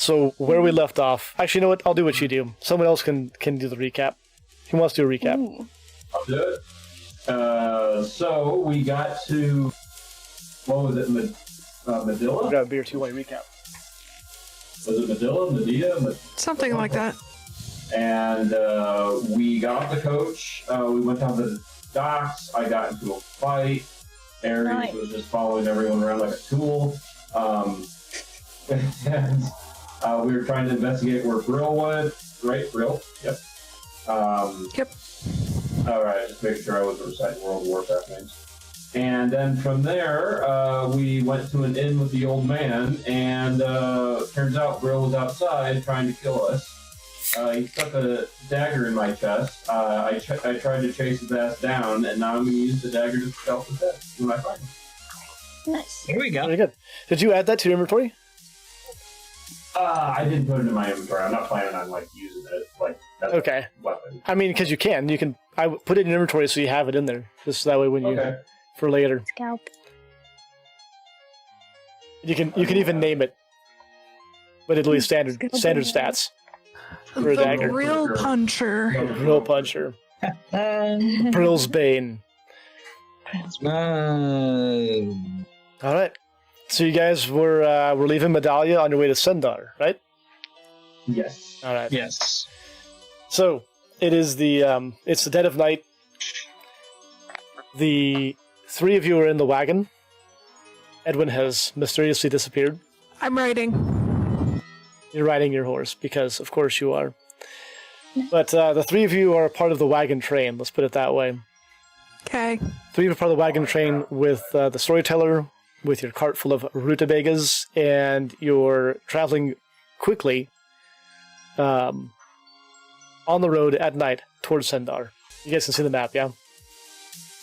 So where we left off. Actually, you know what? I'll do what you do. Someone else can do the recap. Who wants to do a recap? Ooh. I'll do it. So we got to, what was it, Medilla? We got a beer 2-way recap. Was it Medilla? Medea? Something like that. And we got off the coach. We went down to the docks. I got into a fight. Ares Nice. was just following everyone around like a tool. And we were trying to investigate where Brill went. Right, Brill? Yep. Yep. Alright, just making sure I wasn't reciting World of Warcraft names. And then from there, we went to an inn with the old man, and turns out Brill was outside trying to kill us. He stuck a dagger in my chest. I tried to chase his ass down, and now I'm going to use the dagger to scalp his head when I find him. Nice. Here we go. Very good. Did you add that to your inventory? I didn't put it in my inventory. I'm not planning on using it as Okay. a weapon. I mean, because you can. I put it in your inventory so you have it in there. Just that way when you... Okay. For later. Scalp. You can even name it. But it'll be standard stats. For a The dagger. real puncher. Real puncher. Brill's Bane. Alright. So you guys were leaving Medallia on your way to Sendar, right? Yes. Alright. Yes. So it is it's the dead of night. The three of you are in the wagon. Edwin has mysteriously disappeared. I'm writing. You're riding your horse, because of course you are. But the three of you are part of the wagon train, let's put it that way. Okay. Three of you are part of the wagon train with the storyteller, with your cart full of rutabagas, and you're traveling quickly on the road at night towards Sendar. You guys can see the map, yeah?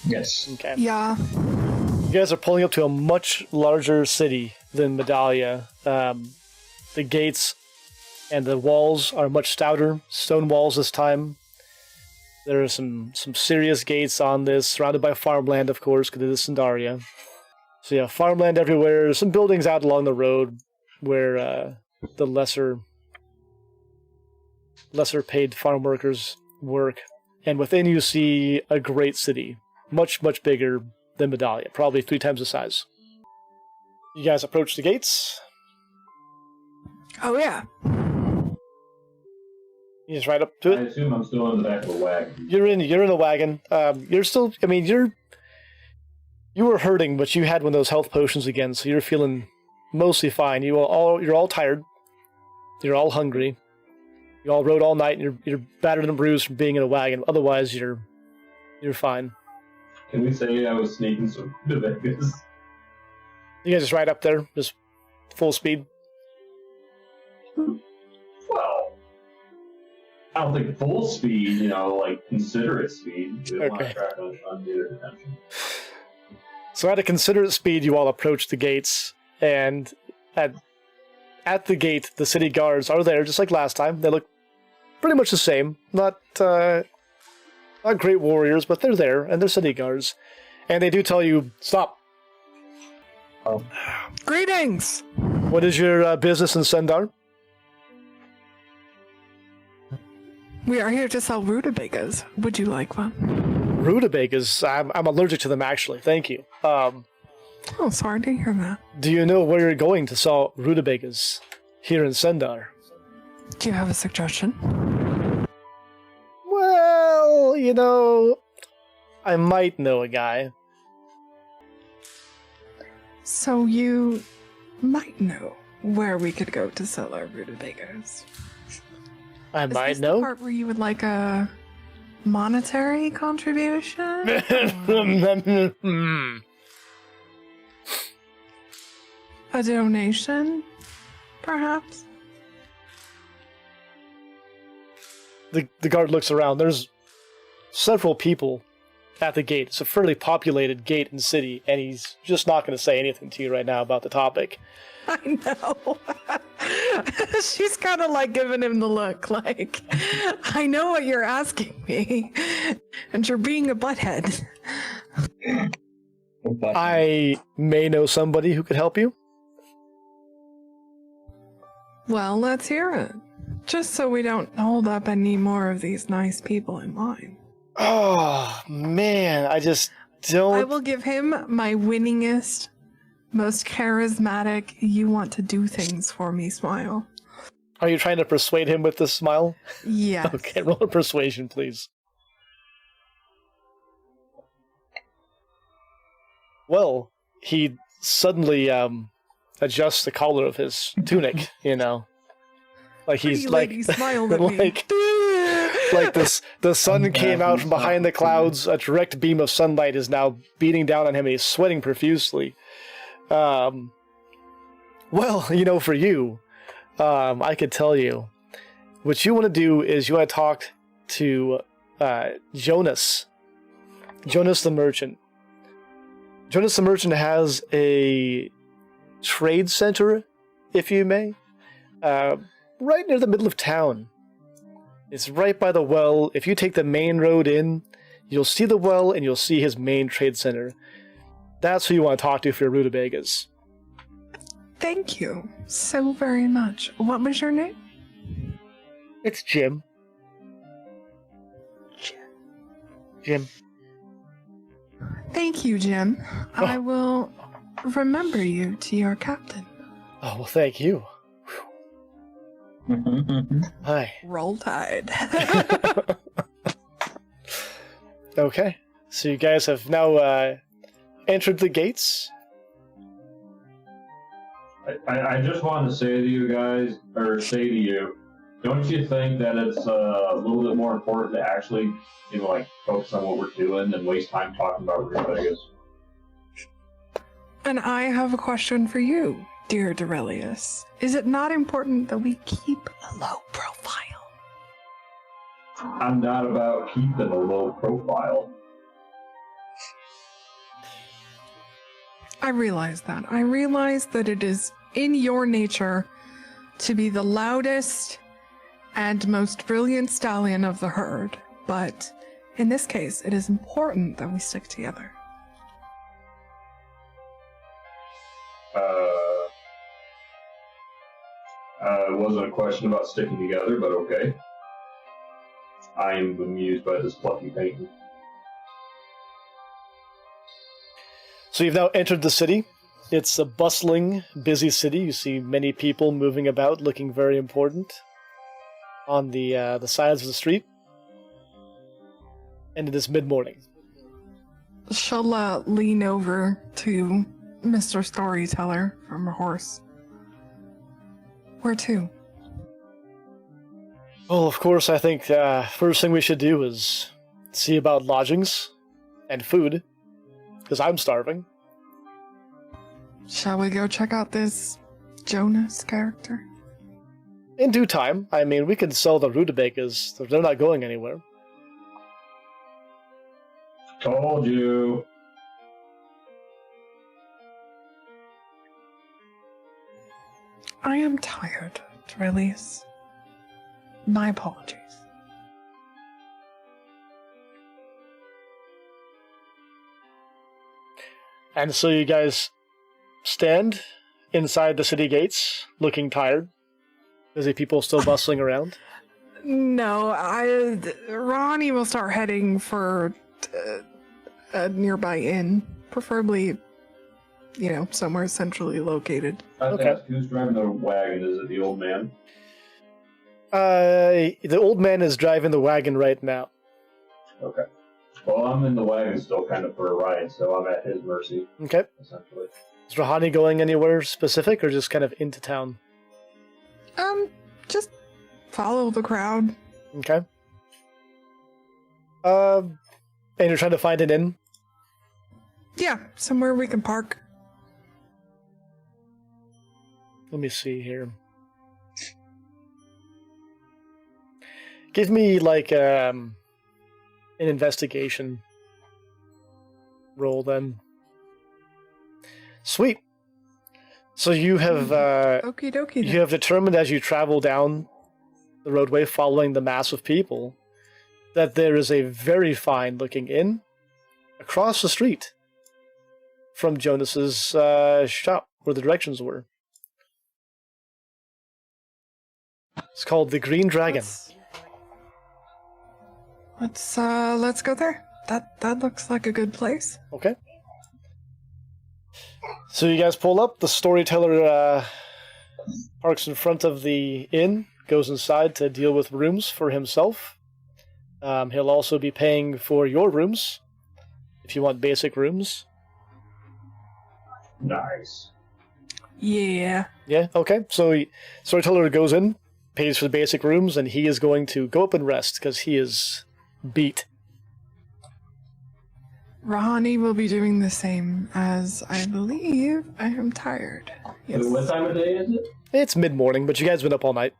Yes. Okay. Yeah. You guys are pulling up to a much larger city than Medallia. The gates and the walls are much stouter, stone walls this time. There are some serious gates on this, surrounded by farmland, of course, because it is Sandaria. So yeah, farmland everywhere. Some buildings out along the road where the lesser paid farm workers work. And within you see a great city, much, much bigger than Medallia, probably 3 times the size. You guys approach the gates. Oh, yeah. You just ride up to I it. assume I'm still in the back of the wagon. You're in a wagon. You're still. I mean, you were hurting, but you had one of those health potions again, so you're feeling mostly fine. You're all tired. You're all hungry. You all rode all night, and you're battered and bruised from being in a wagon. Otherwise, you're fine. Can we say I was sneaking some to Vegas? You guys just ride up there, just full speed. Well, I don't think full speed, considerate speed. We don't want to Okay. attract undue attention. So at a considerate speed, you all approach the gates, and at the gate, the city guards are there, just like last time. They look pretty much the same. Not great warriors, but they're there, and they're city guards. And they do tell you, stop. Greetings. What is your business in Sendar? We are here to sell rutabagas. Would you like one? Rutabagas. I'm allergic to them, actually. Thank you. Oh, sorry to hear that. Do you know where you're going to sell rutabagas here in Sendar? Do you have a suggestion? Well, I might know a guy. So you might know where we could go to sell our rutabagas. I Is might this know. the part where you would like a monetary contribution? A donation, perhaps? The guard looks around. There's several people at the gate. It's a fairly populated gate in the city, and he's just not going to say anything to you right now about the topic. I know. She's kind of like giving him the look, like, I know what you're asking me, and you're being a butthead. I may know somebody who could help you. Well, let's hear it. Just so we don't hold up any more of these nice people in line. Oh, man, I just don't... I will give him my winningest, most charismatic, you want to do things for me smile. Are you trying to persuade him with this smile? Yes. Okay, roll a persuasion, please. Well, he suddenly adjusts the collar of his tunic, you know. Like he's Pretty like, lady smiled at me. like this. The sun came out from behind the clouds. A direct beam of sunlight is now beating down on him. And he's sweating profusely. Well, you know, for you, I could tell you, what you want to do is you want to talk to Jonas. Jonas the merchant. Jonas the merchant has a trade center, if you may, right near the middle of town. It's right by the well. If you take the main road in, you'll see the well and you'll see his main trade center. That's who you want to talk to for your rutabagas. Thank you so very much. What was your name? It's Jim. Jim. Thank you, Jim. I will remember you to your captain. Oh, well, thank you. Hi. Roll Tide. Okay. So you guys have now entered the gates. I just wanted to say to you guys, or say to you, don't you think that it's a little bit more important to actually, like, focus on what we're doing than waste time talking about rutabagas? And I have a question for you, dear Dorelius. Is it not important that we keep a low profile? I'm not about keeping a low profile. I realize that. I realize that it is in your nature to be the loudest and most brilliant stallion of the herd, but in this case, it is important that we stick together. It wasn't a question about sticking together, but okay. I am amused by this fluffy painting. So you've now entered the city. It's a bustling, busy city. You see many people moving about, looking very important on the sides of the street. And it is mid-morning. She'll lean over to Mr. Storyteller from her horse. Where to? Well, of course, I think first thing we should do is see about lodgings and food, because I'm starving. Shall we go check out this Jonas character? In due time. I mean, we can sell the rutabagas. They're not going anywhere. Told you. I am tired, Dorelius. My apologies. And so you guys stand inside the city gates, looking tired. Busy people still bustling around. No, Ronnie will start heading for a nearby inn, preferably, somewhere centrally located. Okay. Who's driving the wagon? Is it the old man? The old man is driving the wagon right now. Okay. Well, I'm in the wagon still kind of for a ride, so I'm at his mercy, Okay. essentially. Is Rahani going anywhere specific, or just kind of into town? Just follow the crowd. Okay. And you're trying to find an inn? Yeah, somewhere we can park. Let me see here. Give me, an investigation roll, then. Sweet. So you have, Okie dokie. you have determined as you travel down the roadway following the mass of people that there is a very fine-looking inn across the street from Jonas's shop, where the directions were. It's called the Green Dragon. Let's go there. That looks like a good place. Okay. So you guys pull up. The storyteller parks in front of the inn, goes inside to deal with rooms for himself. He'll also be paying for your rooms if you want basic rooms. Nice. Yeah. Yeah, okay. So storyteller goes in, pays for the basic rooms, and he is going to go up and rest because he is beat. Rahani will be doing the same, as I believe I am tired. Yes. What time of day is it? It's mid-morning, but you guys have been up all night.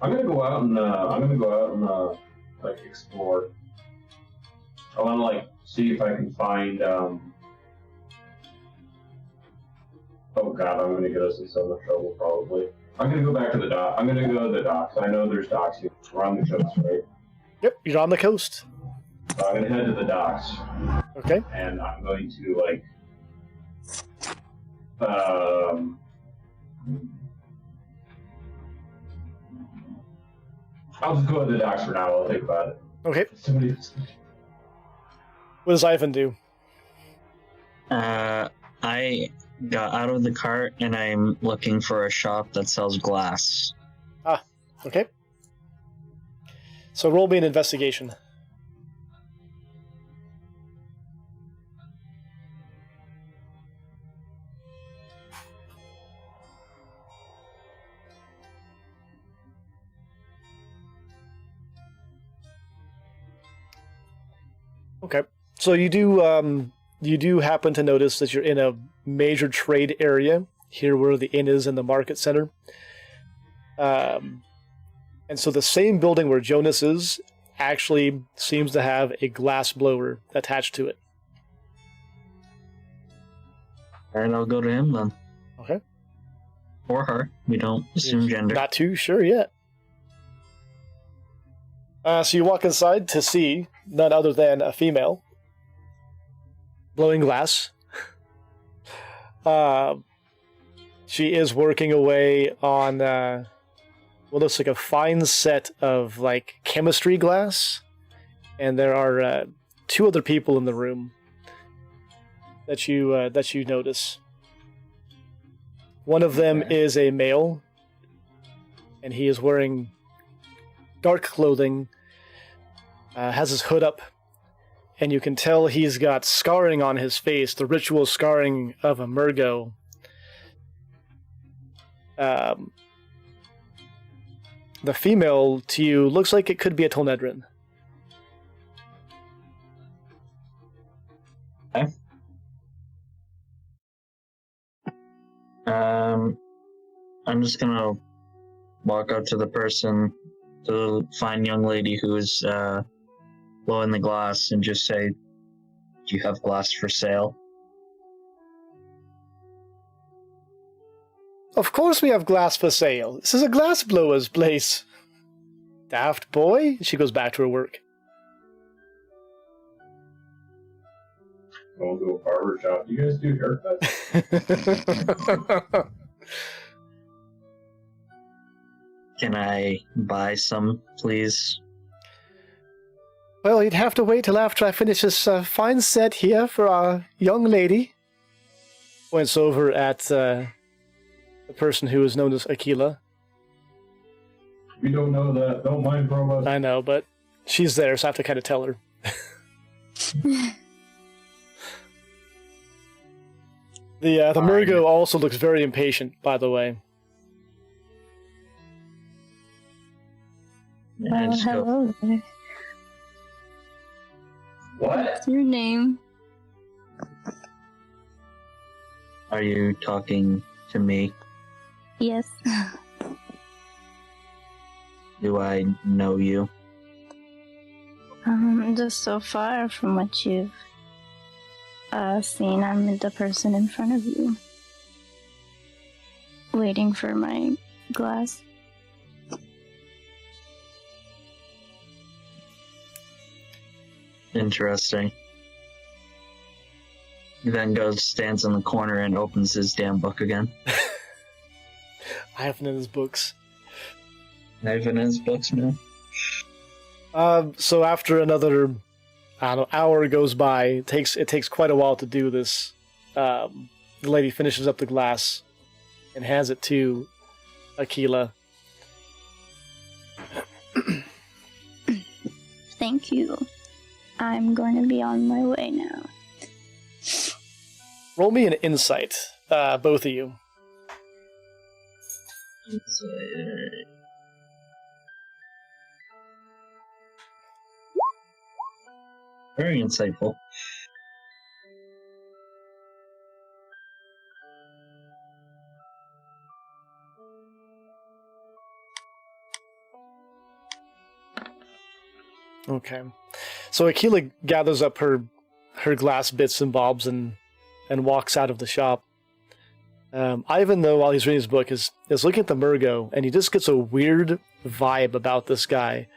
I'm gonna go out and like explore. I want to like see if I can find. Oh God, I'm gonna get us in so much trouble probably. I'm gonna go back to the dock. I'm gonna go to the docks. I know there's docks here. We're on the coast, right? Yep, you're on the coast. So I'm gonna head to the docks, Okay. and I'm going to like. I'll just go to the docks for now. I'll think about it. Okay. Somebody. What does Ivan do? I got out of the cart and I'm looking for a shop that sells glass. Okay. So roll me an investigation. Okay. So you do happen to notice that you're in a major trade area here where the inn is in the market center. And so the same building where Jonas is actually seems to have a glass blower attached to it. Alright, I'll go to him then. Okay. Or her. We don't assume gender. Not too sure yet. So you walk inside to see none other than a female blowing glass. She is working away on what looks like a fine set of like chemistry glass, and there are two other people in the room that you notice. One of them is a male, and he is wearing dark clothing, has his hood up, and you can tell he's got scarring on his face, the ritual scarring of a Murgo. The female to you looks like it could be a Tonedrin. Okay. I'm just gonna walk up to the person, the fine young lady who is blowing the glass, and just say, "Do you have glass for sale?" Of course we have glass for sale. This is a glass blower's place. Daft boy. She goes back to her work. Going to a barber shop. You guys do haircuts? Can I buy some, please? Well, you'd have to wait till after I finish this fine set here for our young lady. Points over at the person who is known as Aquila. We don't know that. Don't mind Promo. I know, but she's there, so I have to kind of tell her. The Murgo also looks very impatient, by the way. And I just go, Hello there. What? What's your name? "Are you talking to me? Yes. Do I know you?" Just so far from what you've seen, I'm the person in front of you. Waiting for my glass. Interesting. He then goes, stands in the corner, and opens his damn book again. I have none of his books. Not even in his books, man. So after another, I don't know, hour goes by, it takes quite a while to do this. The lady finishes up the glass and hands it to Aquila. Thank you. I'm going to be on my way now. Roll me an insight, both of you. Very insightful. Okay. So Aquila gathers up her glass bits and bobs and walks out of the shop. Ivan, though, while he's reading his book, is looking at the Murgo, and he just gets a weird vibe about this guy.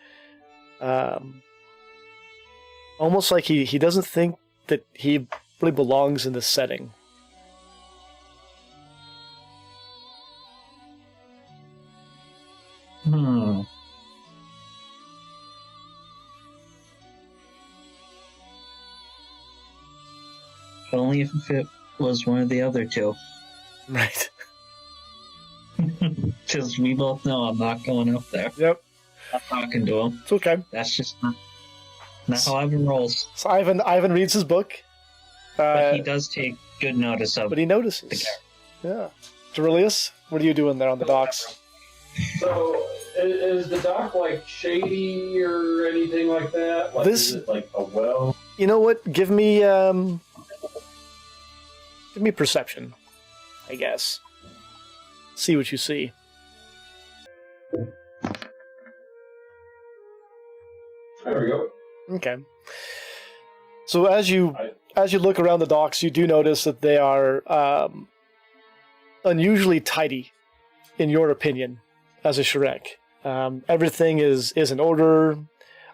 Almost like he doesn't think that he really belongs in this setting. Only if it was one of the other two. Right. Because we both know I'm not going up there. Yep. I'm not talking to him. It's okay. That's just not how Ivan rolls. So Ivan reads his book. But he does take good notice of But he notices. Yeah. Derilius, what are you doing there on the docks? So, is the dock like shady or anything like that? Like, This- is it like a well? You know what? Give me perception, I guess. See what you see. There we go. Okay. So as you look around the docks, you do notice that they are unusually tidy, in your opinion, as a Shrek. Everything is in order.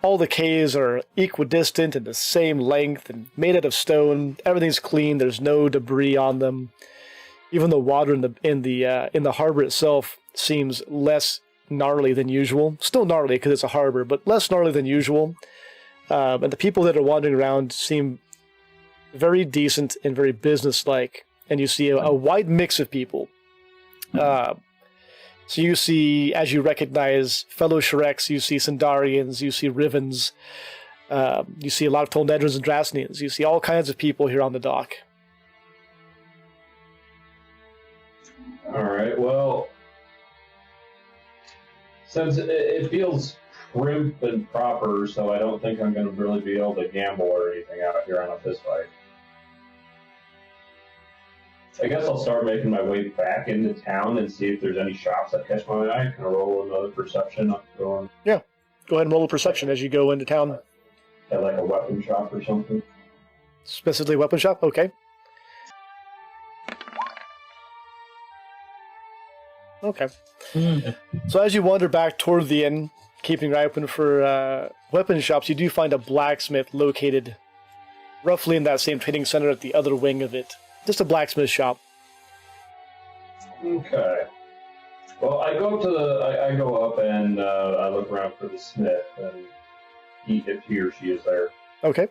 All the quays are equidistant and the same length and made out of stone. Everything's clean. There's no debris on them. Even the water in the harbor itself seems less gnarly than usual. Still gnarly because it's a harbor, but less gnarly than usual. And the people that are wandering around seem very decent and very businesslike. And you see a wide mix of people. So you see, as you recognize fellow Shreks, you see Sindarians, you see Rivens, you see a lot of Tolnedrons and Drasnians. You see all kinds of people here on the dock. All right. Well, since it feels prim and proper, so I don't think I'm going to really be able to gamble or anything out here on a fist fight. I guess I'll start making my way back into town and see if there's any shops that catch my eye. Can I roll another perception? Going Go ahead and roll a perception as you go into town. at like a weapon shop or something. Specifically weapon shop? Okay. Okay. So as you wander back toward the inn, keeping your eye open for weapon shops, you do find a blacksmith located roughly in that same trading center at the other wing of it. Just a blacksmith shop. Okay. Well, I go up to I go up and I look around for the smith and if he or she is there. Okay.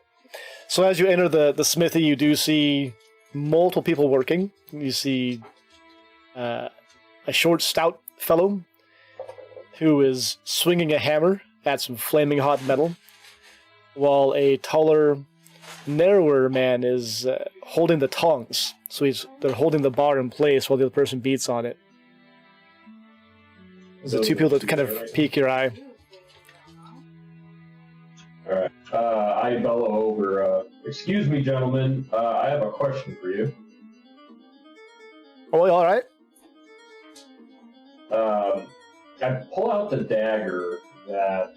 So as you enter the smithy, you do see multiple people working. You see a short, stout fellow who is swinging a hammer at some flaming hot metal, while a taller, narrower man is holding the tongs. So they're holding the bar in place while the other person beats on it. There's the two people that kind of pique your eye. Alright. I bellow over, excuse me, gentlemen, I have a question for you. Oh, all right. I pull out the dagger that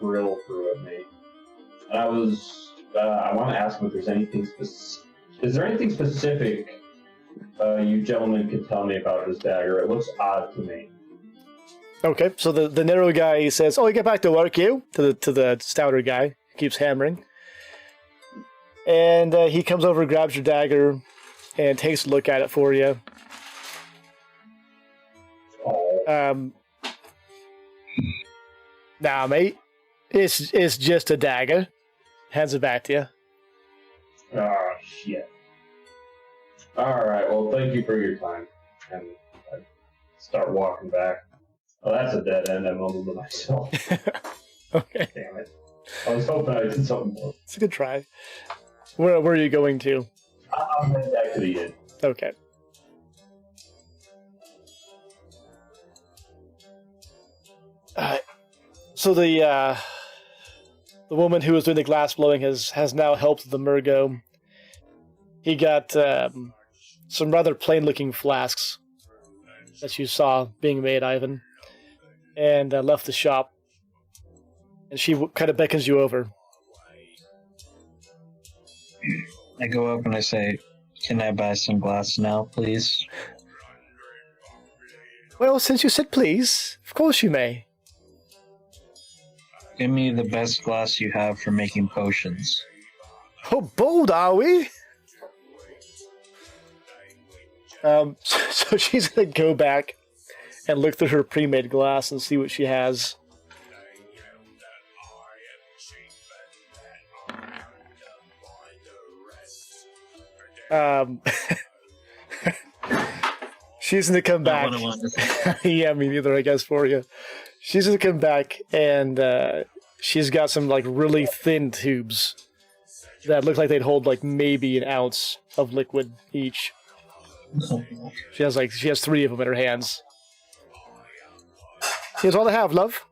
Brill threw at me. And I want to ask him if there's anything specific. Is there anything specific you gentlemen could tell me about this dagger? It looks odd to me. Okay, so the narrow guy says, "Oh, you get back to work, you?" To the stouter guy, who keeps hammering. And he comes over, grabs your dagger, and takes a look at it for you. Oh, Nah, mate. It's just a dagger. Hands it back to you. oh shit. Alright, well, thank you for your time. And I start walking back. Oh, that's a dead end. I'm over to myself. Okay. Damn it. I was hoping I did something more. It's a good try. Where are you going to? I'm heading back to the inn. Okay. So the woman who was doing the glass blowing has now helped the Murgo. He got some rather plain-looking flasks that you saw being made, Ivan, and left the shop. And she kind of beckons you over. I go up and I say, "Can I buy some glass now, please?" Well, since you said please, of course you may. Give me the best glass you have for making potions. Oh, bold are we? So she's gonna go back and look through her pre-made glass and see what she has. She's gonna come back. Not what I wanted to say. Yeah, me neither, I guess, for you. She's gonna come back and she's got some like really thin tubes that look like they'd hold like maybe an ounce of liquid each. She has 3 of them in her hands. Here's all I have, love.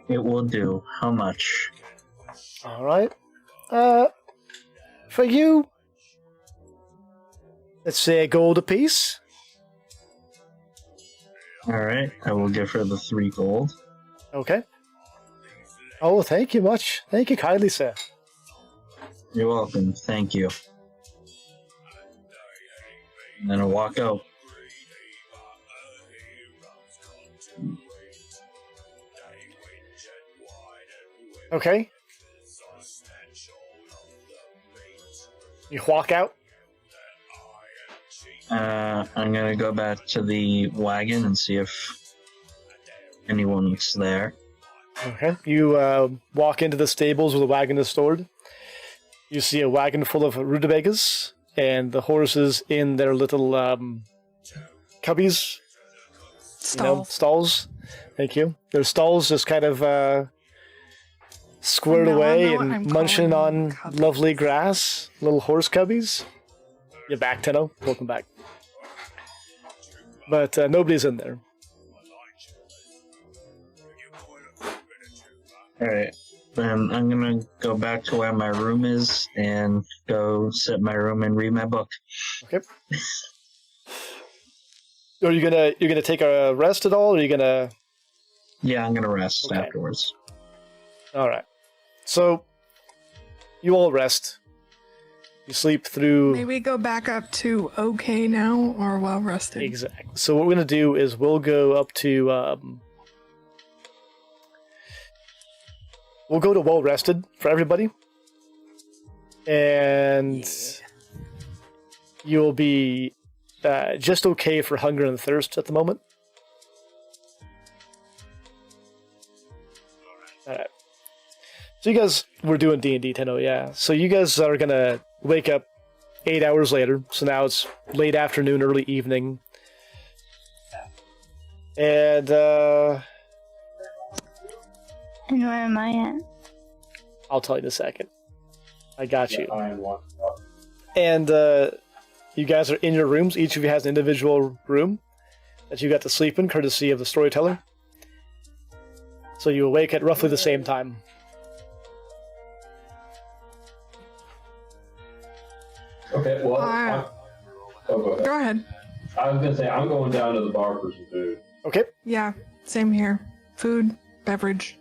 It will do. How much? All right. For you, let's say a gold apiece. Alright, I will give her the 3 gold. Okay. Oh, thank you much. Thank you kindly, sir. You're welcome. Thank you. And then I'll walk out. Okay. You walk out. I'm gonna go back to the wagon and see if anyone's there. Okay. You walk into the stables where the wagon is stored. You see a wagon full of rutabagas and the horses in their little cubbies. Stalls. Thank you. Their stalls just kind of squared Now I away know what and I'm munching calling on cubbies. lovely grass. Little horse cubbies. You're back, Tenno. Welcome back. But nobody's in there. Alright, then I'm gonna go back to where my room is and go sit in my room and read my book. Okay. Are you gonna take a rest at all? Or are you gonna? Yeah, I'm gonna rest Okay. afterwards. All right. So you all rest. You sleep through. May we go back up to okay now or well rested? Exactly. So what we're gonna do is we'll go up to we'll go to well rested for everybody, and you'll be just okay for hunger and thirst at the moment. All right. So you guys were doing D&D 10, yeah. So you guys are gonna wake up 8 hours later. So now it's late afternoon, early evening. And And where am I at? I'll tell you in a second. I got you. I am one. And you guys are in your rooms. Each of you has an individual room that you got to sleep in, courtesy of the storyteller. So you awake at roughly the same time. Okay, well, oh, go ahead. Go ahead. I was gonna say I'm going down to the bar for some food. Okay. Yeah, same here. Food, beverage,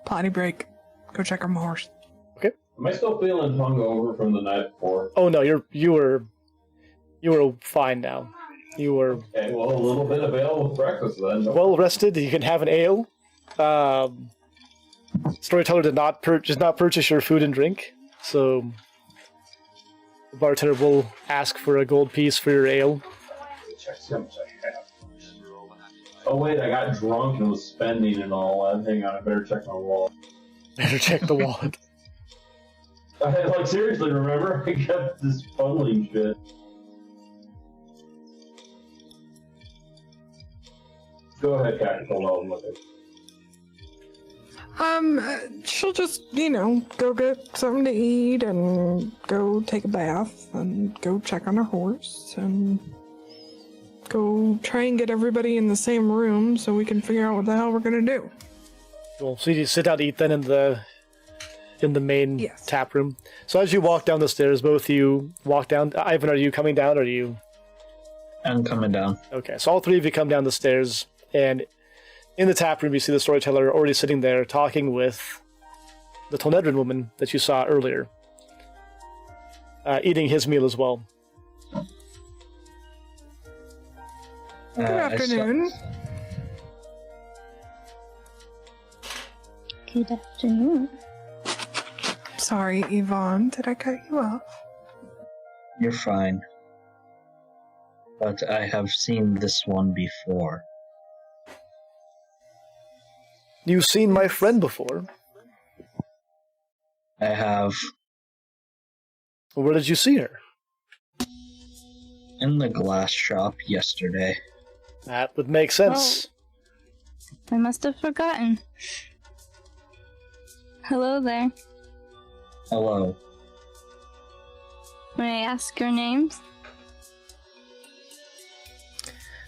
potty break. Go check on my horse. Am I still feeling hungover from the night before? Oh no, you were fine now. You were Okay, well, a little bit of ale with breakfast then. well rested. You can have an ale. Storyteller did not purchase your food and drink, so the bartender will ask for a gold piece for your ale. Check how much I have. Oh wait, I got drunk and was spending and all that. Hang on, I better check my wallet. Better check the wallet. Like seriously, remember? I got this funneling shit. Go ahead, Cactus, while I'm looking. She'll just, go get something to eat and go take a bath and go check on her horse and go try and get everybody in the same room so we can figure out what the hell we're gonna do. Cool. So you sit down to eat then in the main Yes. tap room. So as you walk down the stairs, both of you walk down. Ivan, are you coming down? Or are you? I'm coming down. Okay. So all three of you come down the stairs, and in the tap room, you see the storyteller already sitting there talking with the Tonedran woman that you saw earlier, eating his meal as well. Good afternoon. Good afternoon. Sorry, Yvonne, did I cut you off? You're fine. But I have seen this one before. You've seen my friend before. I have Where did you see her? in the glass shop yesterday. That would make sense. I must have forgotten. Hello there. Hello. May I ask your names?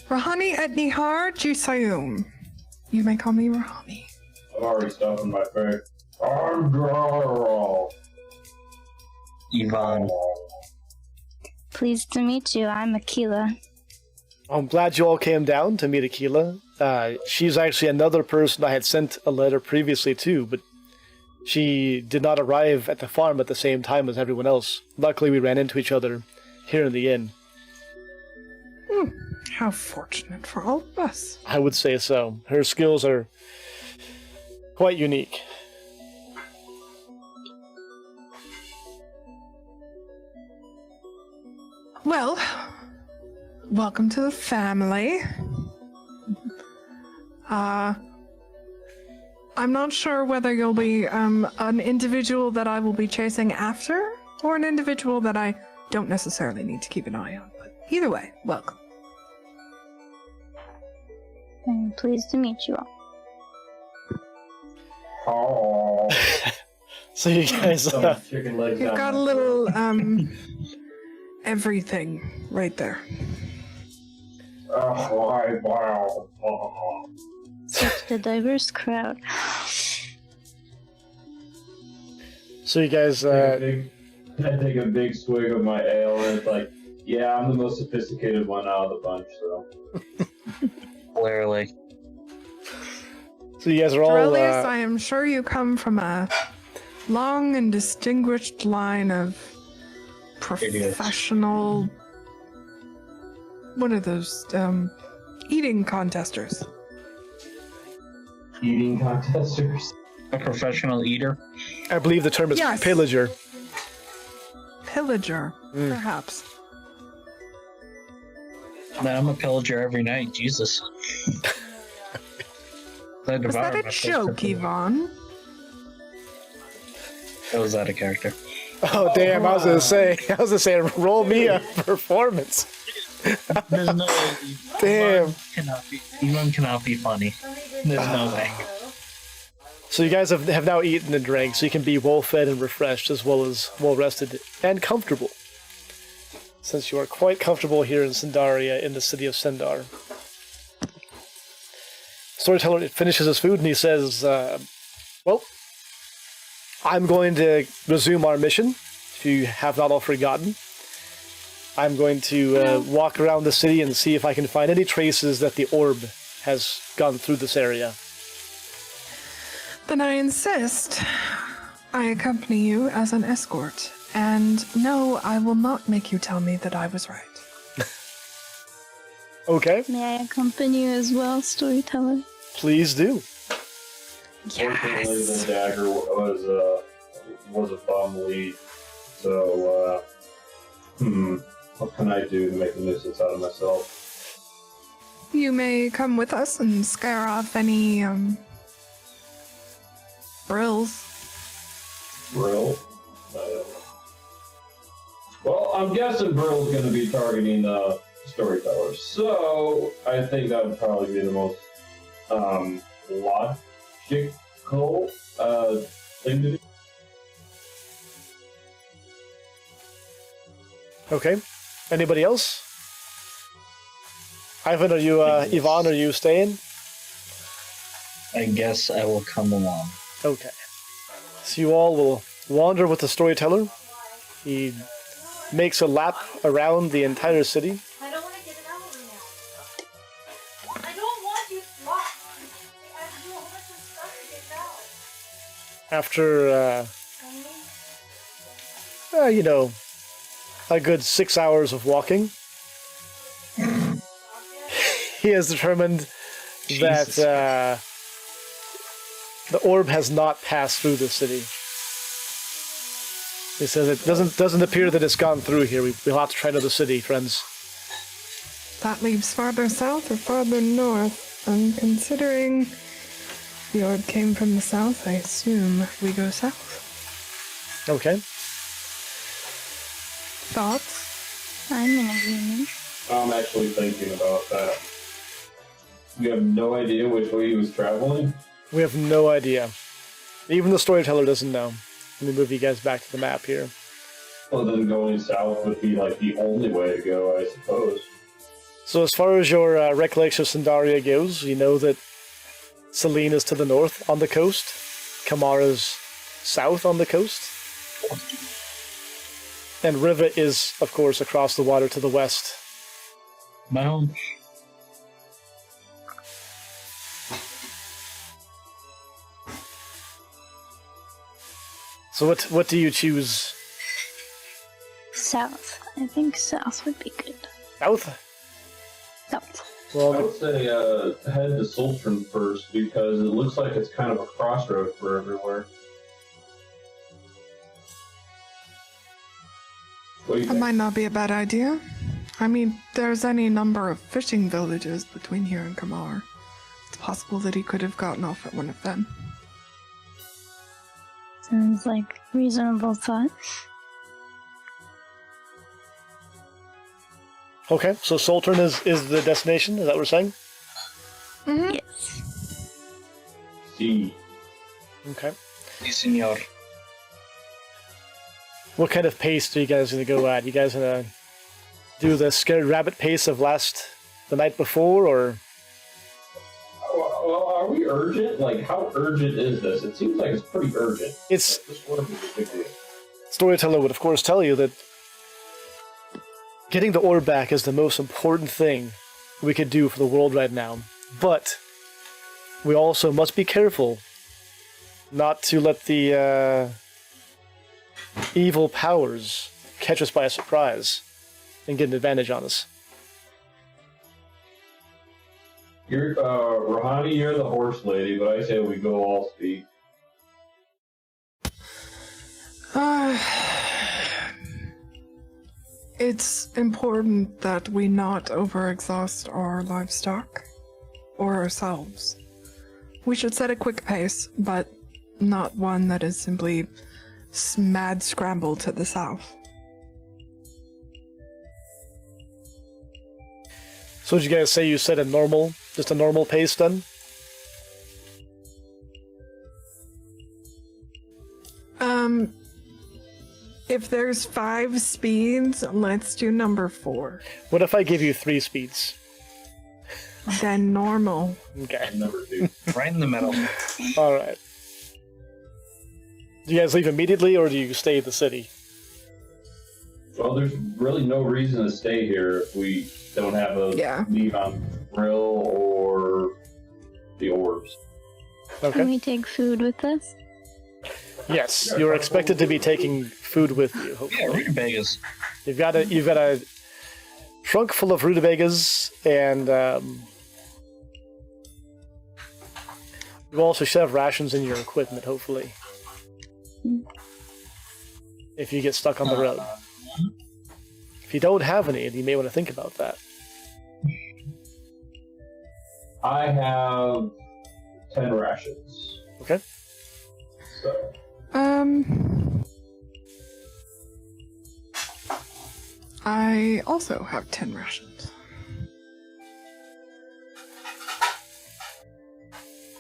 Rahani Etnihar Jisayum. You may call me Rahani. I've already stuffed in my face. I'm Jarl. Yvonne. Pleased to meet you. I'm Akila. I'm glad you all came down to meet Akila. She's actually another person I had sent a letter previously to, but she did not arrive at the farm at the same time as everyone else. Luckily, we ran into each other here in the inn. How fortunate for all of us. I would say so. Her skills are quite unique. Well, welcome to the family. I'm not sure whether you'll be an individual that I will be chasing after, or an individual that I don't necessarily need to keep an eye on. But either way, welcome. I'm pleased to meet you all. Oh. So you guys, Some chicken legs You've down got a my little everything right there. throat. Wow. Such a diverse crowd. so you guys, I take a big swig of my ale, and it's like, yeah, I'm the most sophisticated one out of the bunch, so. Clearly. so you guys are all. Aurelius, I am sure you come from a long and distinguished line of professional. What are those? Eating contesters. Eating contesters. A professional eater. I believe the term is Yes. pillager. Pillager, perhaps. Man, I'm a pillager every night. Jesus. Was that a joke, Yvonne? That was out of character. Oh damn! I was gonna say, roll me a performance. There's no way. Damn. Yvonne cannot be funny. There's no way. So you guys have now eaten and drank, so you can be well fed and refreshed, as well as well rested and comfortable. Since you are quite comfortable here in Sindaria, in the city of Sindar. Storyteller finishes his food and he says, well, I'm going to resume our mission, if you have not all forgotten. I'm going to walk around the city and see if I can find any traces that the orb has gone through this area. Then I insist I accompany you as an escort. And no, I will not make you tell me that I was right. Okay, May I accompany you as well, storyteller? please do. Fortunately, the dagger was a bum lead. So, what can I do to make a nuisance out of myself? You may come with us and scare off any, brills. Brill? Well, I'm guessing Brill's going to be targeting storytellers, so I think that would probably be the most logical thing to do. Okay. Anybody else? Ivan, are you, Yvonne, are you staying? I guess I will come along. Okay. So you all will wander with the storyteller. He makes a lap around the entire city. I don't want to get it out right now. I don't want you to lock. I have to do a whole bunch of stuff to get it out. After, a good 6 hours of walking, he has determined that the orb has not passed through the city. He says it doesn't appear that it's gone through here. We'll have to try another city, friends. That leaves farther south or farther north. And considering the orb came from the south, I assume we go south. Okay. Thoughts? I'm in agreement. I'm actually thinking about that. We have no idea which way he was traveling. We have no idea. Even the storyteller doesn't know. Let me move you guys back to the map here. Well, then going south would be like the only way to go, I suppose. So as far as your recollection of Sandaria goes, you know that Selene is to the north on the coast. Kamara's south on the coast. And Riva is, of course, across the water to the west. Well, So what do you choose? South. I think south would be good. South? South. I Well, would say head to Sultran first because it looks like it's kind of a crossroad for everywhere. What do you That think? might not be a bad idea. I mean, there's any number of fishing villages between here and Kamar. It's possible that he could have gotten off at one of them. Sounds like reasonable thought. okay, so Sultran is the destination, is that what we're saying? Yes. See. Okay. si, senor. What kind of pace are you guys going to go at? You guys going to do the scared rabbit pace of the night before, or? Well, are we urgent? Like, how urgent is this? It seems like it's pretty urgent. It's This orb is a big deal. storyteller would of course tell you that getting the orb back is the most important thing we could do for the world right now. But we also must be careful not to let the evil powers catch us by surprise and get an advantage on us. You're, Rohani, you're the horse lady, but I say we go all speed. It's important that we not overexhaust our livestock or ourselves. We should set a quick pace, but not one that is simply mad scramble to the south. So did you guys say you set just a normal pace then? If there's 5 speeds, let's do number 4. What if I give you 3 speeds? Then normal. Okay. Number 2. Right in the middle. Alright. Do you guys leave immediately or do you stay at the city? Well, there's really no reason to stay here if we don't have a lead on Brill or the orbs. Can Okay. we take food with us? Yes, you're expected to be taking food with you, hopefully. Yeah, rutabagas. You've got a trunk full of rutabagas and You also should have rations in your equipment, hopefully. If you get stuck on the road. If you don't have any, you may want to think about that. I have 10 rations. Okay. So, I also have 10 rations.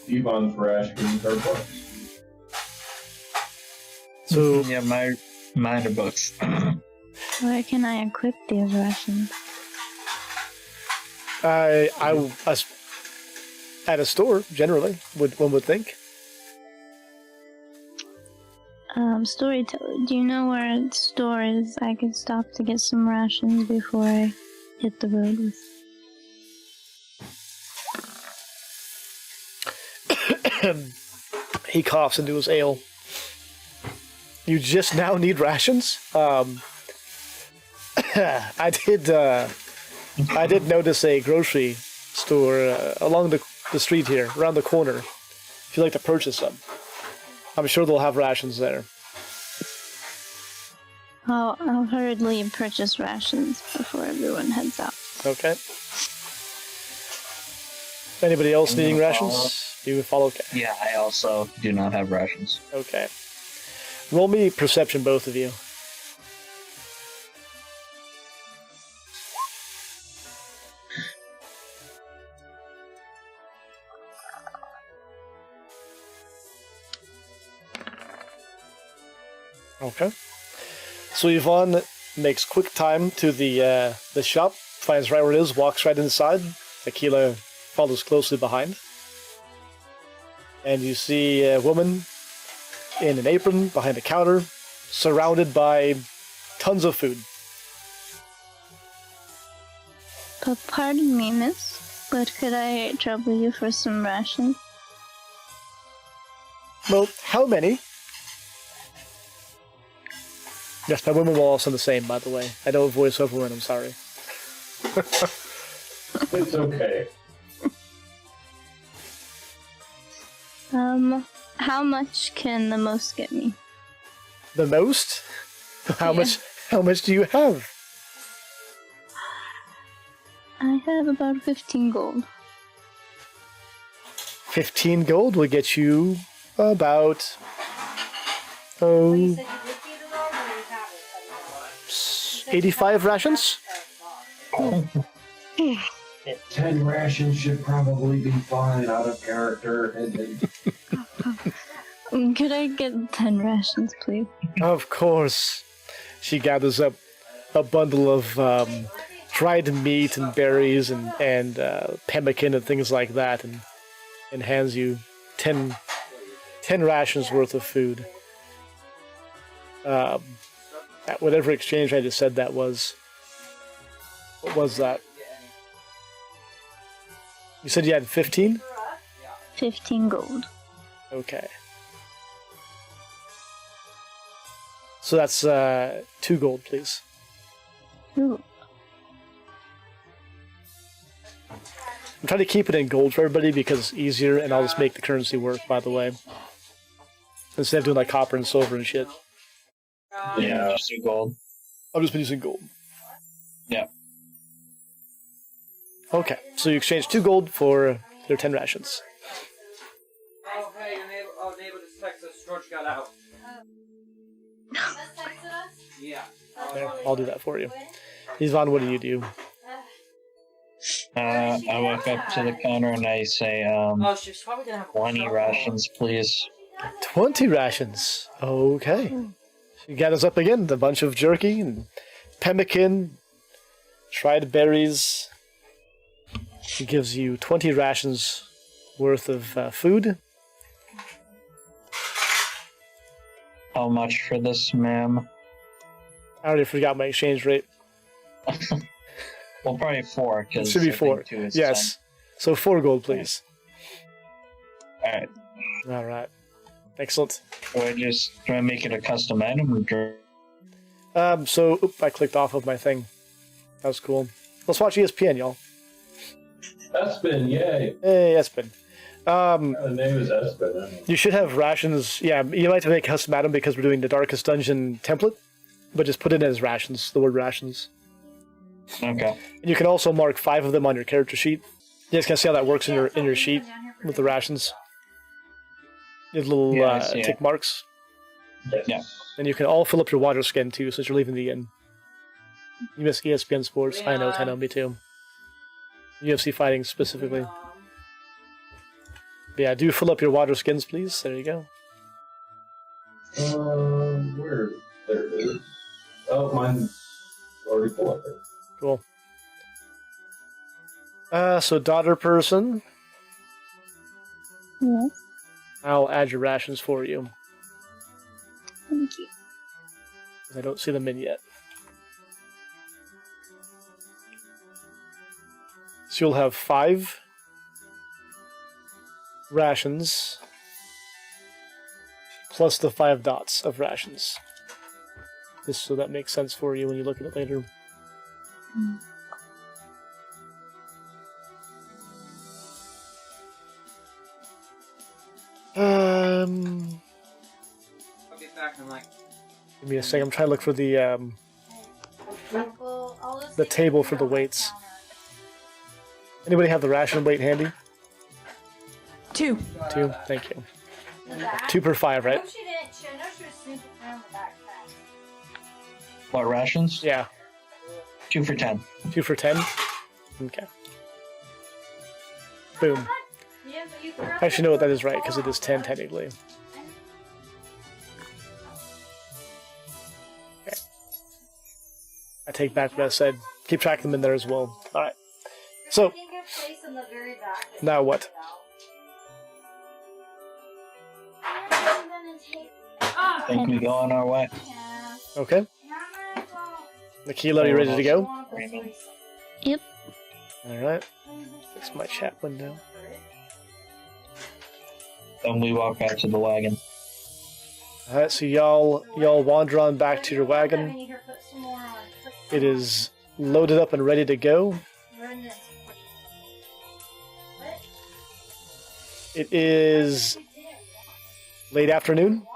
Yvonne's rations are books. So, Yeah, mine are books. Where can I equip these rations? at a store, generally, one would think. Storyteller, do you know where a store is? I could stop to get some rations before I hit the road with. He coughs into his ale. You just now need rations? I did notice a grocery store along the street here, around the corner. If you'd like to purchase some, I'm sure they'll have rations there. I'll hurriedly purchase rations before everyone heads out. Okay. Anybody else I'm needing gonna rations? You follow? Okay. Yeah, I also do not have rations. Okay. Roll me perception, both of you. Okay. So Yvonne makes quick time to the shop, finds right where it is, walks right inside. Aquila follows closely behind. And you see a woman in an apron behind a counter, surrounded by tons of food. But pardon me, miss, but could I trouble you for some rations? Well, how many? Yes, my women will all sound the same, by the way. I don't voice over women, I'm sorry. It's okay. How much can the most get me? The most? How Yeah. much do you have? I have about 15 gold. 15 gold will get you about So you said you would be the wrong or you haven't? 85 rations? 10 rations should probably be fine out of character. Could I get 10 rations, please? Of course. She gathers up a bundle of dried meat and berries and pemmican and things like that, and hands you 10 rations worth of food. At whatever exchange I just said that was. What was that? You said you had 15? 15 gold. Okay. So that's 2 gold, please. Ooh. I'm trying to keep it in gold for everybody because it's easier, and I'll just make the currency work, by the way. Instead of doing like copper and silver and shit. Yeah, just do gold. I've just been using gold. Yeah. Okay, so you exchange 2 gold for their 10 rations. Oh, hey, your neighbor just texted us. George got out. Just texted us? Yeah. There, I'll do that for you. Yvonne, what do you do? I walk up to the counter and I say, Oh, she's probably gonna have 20 rations, please. 20 rations. Okay. She gathers up again a bunch of jerky and pemmican, dried berries. She gives you 20 rations worth of food. How much for this, ma'am? I already forgot my exchange rate. Well, probably 4, It because should be 4. Yes. So 4 gold, please. Alright. Alright. Excellent. Do I make it a custom item or I clicked off of my thing. That was cool. Let's watch ESPN, y'all. That's been yay. Hey, Espen. The name is Espen. You should have rations. Yeah, you might have to make custom item because we're doing the Darkest Dungeon template, but just put it as rations, the word rations. Okay. And you can also mark 5 of them on your character sheet. You guys can see how that works in your sheet with the rations. You have little Yeah, I see tick it. marks. Yes. Yeah. And you can all fill up your water skin too, since you're leaving the inn. You miss ESPN Sports. I know, Tenno, me too. UFC fighting specifically. But yeah, do fill up your water skins, please. There you go. Where? There it is. Oh, mine's already full up there. Cool. So daughter person, Yes. I'll add your rations for you. Thank you. I don't see them in yet. So you'll have 5 rations plus the 5 dots of rations. Just so that makes sense for you when you look at it later. I'll get back in like. Give me a second. I'm trying to look for the I'll just The leave table it for the on the weights. counter. Anybody have the ration weight handy? 2. 2. Thank you. The back. 2 per 5, I right? hope she didn't. I know she was snooping around the backpack. What rations? Yeah. 2 for 10. 2 for 10. Okay. Boom. Yeah, but you threw I should know what that is, right? Because it is 10 technically. Okay. I take back what I said. Keep track of them in there as well. All right. So Taking a place in the very back that now you what? took out. I'm gonna take- Ah! Think we go on our way. Yeah. Okay. Now I'm gonna go. Nikila, are you ready to go? Want this place. Yep. All right. Fix my chat window. Then we walk back to the wagon. All right. So y'all wander on back to your I wagon. need her to put some more on. Put some It is loaded up and ready to go. more in this. What? It is late afternoon,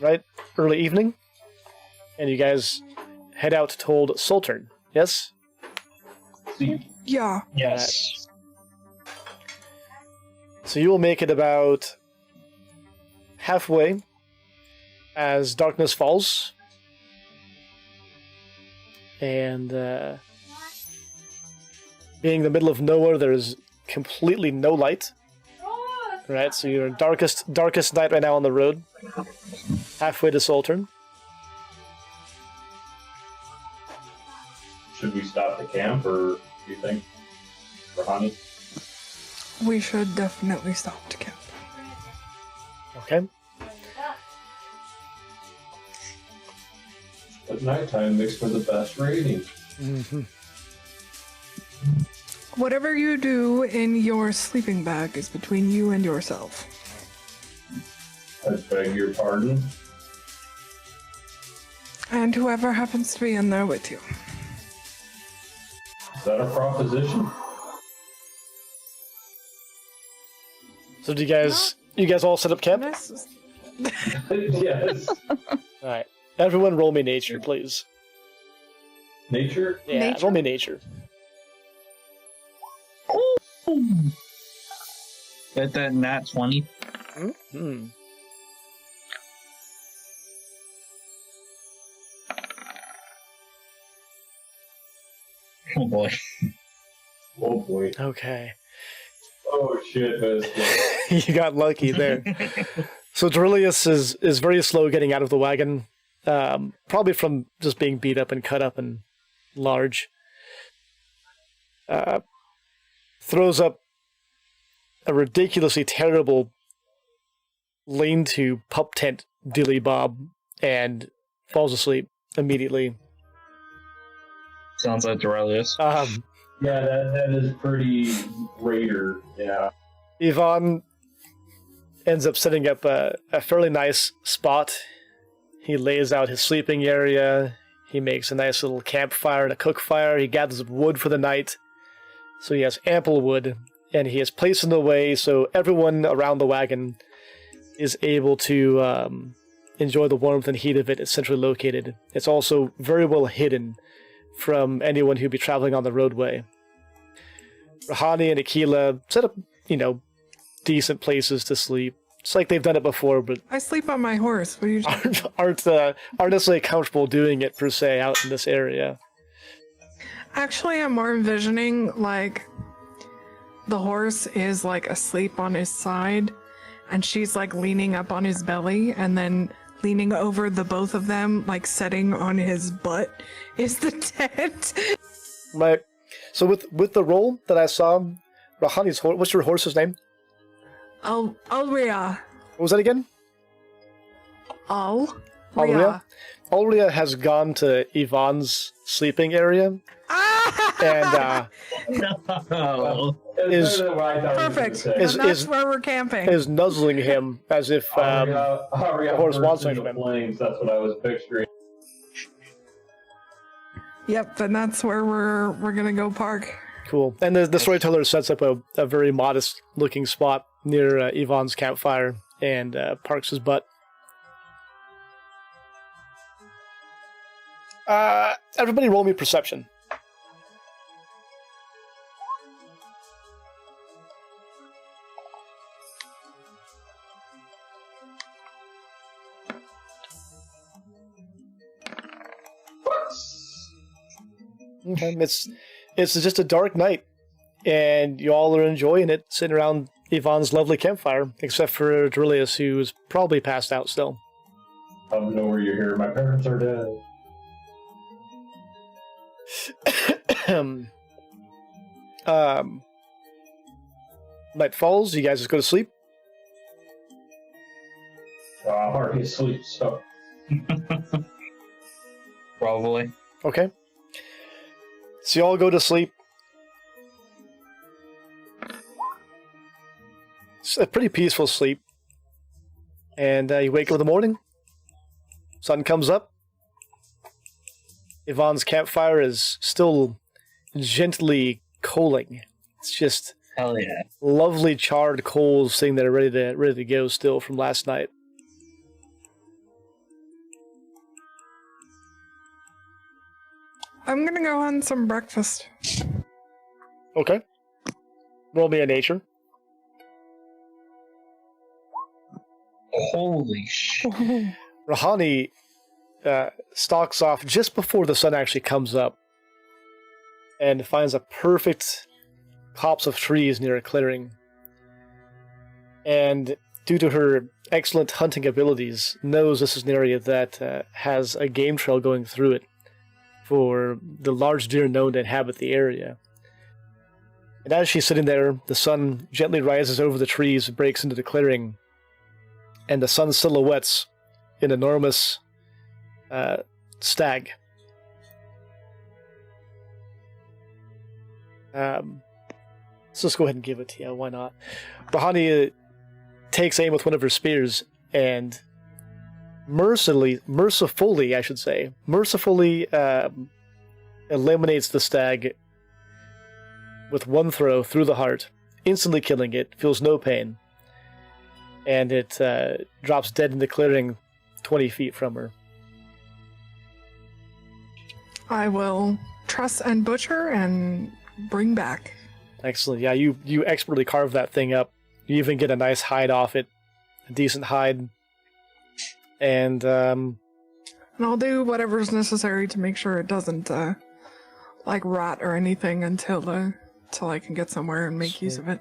right? Early evening. And you guys head out to Old Sultern. Yes? See, Yeah. Yes. So you will make it about halfway as darkness falls. And being the middle of nowhere, there's completely no light. Oh, Right? So you're in darkest night right now on the road. Halfway to Sultern. should we stop the camp, or do you think, for honey? We should definitely stop to camp. Okay. At nighttime makes for the best rating. Mm-hmm. Whatever you do in your sleeping bag is between you and yourself. I beg your pardon. And whoever happens to be in there with you. Is that a proposition? So do you guys all set up camp? This- Yes. Alright. Everyone roll me nature, please. Nature? Yeah, Nature? roll me nature. Get that nat 20. Hmm. Oh boy. Oh boy. Okay. Oh shit, that's You got lucky there. So Dorilius is very slow getting out of the wagon. Probably from just being beat up and cut up and large. Throws up a ridiculously terrible lean-to pup tent dilly bob and falls asleep immediately. Sounds like Dorelius. Yeah, that is pretty raider. Yeah. Yvonne ends up setting up a fairly nice spot. He lays out his sleeping area. He makes a nice little campfire and a cook fire. He gathers up wood for the night. So he has ample wood and he is placed in the way so everyone around the wagon is able to enjoy the warmth and heat of it. It's centrally located. It's also very well hidden from anyone who'd be traveling on the roadway. Rahani and Akila set up, decent places to sleep. It's like they've done it before, but I sleep on my horse. What are you talking aren't necessarily comfortable doing it per se out in this area. Actually, I'm more envisioning like the horse is like asleep on his side and she's like leaning up on his belly and then leaning over the both of them, like sitting on his butt is the tent. Right. So with the roll that I saw, Rahani's horse, what's your horse's name? Alria. What was that again? Alria. Alria has gone to Yvonne's sleeping area. And No. It's Is- better than what I thought you were gonna Perfect. say. And Is- that's is- where we're camping. is nuzzling him as if Aria horse wants bursts into something from him. flames. That's what I was picturing. Yep, and that's where we're gonna go park. cool. And the storyteller sets up a very modest looking spot near Yvonne's campfire and parks his butt. Everybody roll me perception. Okay, it's just a dark night, and you all are enjoying it, sitting around Yvonne's lovely campfire, except for Drilius, who's probably passed out still. I don't know where you're here. My parents are dead. Night falls. You guys just go to sleep. I'm already asleep, so. Probably. Okay. So you all go to sleep. It's a pretty peaceful sleep. And you wake up in the morning. Sun comes up. Yvonne's campfire is still gently coaling. It's just Hell yeah. lovely charred coals sitting there ready to go still from last night. I'm gonna go on some breakfast. Okay. Roll me a nature. Holy shit. Rahani stalks off just before the sun actually comes up and finds a perfect copse of trees near a clearing. And due to her excellent hunting abilities, knows this is an area that has a game trail going through it for the large deer known to inhabit the area. And as she's sitting there, the sun gently rises over the trees, breaks into the clearing, and the sun silhouettes an enormous stag. Let's just go ahead and give it to you. Why not? Rahani takes aim with one of her spears and mercifully, eliminates the stag with one throw through the heart, instantly killing it. Feels no pain, and it drops dead in the clearing 20 feet from her. I will truss and butcher and bring back. Excellent. Yeah, you expertly carve that thing up. You even get a nice hide off it, a decent hide, and And I'll do whatever's necessary to make sure it doesn't like rot or anything until I can get somewhere and make use of it.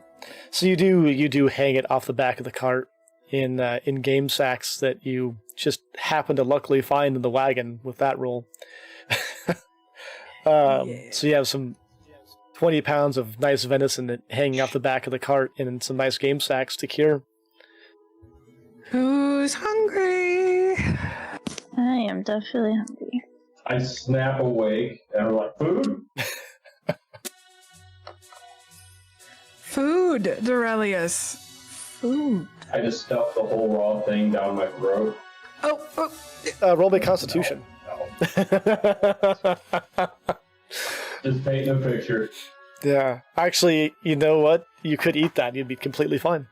so you do hang it off the back of the cart in game sacks that you just happen to luckily find in the wagon with that roll. So you have some 20 pounds of nice venison hanging off the back of the cart and some nice game sacks to cure. Who's hungry? I am definitely hungry. I snap awake and I'm like, food? Food, Dorelius. Food. I just stuffed the whole raw thing down my throat. Oh, Roll me Constitution. No. Just painting a picture. Yeah. Actually, you know what? You could eat that. You'd be completely fine.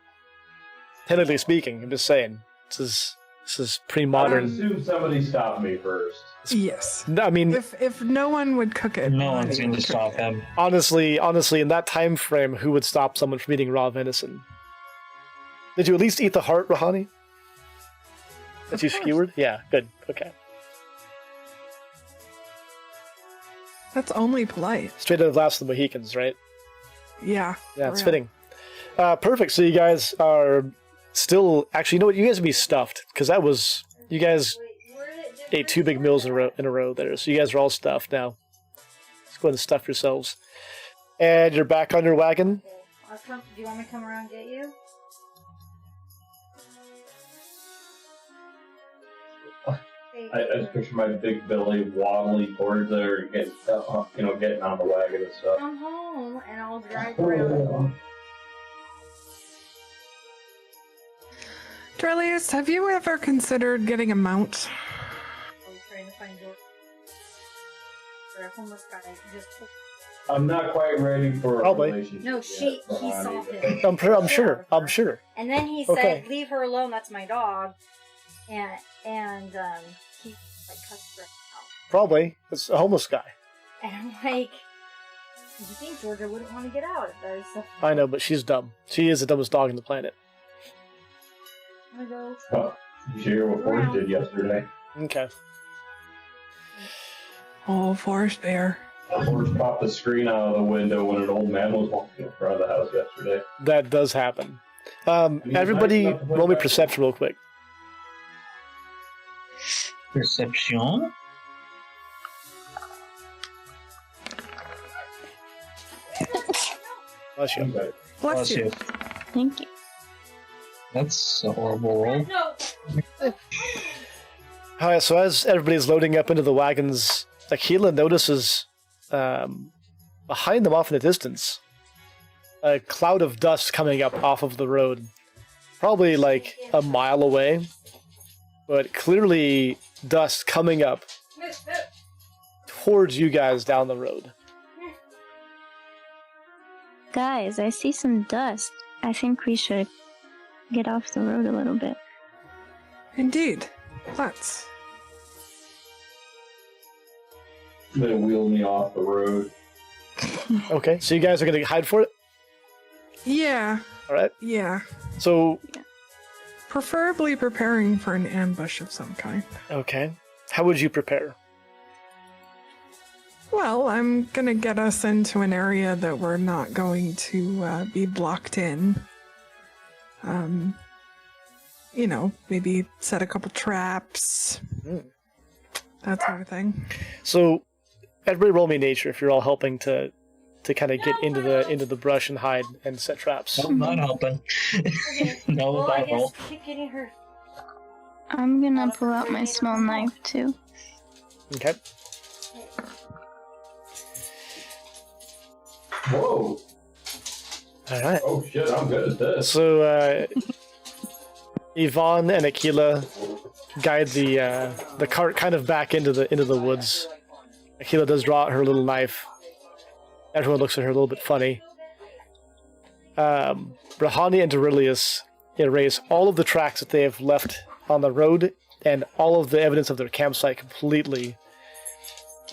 Technically speaking, I'm just saying. This is I pre-modern. assume somebody stopped me first. Yes. No, I mean, If no one would cook it, No one's Ronnie going would to cook stop it. him. honestly, in that time frame, who would stop someone from eating raw venison? Did you at least eat the heart, Rahani? That you Of course. skewered? Yeah, good. Okay. That's only polite. Straight out of Last of the Mohicans, right? Yeah. Yeah, for it's real. fitting. Perfect. So you guys are still actually. You know what? You guys would be stuffed because you guys ate 2 big meals in a row there. So you guys are all stuffed now. Let's go ahead and stuff yourselves. And you're back on your wagon. I'll come. Do you want me to come around and get you? I just picture my big belly waddling towards there, getting stuff, getting on the wagon and stuff. Come home and I'll drive around. Drelius, have you ever considered getting a mount? I was trying to find George. For a homeless guy. Just I'm not quite ready for Probably. a relationship. no, he yet, saw Ronnie. him. I'm sure. And then he said, Okay. "Leave her alone. That's my dog." And he like cussed her out. Probably. It's a homeless guy. And I'm like, "You think Georgia wouldn't want to get out if there's a I know, but she's dumb. She is the dumbest dog on the planet. I'm gonna go Oh, you should hear what Forrest did yesterday. Okay. Oh, Forest Bear. Forrest popped the screen out of the window when an old man was walking in front of the house yesterday. That does happen. Everybody, roll me perception real quick. Perception? Bless you. Okay. Bless you. Thank you. That's a horrible roll. No. Alright, so as everybody's loading up into the wagons, Aquila notices behind them off in the distance a cloud of dust coming up off of the road. Probably like a mile away, but clearly dust coming up towards you guys down the road. Guys, I see some dust. I think we should get off the road a little bit. Indeed. Let's. They wheeled me off the road. Okay, so you guys are gonna hide for it? Yeah. Alright. Yeah. So, Preferably preparing for an ambush of some kind. okay. How would you prepare? Well, I'm gonna get us into an area that we're not going to be blocked in. Maybe set a couple traps. That sort of thing. So, everybody roll me nature if you're all helping to kind of get into the brush and hide and set traps. I'm not helping. Okay. No, Well, I that roll. guess keep getting her. I'm gonna pull out my small knife too. Okay. Whoa! Alright. Oh shit, I'm good at this. So, Yvonne and Aquila guide the cart kind of back into the woods. Aquila does draw out her little knife. Everyone looks at her a little bit funny. Rahani and Derilius erase all of the tracks that they have left on the road and all of the evidence of their campsite completely,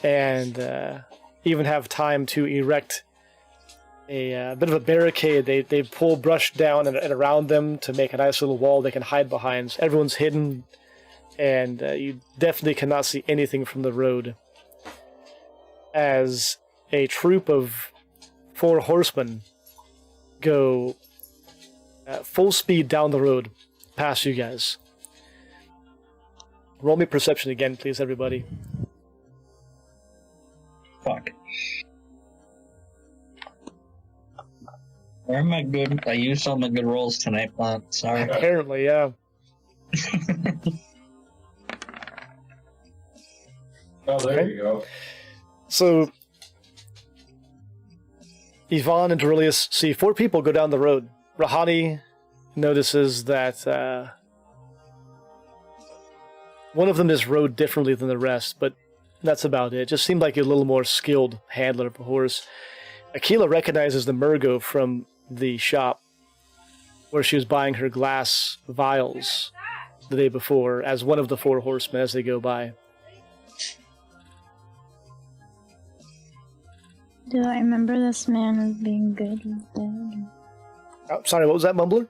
and even have time to erect a bit of a barricade. They pull brush down and around them to make a nice little wall they can hide behind. So everyone's hidden, and you definitely cannot see anything from the road. As a troop of 4 horsemen go full speed down the road past you guys. Roll me perception again, please, everybody. Fuck. Where am I good? I used all my good rolls tonight, but sorry. Apparently, yeah. Oh, there Okay. you go. So, Yvonne and Derilius see 4 people go down the road. Rahani notices that one of them is rode differently than the rest, but that's about it. Just seemed like a little more skilled handler of a horse. Akila recognizes the Murgo from the shop where she was buying her glass vials the day before as one of the four horsemen as they go by. Do I remember this man as being good or bad? Oh, sorry, what was that, Mumbler?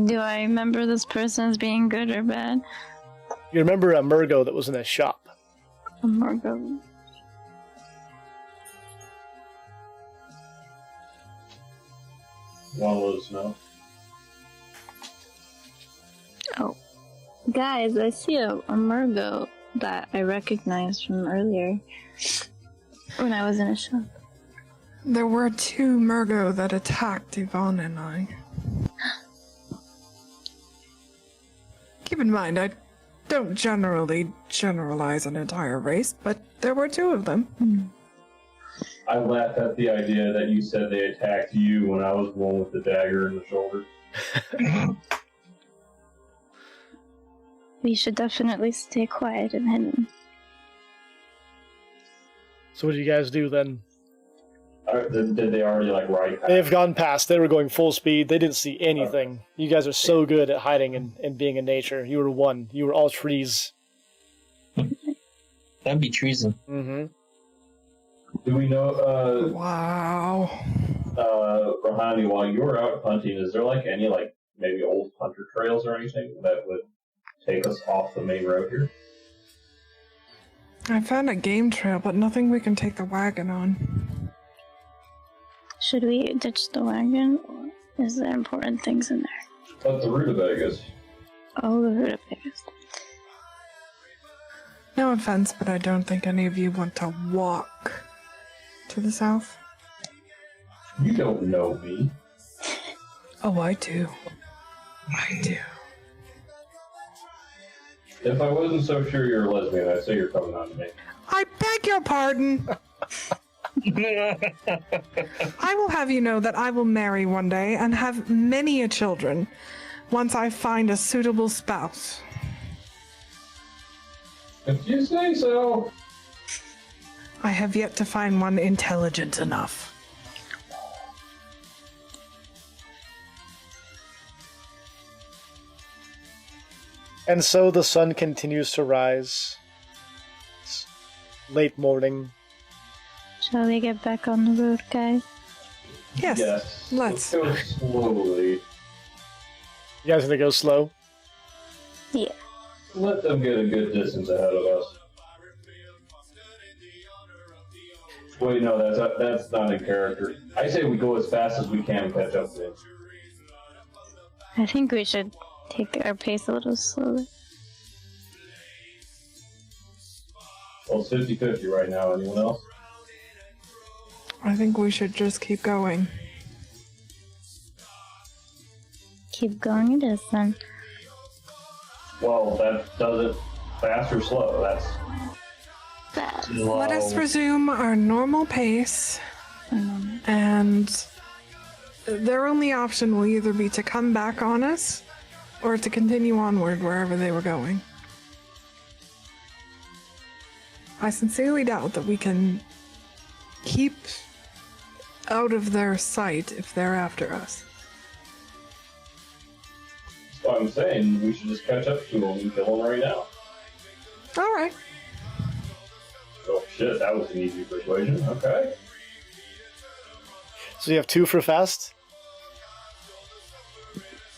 Do I remember this person as being good or bad? You remember a Murgo that was in a shop. A Margot. Want to let us know? Oh. Guys, I see a Margot that I recognized from earlier when I was in a shop. There were 2 Murgo that attacked Yvonne and I. Keep in mind, I don't generally generalize an entire race, but there were 2 of them. I laughed at the idea that you said they attacked you when I was the one with the dagger in the shoulder. We should definitely stay quiet and hidden. So what do you guys do then? Did they already like ride past? They've gone past. They were going full speed. They didn't see anything. You guys are so good at hiding and being in nature. You were one. You were all trees. That'd be treason. Mm-hmm. Do we know, Wow. Rahani, while you were out hunting, is there like any like maybe old hunter trails or anything that would take us off the main road here? I found a game trail, but nothing we can take the wagon on. Should we ditch the wagon, or is there important things in there? But the rutabagas. Oh, the rutabagas. No offense, but I don't think any of you want to walk to the south. You don't know me. Oh, I do. I do. If I wasn't so sure you're a lesbian, I'd say you're coming on to me. I beg your pardon. I will have you know that I will marry one day and have many a children once I find a suitable spouse. If you say so. I have yet to find one intelligent enough. And so the sun continues to rise. It's late morning. Shall we get back on the road, guys? Yes, Yes. let's. go slowly. You guys gonna go slow? Yeah. Let them get a good distance ahead of us. Wait, no, that's not in character. I say we go as fast as we can and catch up to them. I think we should take our pace a little slowly. Well, it's 50-50 right now. Anyone else? I think we should just keep going. Keep going it is then. Well, that doesn't fast or slow. That's Fast. Let us resume our normal pace, and their only option will either be to come back on us or to continue onward wherever they were going. I sincerely doubt that we can keep out of their sight if they're after us. what I'm saying. We should just catch up to them and kill them right now. All right. Oh shit, that was an easy persuasion. Okay. So you have 2 for fast,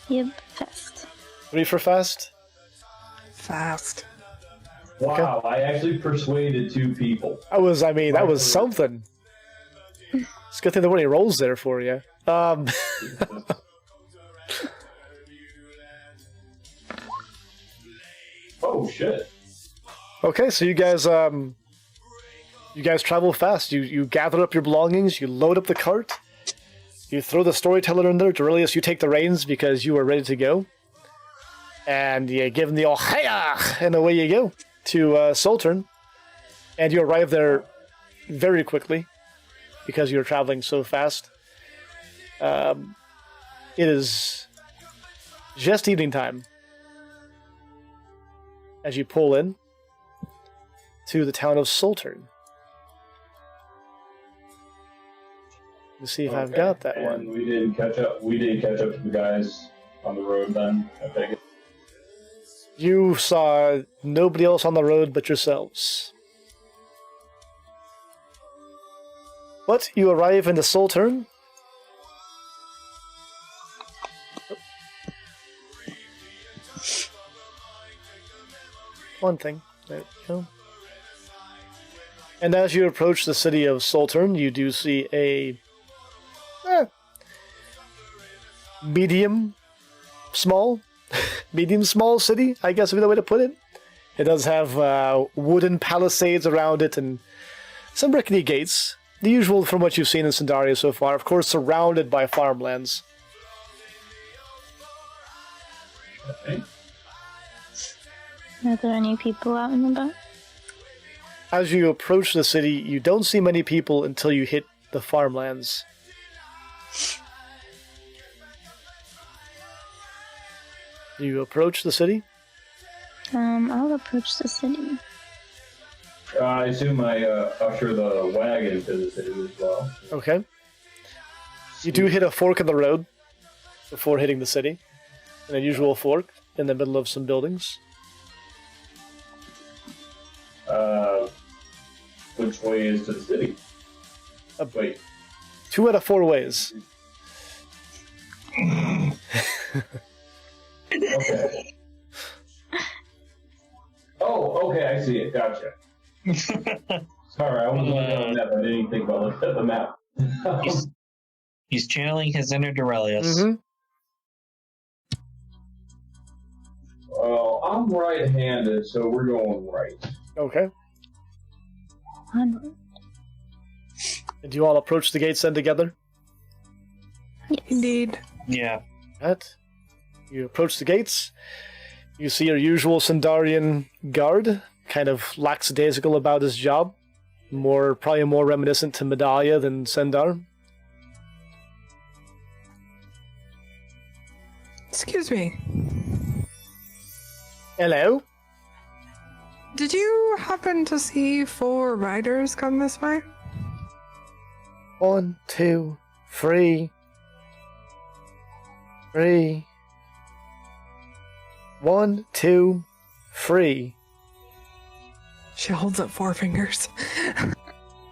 Yep, fast. 3 for fast. Fast. Wow, I actually persuaded 2 people. That was something. It's a good thing there weren't any rolls there for you. Oh shit. Okay, so you guys travel fast. You gather up your belongings, you load up the cart, you throw the storyteller in there. Durilius, you take the reins because you are ready to go. And you give them the old "Hiya!" and away you go to Soltern. And you arrive there very quickly because you're traveling so fast. It is just evening time as you pull in to the town of Soltern. Let's see if I've got that and one. we didn't catch up. We didn't catch up to the guys on the road then. I take it. You saw nobody else on the road but yourselves. But you arrive in the Solturn. One thing. There we go. And as you approach the city of Solturn, you do see a medium small city, I guess would be the way to put it. It does have wooden palisades around it and some rickety gates. The usual from what you've seen in Sandaria so far, of course surrounded by farmlands. Okay. Are there any people out and about? As you approach the city, you don't see many people until you hit the farmlands. You approach the city? I'll approach the city. I assume I usher the wagon to the city as well. Okay. You do hit a fork in the road before hitting the city. An unusual fork in the middle of some buildings. Which way is to the city? Wait. 2 out of 4 ways. Okay. Oh, okay, I see it. Gotcha. Sorry, I wasn't looking at the map. I didn't even think about looking at the map. He's channeling his inner Durelius. Mm-hmm. Well, I'm right-handed, so we're going right. Okay. Onward. And you all approach the gates then together? Yes. Indeed. Yeah. Right. You approach the gates. You see your usual Sandarian guard, kind of lackadaisical about his job. Probably more reminiscent to Medallia than Sendar. Excuse me. Hello? Did you happen to see 4 riders come this way? 1, 2, 3. 3. 1, 2, 3. She holds up 4 fingers.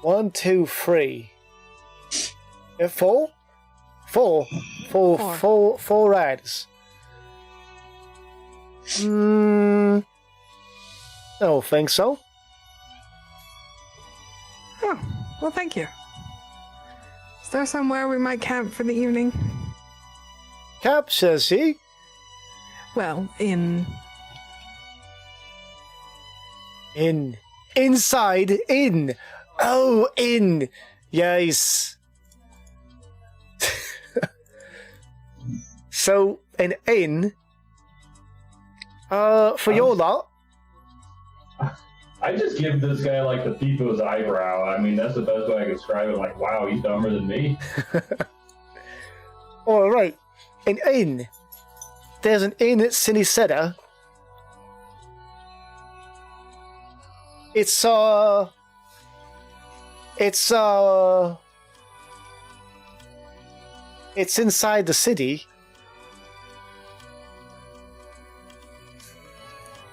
1, 2, 3. 4? 4. 4 riders. I don't think so. Oh, well, thank you. Is there somewhere we might camp for the evening? Cap, says he. Well, in. Inside. Oh, in. Yes. So, an inn. For your lot. I just give this guy like the peep of his eyebrow. I mean, that's the best way I can describe it. Like, wow, he's dumber than me. All right, an inn. There's an inn at Sinisetta. It's inside the city.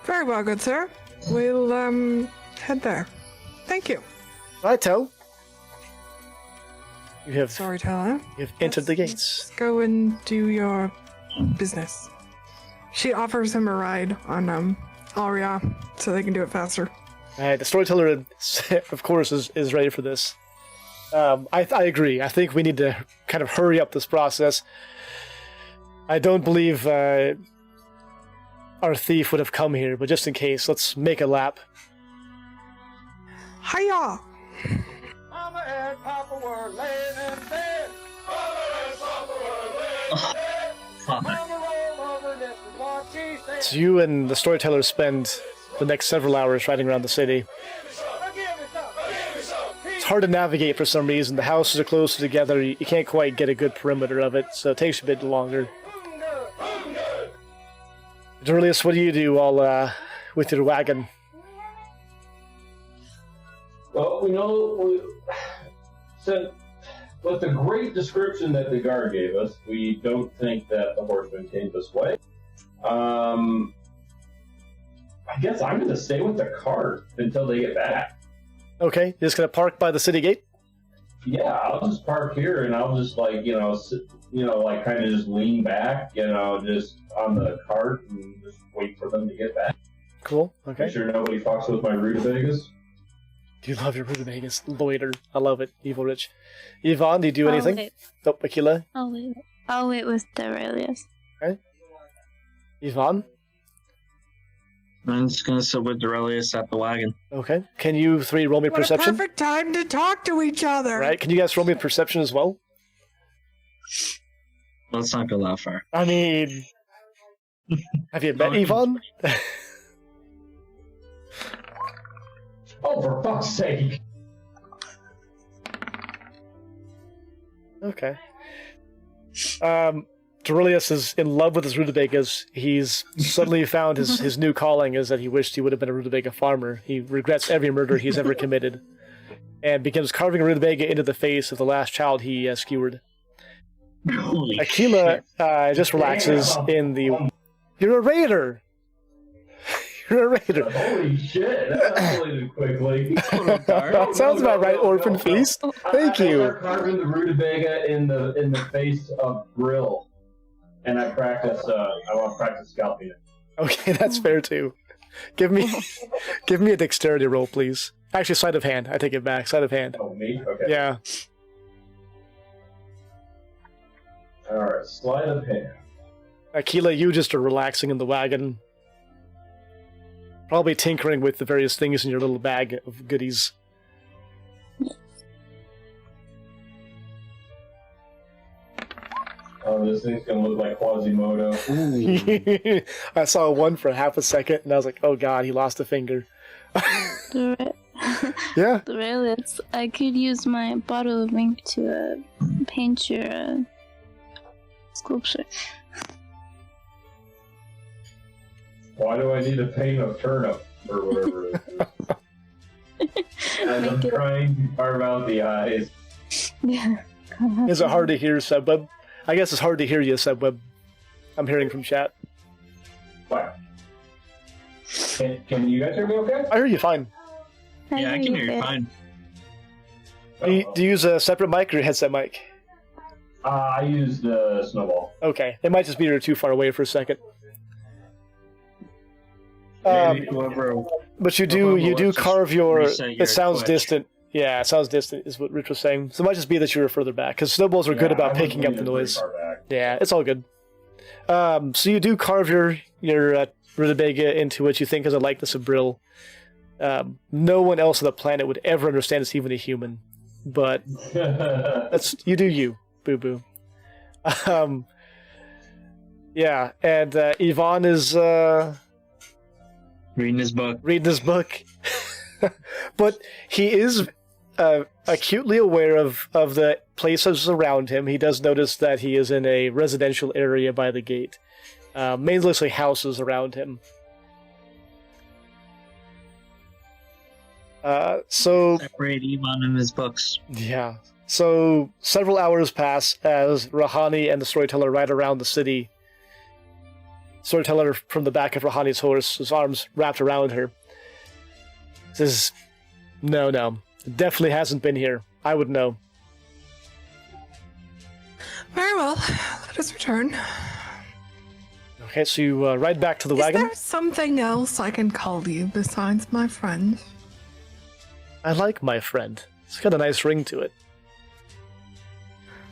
Very well, good sir. We'll, head there. Thank you. Righto. You have Storyteller. You've entered the gates. Let's go and do your business. She offers him a ride on, Aria, so they can do it faster. The storyteller, of course, is ready for this. I agree. I think we need to kind of hurry up this process. I don't believe our thief would have come here, but just in case, let's make a lap. Hiya! Mama and Papa were laying in bed. Mama and Papa were laying in bed. Mama rolled over, this is what she said. So you and the storyteller spend the next several hours riding around the city. It's hard to navigate for some reason. The houses are closer together. You can't quite get a good perimeter of it, so it takes a bit longer. Durelius, what do you do all with your wagon? Well, we know, since with the great description that the guard gave us, we don't think that the horseman came this way. I guess I'm going to stay with the cart until they get back. Okay, you're just gonna park by the city gate? Yeah, I'll just park here and I'll just like, sit, like kind of just lean back, just on the cart and just wait for them to get back. Cool, okay. Make sure nobody fucks with my rutabagas. Do you love your rutabagas? Loiter. I love it, Evil Rich. Yvonne, do you do anything? Wait. Oh, Aquila? I'll wait with Derelius. Yvonne? I'm just gonna sit with Derelius at the wagon. Okay. Can you three roll me What a perception? perfect time to talk to each other. Right, can you guys roll me perception as well? Let's not go that far. I mean... Have you met Yvonne? Oh, for fuck's sake! Okay. Derelius is in love with his rutabagas. He's suddenly found his new calling is that he wished he would have been a rutabaga farmer. He regrets every murder he's ever committed, and begins carving a rutabaga into the face of the last child he skewered. Holy Aquila just relaxes in the... You're a raider! You're a raider. Holy shit, that escalated quickly. That sounds about right, Orphan Feast. Thank I you. start carving the rutabaga in the face of Grill, and I practice. I want to practice scalping it. Okay, that's fair too. Give me a dexterity roll, please. Actually, sleight of hand. I take it back. Sleight of hand. Oh, me? Okay. Yeah. All right, sleight of hand. Aquila, you just are relaxing in the wagon. Probably tinkering with the various things in your little bag of goodies. Oh, this thing's gonna look like Quasimodo. I saw one for half a second, and I was like, oh god, he lost a finger. Yeah? Derelius, I could use my bottle of ink to paint your sculpture. Why do I need to paint a turnip or whatever it is? As I'm trying to carve out the eyes. Yeah. Is it hard to hear, Sebweb? I guess it's hard to hear you, Sebweb. I'm hearing from chat. What? Can you guys hear me okay? I hear you fine. Yeah, I can hear you fine. Do you use a separate mic or a headset mic? I use the snowball. Okay, it might just be you're too far away for a second. Maybe whoever. But you do let's carve just your... reset your It sounds Twitch. distant. Yeah, it sounds distant is what Rich was saying. So it might just be that you were further back, because snowballs are good Yeah, about I picking was up the leaning pretty noise. far back. Yeah, it's all good. So you do carve your rutabaga into what you think is a likeness of Brill. No one else on the planet would ever understand it's even a human, but you do you, boo boo. Yeah, and Yvonne is Reading his book. reading this book, but he is acutely aware of the places around him. He does notice that he is in a residential area by the gate, mainly houses around him. So Separate Ivan in his books. yeah. So several hours pass as Rahani and the storyteller ride around the city. Storyteller from the back of Rahani's horse, his arms wrapped around her, says, No, it definitely hasn't been here. I would know. Very well. Let us return. Okay, so you ride back to the Is wagon. there something else I can call you besides my friend? I like my friend. It's got a nice ring to it.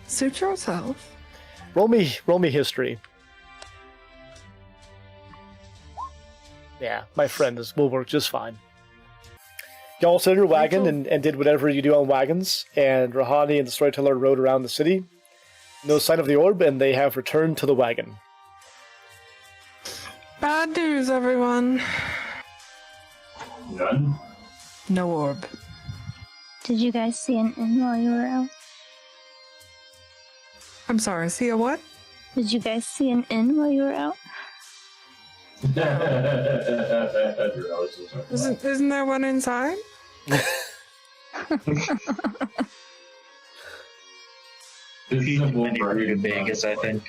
Suit yourself. Roll me history. Yeah, my friend will work just fine. You all sat in your wagon and did whatever you do on wagons, and Rahani and the storyteller rode around the city. No sign of the orb, and they have returned to the wagon. Bad news, everyone. None? No orb. Did you guys see an inn while you were out? I'm sorry, see a what? Did you guys see an inn while you were out? Isn't there one inside? It's Too simple many for rutabagas, I think.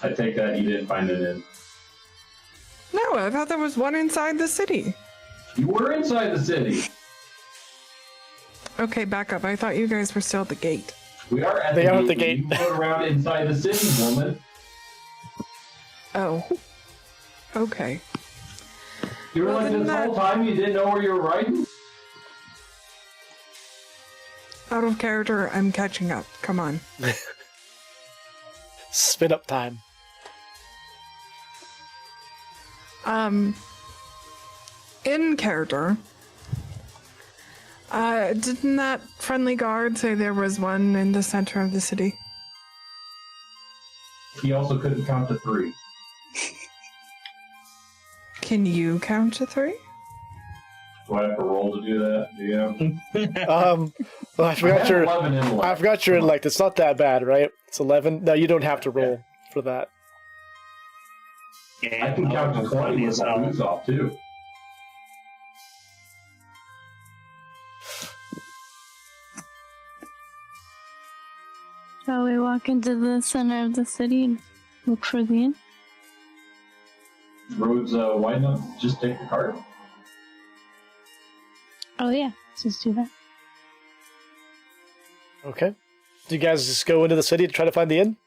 I take that you didn't find it in. No, I thought there was one inside the city. You were inside the city. Okay, back up. I thought you guys were still at the gate. We are at They the are gate. at the gate. You rode around inside the city, woman. Oh. Okay. You were Well, like then this that- whole time you didn't know where you were riding? Out of character, I'm catching up. Come on. Spin up time. In character, didn't that friendly guard say there was one in the center of the city? He also couldn't count to 3. Can you count to 3? Do I have to roll to do that? Yeah. Well, I forgot have your 11 intellect. I forgot your intellect. It's not that bad, right? It's 11. No, you don't have to roll for that. I can count to 20 with my boots off, too. Shall we walk into the center of the city and look for the inn? Roads wide enough, just take the cart. Oh yeah, let's just do that. Okay. Do you guys just go into the city to try to find the inn?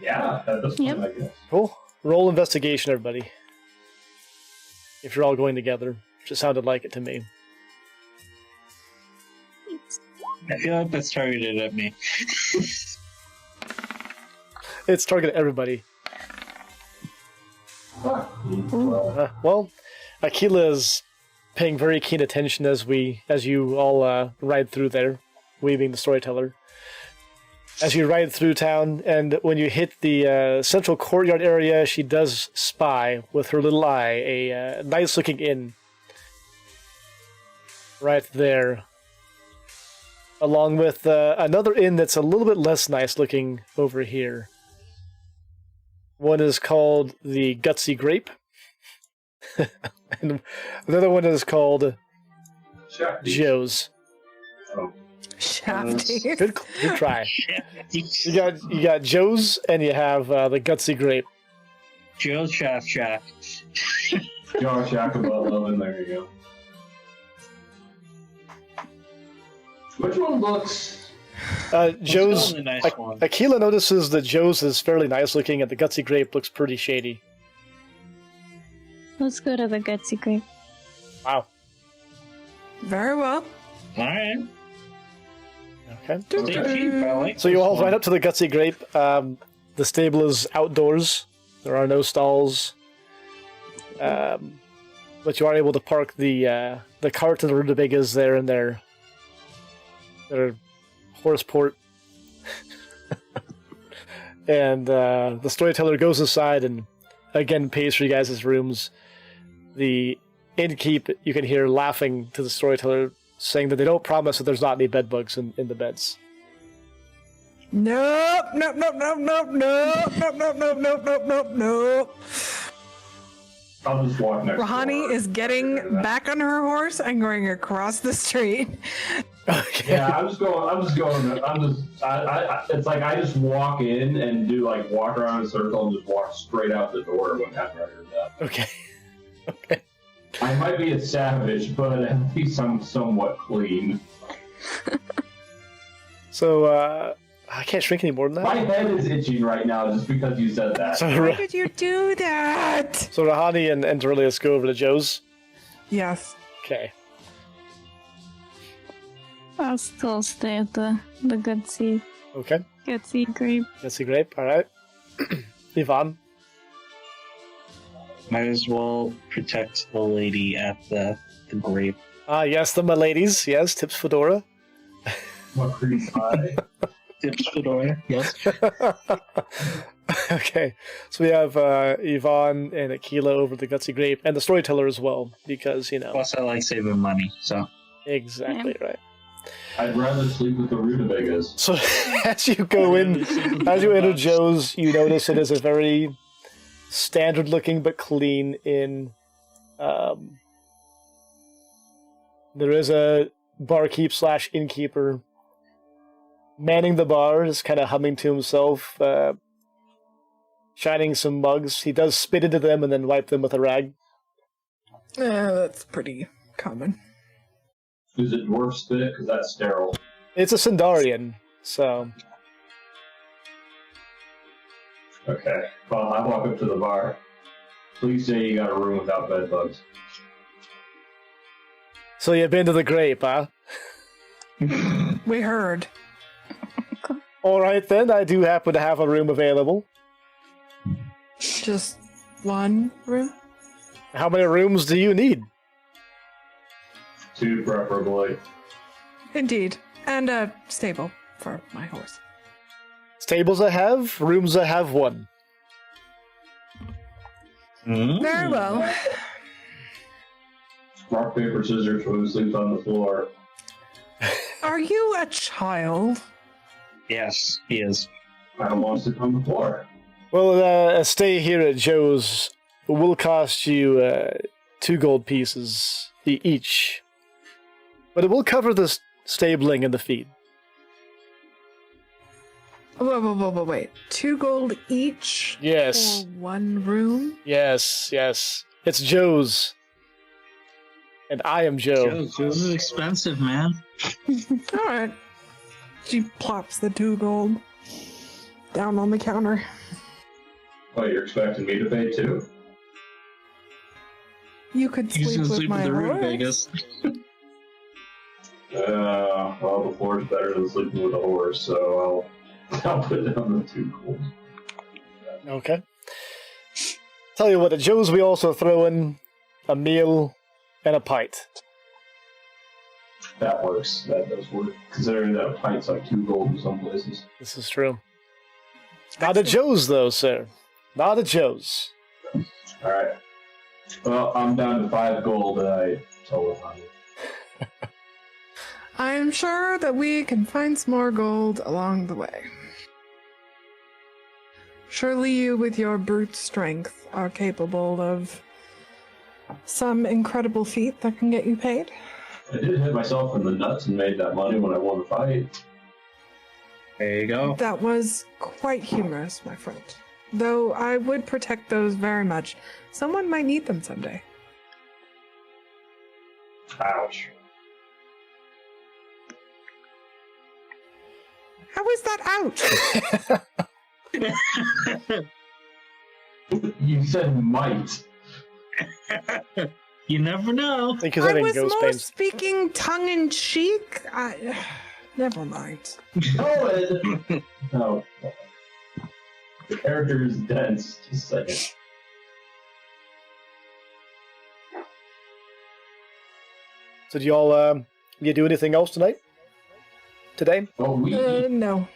Yeah, at this point, Yep. I guess. Cool. Roll investigation, everybody. If you're all going together. Which it sounded like it to me. I feel like that's targeted at me. It's targeted at everybody. Well, Aquila is paying very keen attention as you all ride through there, we being the storyteller. As you ride through town, and when you hit the central courtyard area, she does spy with her little eye a nice-looking inn right there, along with another inn that's a little bit less nice-looking over here. One is called the Gutsy Grape, and another one is called Shafty. Joe's. Oh. Shafty. Good try. You got Joe's, and you have the Gutsy Grape. Joe Shaft Shack. Josh Yakubot Lovin', there you go. Which one looks... Joe's. Let's go with the nice one. Aquila notices that Joe's is fairly nice looking, and the Gutsy Grape looks pretty shady. Let's go to the Gutsy Grape. Wow. Very well. Alright. Okay. Stay cheap, I like So you this all one. ride up to the Gutsy Grape. The stable is outdoors. There are no stalls. But you are able to park the cart and the rutabagas there in their horse port. And the storyteller goes inside and again pays for you guys' rooms. The innkeep, you can hear laughing to the storyteller, saying that they don't promise that there's not any bed bugs in the beds. Nope, nope, nope, nope, nope, nope, nope, nope, nope, nope, nope, nope, nope. I'll just walk next Rahani door. is getting back on her horse and going across the street. Okay. Yeah, it's like I just walk in and do like walk around in a circle and just walk straight out the door when after I heard that. Okay. Okay. I might be a savage, but at least I'm somewhat clean. So, I can't shrink any more than My that. head is itching right now just because you said that. So, Why did you do that? so Rahani and Dorelius go over to Joe's. Yes. Okay. I'll still stay at the Gutsy Okay. Grape. That's a grape. All right. Yvonne. Might as well protect the lady at the grape. Ah, yes, the miladies. Yes, Tips Fedora. What creepy pie? Tips Fedora, yes. Okay. So we have Yvonne and Aquila over the Gutsy Grape, and the storyteller as well, because, you know. Plus, I like saving money, so. Exactly right. I'd rather sleep with the rutabagas. So as you go in, as you enter Joe's, you notice it is a very standard-looking but clean inn. There is a barkeep / innkeeper manning the bar, just kind of humming to himself, shining some mugs. He does spit into them and then wipe them with a rag. Yeah, that's pretty common. Is it dwarf spit? Because that's sterile. It's a Sindarian, so... Okay. Well, I walk up to the bar. Please say you got a room without bed bugs. So you've been to the Grape, huh? We heard. Alright then, I do happen to have a room available. Just one room? How many rooms do you need? 2 preferably. Indeed. And a stable for my horse. Stables I have, rooms I have 1. Very well. Rock, paper, scissors, who sleeps on the floor. Are you a child? Yes, he is. I don't want to sleep on the floor. Well, a stay here at Joe's will cost you 2 gold pieces each. But it will cover the stabling and the feed. Wait. 2 gold each? Yes. For 1 room? Yes. It's Joe's. And I am Joe. Joe's is expensive, man. Alright. She plops the 2 gold down on the counter. Oh, you're expecting me to pay 2? You could He's sleep gonna with sleep my in the room, horse. I guess. Well, the floor's better than sleeping with a horse, so I'll put down the 2 gold. Okay. Tell you what, at Joe's we also throw in a meal and a pint. That works. That does work. Considering that a pint's like 2 gold in some places. This is true. Not at Joe's, though, sir. Not at Joe's. Alright. Well, I'm down to 5 gold that I told him. I'm sure that we can find some more gold along the way. Surely you, with your brute strength, are capable of some incredible feat that can get you paid. I did hit myself in the nuts and made that money when I won the fight. There you go. That was quite humorous, my friend. Though I would protect those very much. Someone might need them someday. Ouch. How is that out? You said might. You never know. I think he's I having was ghost more pains. speaking tongue-in-cheek. Never mind. Oh, it... No. The character is dense. Just a second. So do y'all, you do anything else tonight? Today? Oh, we No.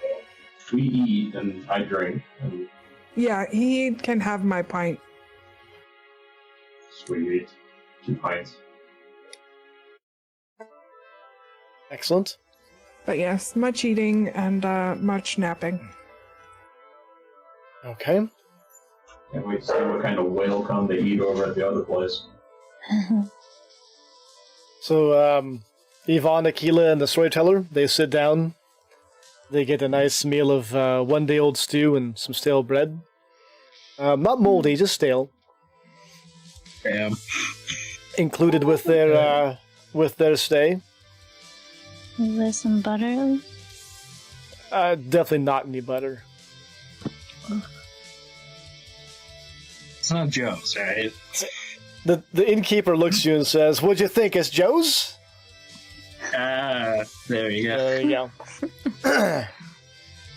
eat and I drink. And Yeah, he can have my pint. sweet. 2 pints. Excellent. But yes, much eating and much napping. Okay. Can't wait to see what kind of whale come to eat over at the other place. So, Yvonne, Aquila, and the storyteller, they sit down. They get a nice meal of 1-day-old stew and some stale bread. Not moldy, just stale. Damn. Included with their stay. Is there some butter at least? Definitely not any butter. It's not Joe's, right? The innkeeper looks at you and says, "What'd you think? It's Joe's?" There you go. There you go.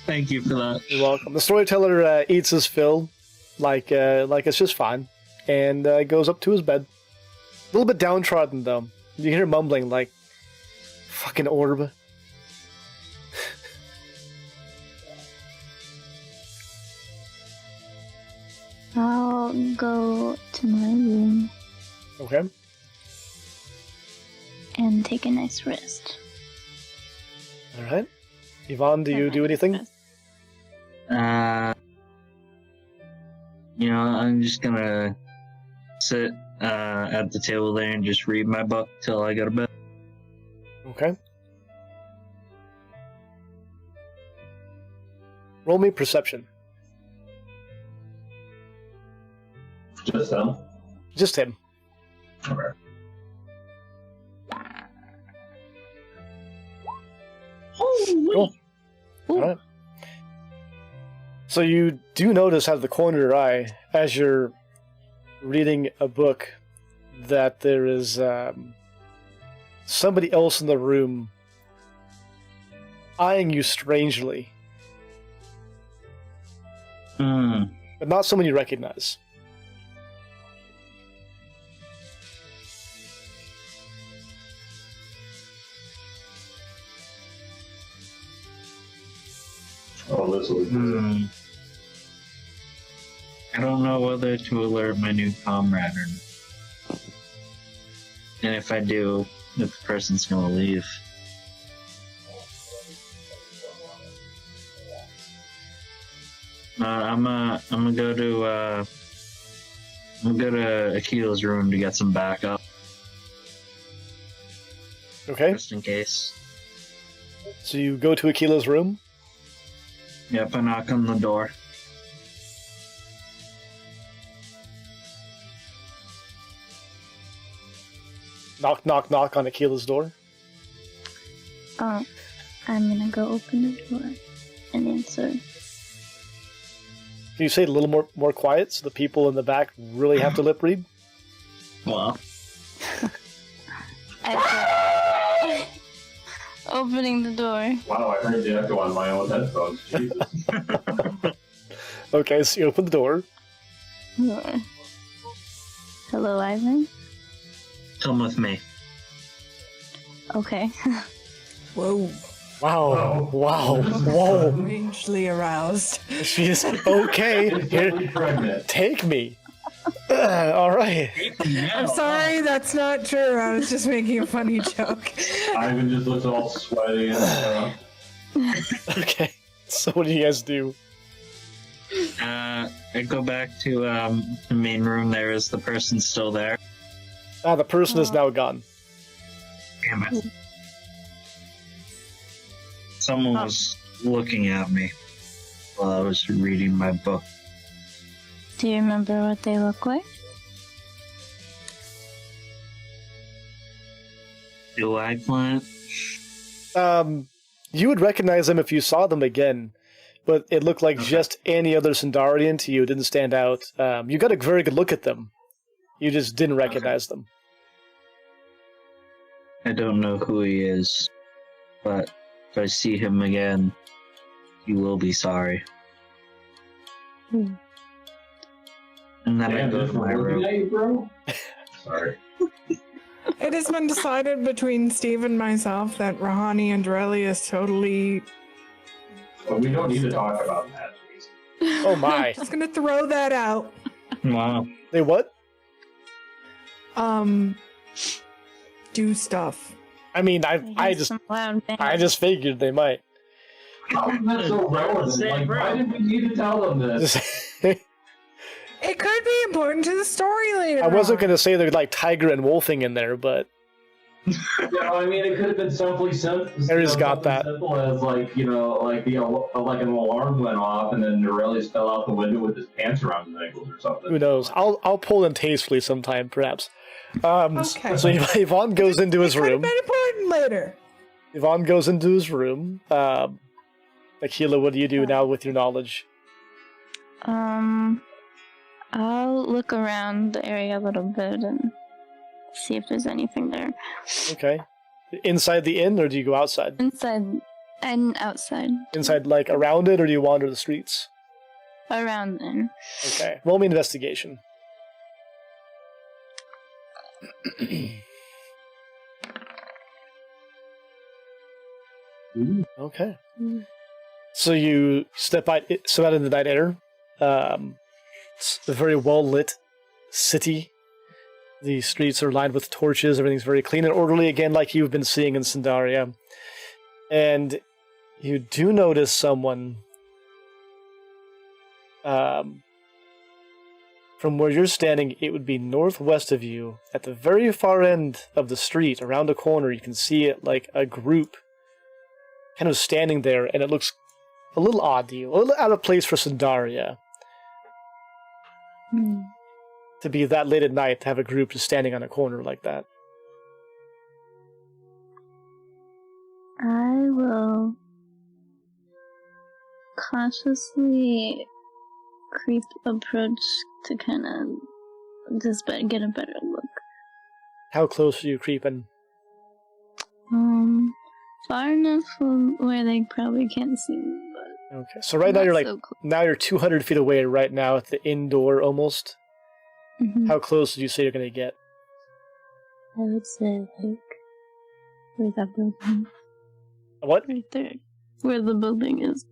Thank you for that. You're welcome. The storyteller eats his fill, like it's just fine, and goes up to his bed. A little bit downtrodden though. You hear mumbling like, "Fucking orb." I'll go to my room Okay. and take a nice rest. All right. Yvonne, do you do anything? I'm just gonna sit at the table there and just read my book till I go to bed. Okay. Roll me perception. Just them. Just him. Okay. Cool. All right. So you do notice out of the corner of your eye, as you're reading a book, that there is somebody else in the room eyeing you strangely, Hmm. but not someone you recognize. Oh, this was Hmm. I don't know whether to alert my new comrade or not. And if I do, if the person's gonna leave. I'm gonna go to Akito's room to get some backup, Okay? just in case. So you go to Akila's room. Yep, I knock on the door. Knock, knock, knock on Akila's door. I'm gonna go open the door and answer. Can you say it a little more quiet so the people in the back really have to lip read? Well, Opening the door. wow, I heard the echo on my own headphones. Jesus. Okay, so you open the door. Hello, Ivan. come with me. Okay. Whoa. Wow, wow, whoa. Strangely aroused. She's okay. Instantly Here, pregnant. take me. All right. I'm sorry, that's not true. I was just making a funny joke. Ivan just looks all sweaty and Okay. So what do you guys do? I go back to the main room there. Is the person still there? Ah, the person is now gone. Damn it. Someone was looking at me while I was reading my book. Do you remember what they look like? Do I plant? You would recognize them if you saw them again, but it looked like just any other Sindarian to you. It didn't stand out. You got a very good look at them. You just didn't recognize them. I don't know who he is, but if I see him again, he will be sorry. Hmm. And then I Damn, go just to my looking room. at you, bro. Sorry. It has been decided between Steve and myself that Rahani and Drelly is totally. But we don't need to talk about that. Oh my. Just gonna throw that out. Wow. They what? Do stuff. I mean, I hear just some loud bang. I just figured they might. How is that so relevant? Like, why did we need to tell them this? It could be important to the story later. I wasn't on. going to say they're like tiger and wolfing in there, but You know, I mean, it could have been simply simple. Harry's got that. Simple as like, you know, like like an alarm went off and then Norelius fell out the window with his pants around his ankles or something. who knows? I'll pull them tastefully sometime, perhaps. Okay. So Yvonne goes into his It could have room. been important later. Yvonne goes into his room. Akila, what do you do now with your knowledge? I'll look around the area a little bit and see if there's anything there. Okay. Inside the inn, or do you go outside? Inside and outside. Inside, like around it, or do you wander the streets? Around then. Okay. Roll me an investigation. Okay. So you step out in the night air. It's a very well lit city. The streets are lined with torches. Everything's very clean and orderly, again, like you've been seeing in Sindaria. And you do notice someone From where you're standing, it would be northwest of you. At the very far end of the street, around a corner, you can see it like a group kind of standing there, and it looks a little odd to you, a little out of place for Sandaria. To be that late at night, to have a group just standing on a corner like that. I will cautiously approach to kind of just get a better look. How close are you creeping? Far enough from where they probably can't see me, but Okay, so right now not you're like, so close. now you're 200 feet away right now at the indoor almost. Mhm. How close did you say you're going to get? I would say like where that building, What? right there, where the building is,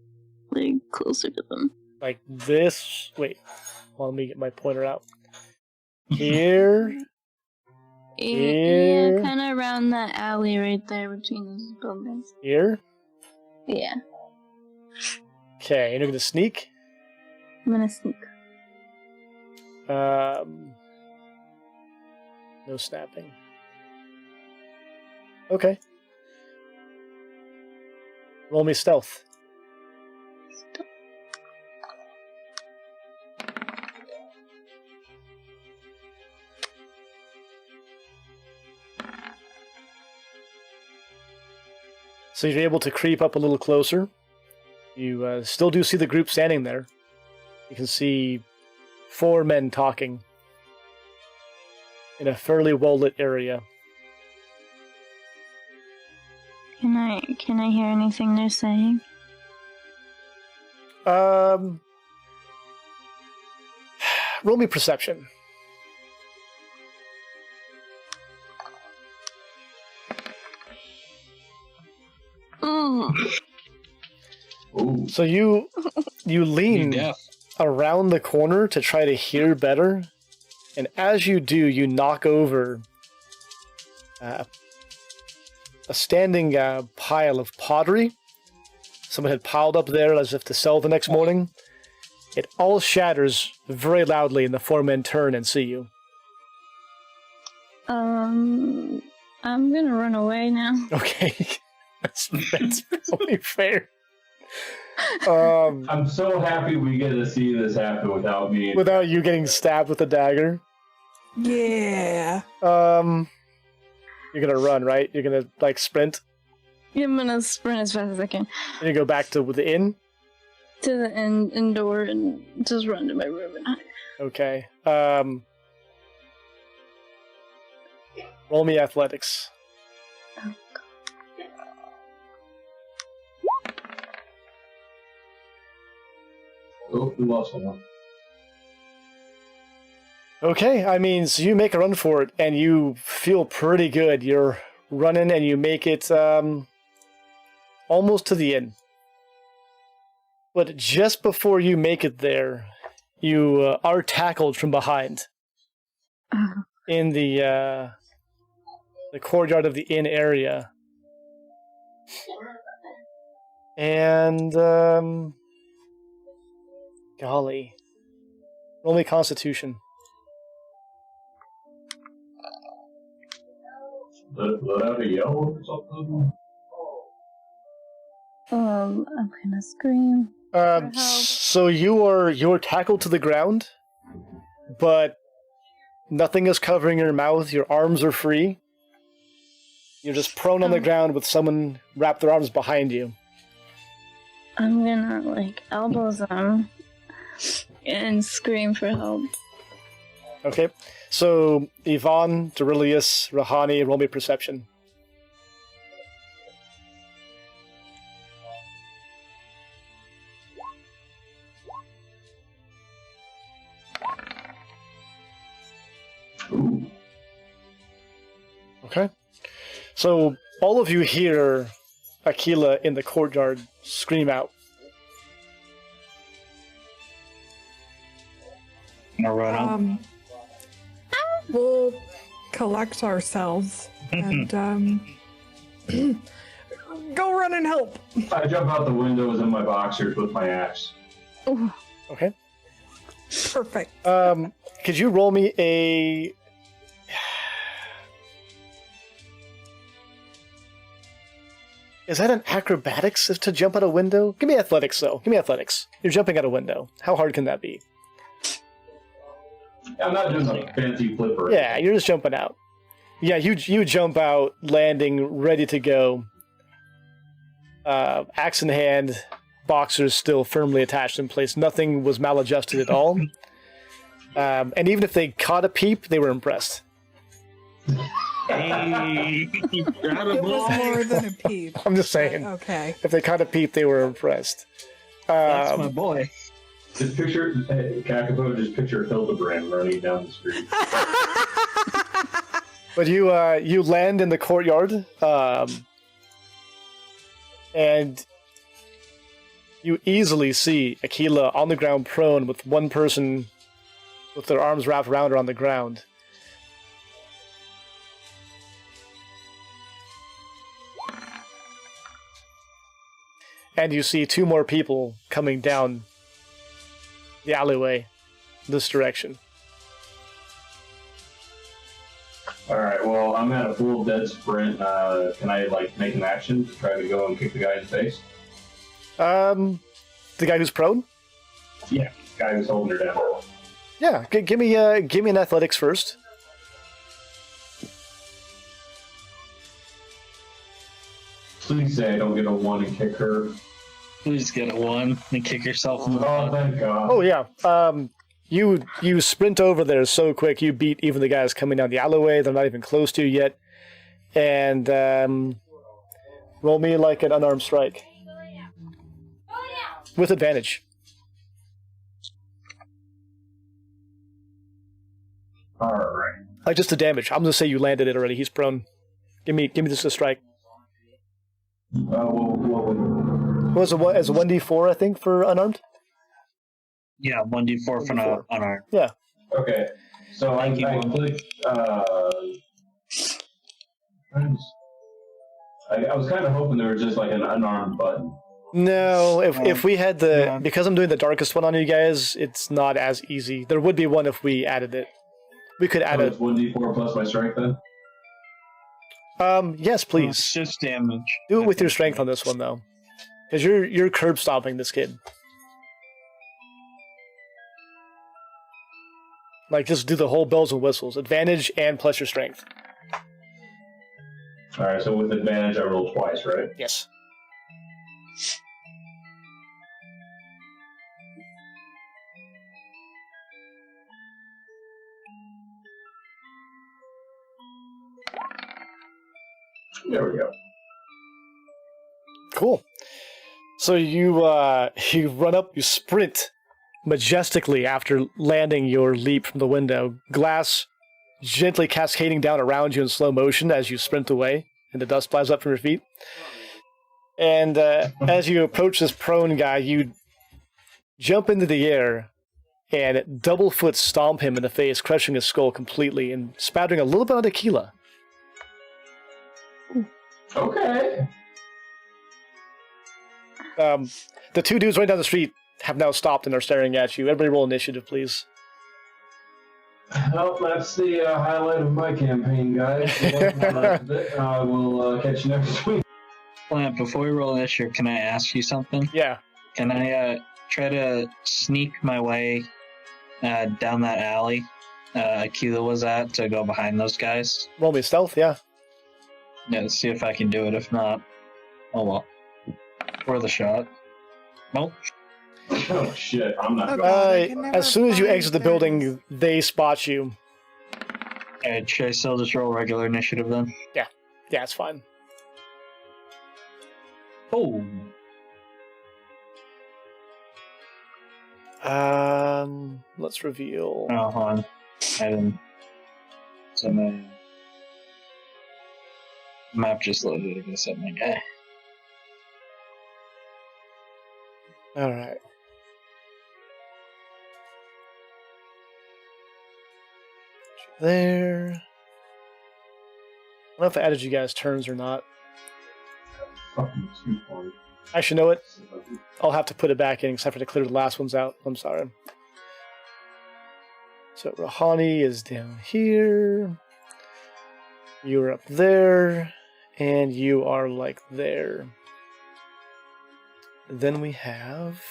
like closer to them. Like this? Wait, well, let me get my pointer out. Here? Here? Yeah, kind of around that alley right there between those buildings. Here? Yeah, Okay, and you're going to sneak? I'm gonna sneak. No snapping. Okay. Roll me stealth. So you're able to creep up a little closer. You still do see the group standing there. You can see 4 men talking in a fairly well-lit area. Can I hear anything they're saying? Roll me perception. Ooh. So you lean around the corner to try to hear better, and as you do, you knock over a standing pile of pottery. Someone had piled up there as if to sell the next morning. It all shatters very loudly, and the 4 men turn and see you. I'm gonna run away now. Okay, that's only fair. I'm so happy we get to see this happen without me. Without you getting stabbed with a dagger. Yeah. You're gonna run, right? You're gonna like sprint. I'm gonna sprint as fast as I can And you go back to the inn. to the indoor and just run to my room and hide. Okay. Roll me athletics. Oh, we lost someone. Okay, I mean, so you make a run for it, and you feel pretty good. You're running, and you make it almost to the inn. But just before you make it there, you are tackled from behind in the courtyard of the inn area. And, golly. Roll me Constitution. Let out a yell or something? I'm gonna scream. help. So you're tackled to the ground, but nothing is covering your mouth. Your arms are free. You're just prone on the ground with someone wrapped their arms behind you. I'm gonna like elbow them and scream for help. Okay, so Yvonne, Derilius, Rahani, roll me perception. Ooh. Okay. So all of you hear Aquila in the courtyard scream out. Gonna run up. We'll collect ourselves and go run and help. I jump out the windows in my boxers with my axe. Okay. Perfect. Could you roll me a... Is that an acrobatics to jump out a window? Give me athletics, though. Give me athletics. You're jumping out a window. How hard can that be? I'm not doing a fancy flipper. Yeah, you're just jumping out. Yeah, you jump out, landing, ready to go. Axe in hand, boxers still firmly attached in place. Nothing was maladjusted at all. And even if they caught a peep, they were impressed. Hey, grab It a was boy. more than a peep. I'm just saying. Okay. If they caught a peep, they were impressed. That's my boy. Just picture, Kakapo, just picture Hildebrand running down the street. But you land in the courtyard, and you easily see Aquila on the ground prone with one person with their arms wrapped around her on the ground. And you see two more people coming down the alleyway this direction. Alright, well, I'm at a full dead sprint. Can I, like, make an action to try to go and kick the guy in the face? The guy who's prone? Yeah, guy who's holding her down. Yeah, give me an athletics first. Please say I don't get a 1 and kick her. Please get a 1 and kick yourself in the Oh, butt. thank God. Oh yeah. You sprint over there so quick you beat even the guys coming down the alleyway. They're not even close to you yet. And roll me like an unarmed strike with advantage. Alright. Like just the damage. I'm gonna say you landed it already. He's prone. Give me just a strike. What What was it? As a 1d4, I think, for unarmed. Yeah, 1d4 for an unarmed. Yeah. okay. So I Thank you. clicked, I was kind of hoping there was just like an unarmed button. No, if we had the Yeah. because I'm doing the darkest one on you guys, it's not as easy. There would be one if we added it. We could add So it. it's 1d4 plus my strength then? Yes, It's please. just damage. Do it with your strength on this one though, because you're curb stomping this kid. Like just do the whole bells and whistles, advantage and plus your strength. Alright, so with advantage I roll twice, right? Yes. There we go. Cool. So you you run up, you sprint majestically after landing your leap from the window. Glass gently cascading down around you in slow motion as you sprint away, and the dust flies up from your feet. And as you approach this prone guy, you jump into the air and double foot stomp him in the face, crushing his skull completely and spattering a little bit on tequila. Okay. The two dudes right down the street have now stopped and are staring at you. Everybody roll initiative, please. Well, that's the highlight of my campaign, guys. I will catch you next week. Plant, before we roll this year, can I ask you something? Yeah. Can I try to sneak my way down that alley Aquila was at to go behind those guys? Roll me stealth, yeah. Yeah, let's see if I can do it. If not, oh well. Worth a shot. Nope. Oh shit, I'm not Okay. going. I can never As soon as you find exit the things. building, they spot you. Should I still just roll regular initiative then? Yeah, it's fine. Oh, Let's reveal. oh, hold on. I didn't. So my map just loaded. I guess I'm like, eh. All right. There. I don't know if I added you guys' turns or not. Fucking 2 I should know it. I'll have to put it back in because I have to clear the last ones out. I'm sorry. So Rahani is down here. You're up there. And you are like there. Then we have...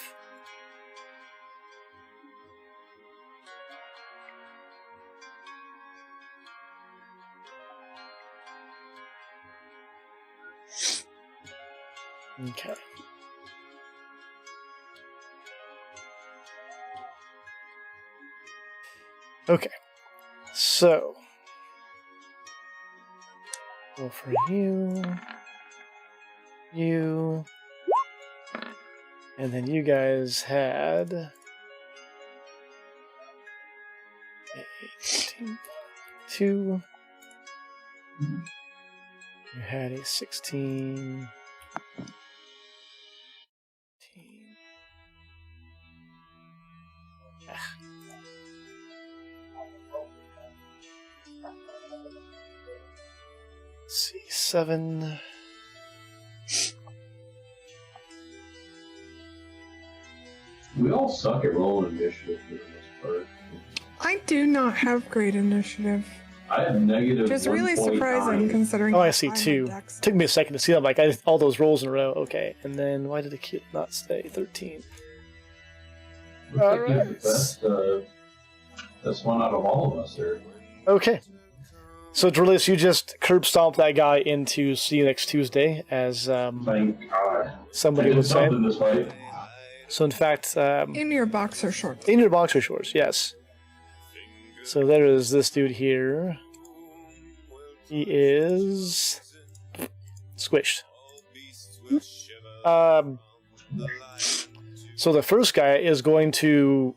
Okay. Okay. So, go for you, and then you guys had 18, 2. You had a 16. Let's see, 7. We all suck at rolling initiative for the most part. I do not have great initiative. I have negative. Which is really 1.9. surprising considering. Oh, I how see, high my 2. dex Took me a second to see that. I'm like, all those rolls in a row. Okay, and then why did the kid not stay 13? Looks like you have Alright. the best one out of all of us there. Okay. So, Drillus, you just curb stomp that guy into see you next Tuesday, as Thank God. somebody I did would say. something this fight. So, in fact, in your boxer shorts. in your boxer shorts, yes. So there is this dude here. He is squished. So the first guy is going to...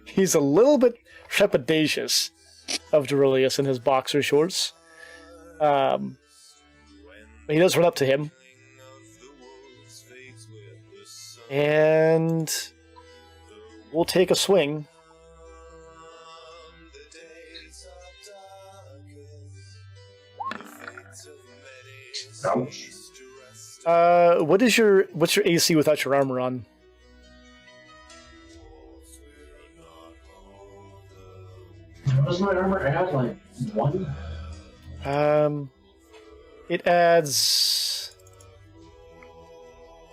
he's a little bit trepidatious of Durillius in his boxer shorts. He does run up to him. And we'll take a swing. Ouch. What's your AC without your armor on? What does my armor add? Like 1? It adds.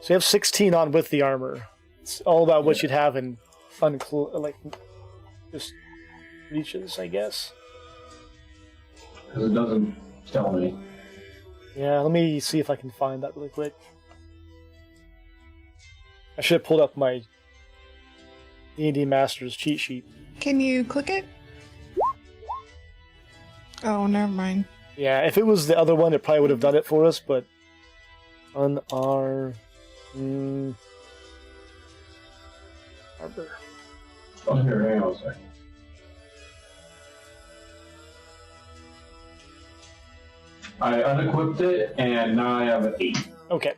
So you have 16 on with the armor. It's all about what you'd have in like just reaches, I guess. Because it doesn't tell me. Yeah, let me see if I can find that really quick. I should have pulled up my D&D Masters cheat sheet. Can you click it? Oh, never mind. Yeah, if it was the other one, it probably would have done it for us, but on our Arbor. Oh, here, hang on a second. I unequipped it, and now I have an 8. Okay.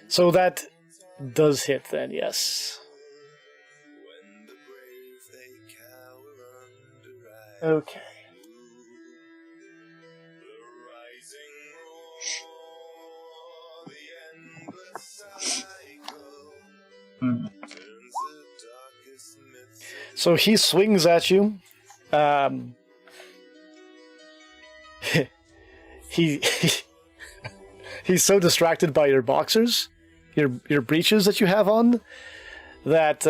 So that does hit then, yes. Okay. So he swings at you. He's so distracted by your boxers, your breeches that you have on, that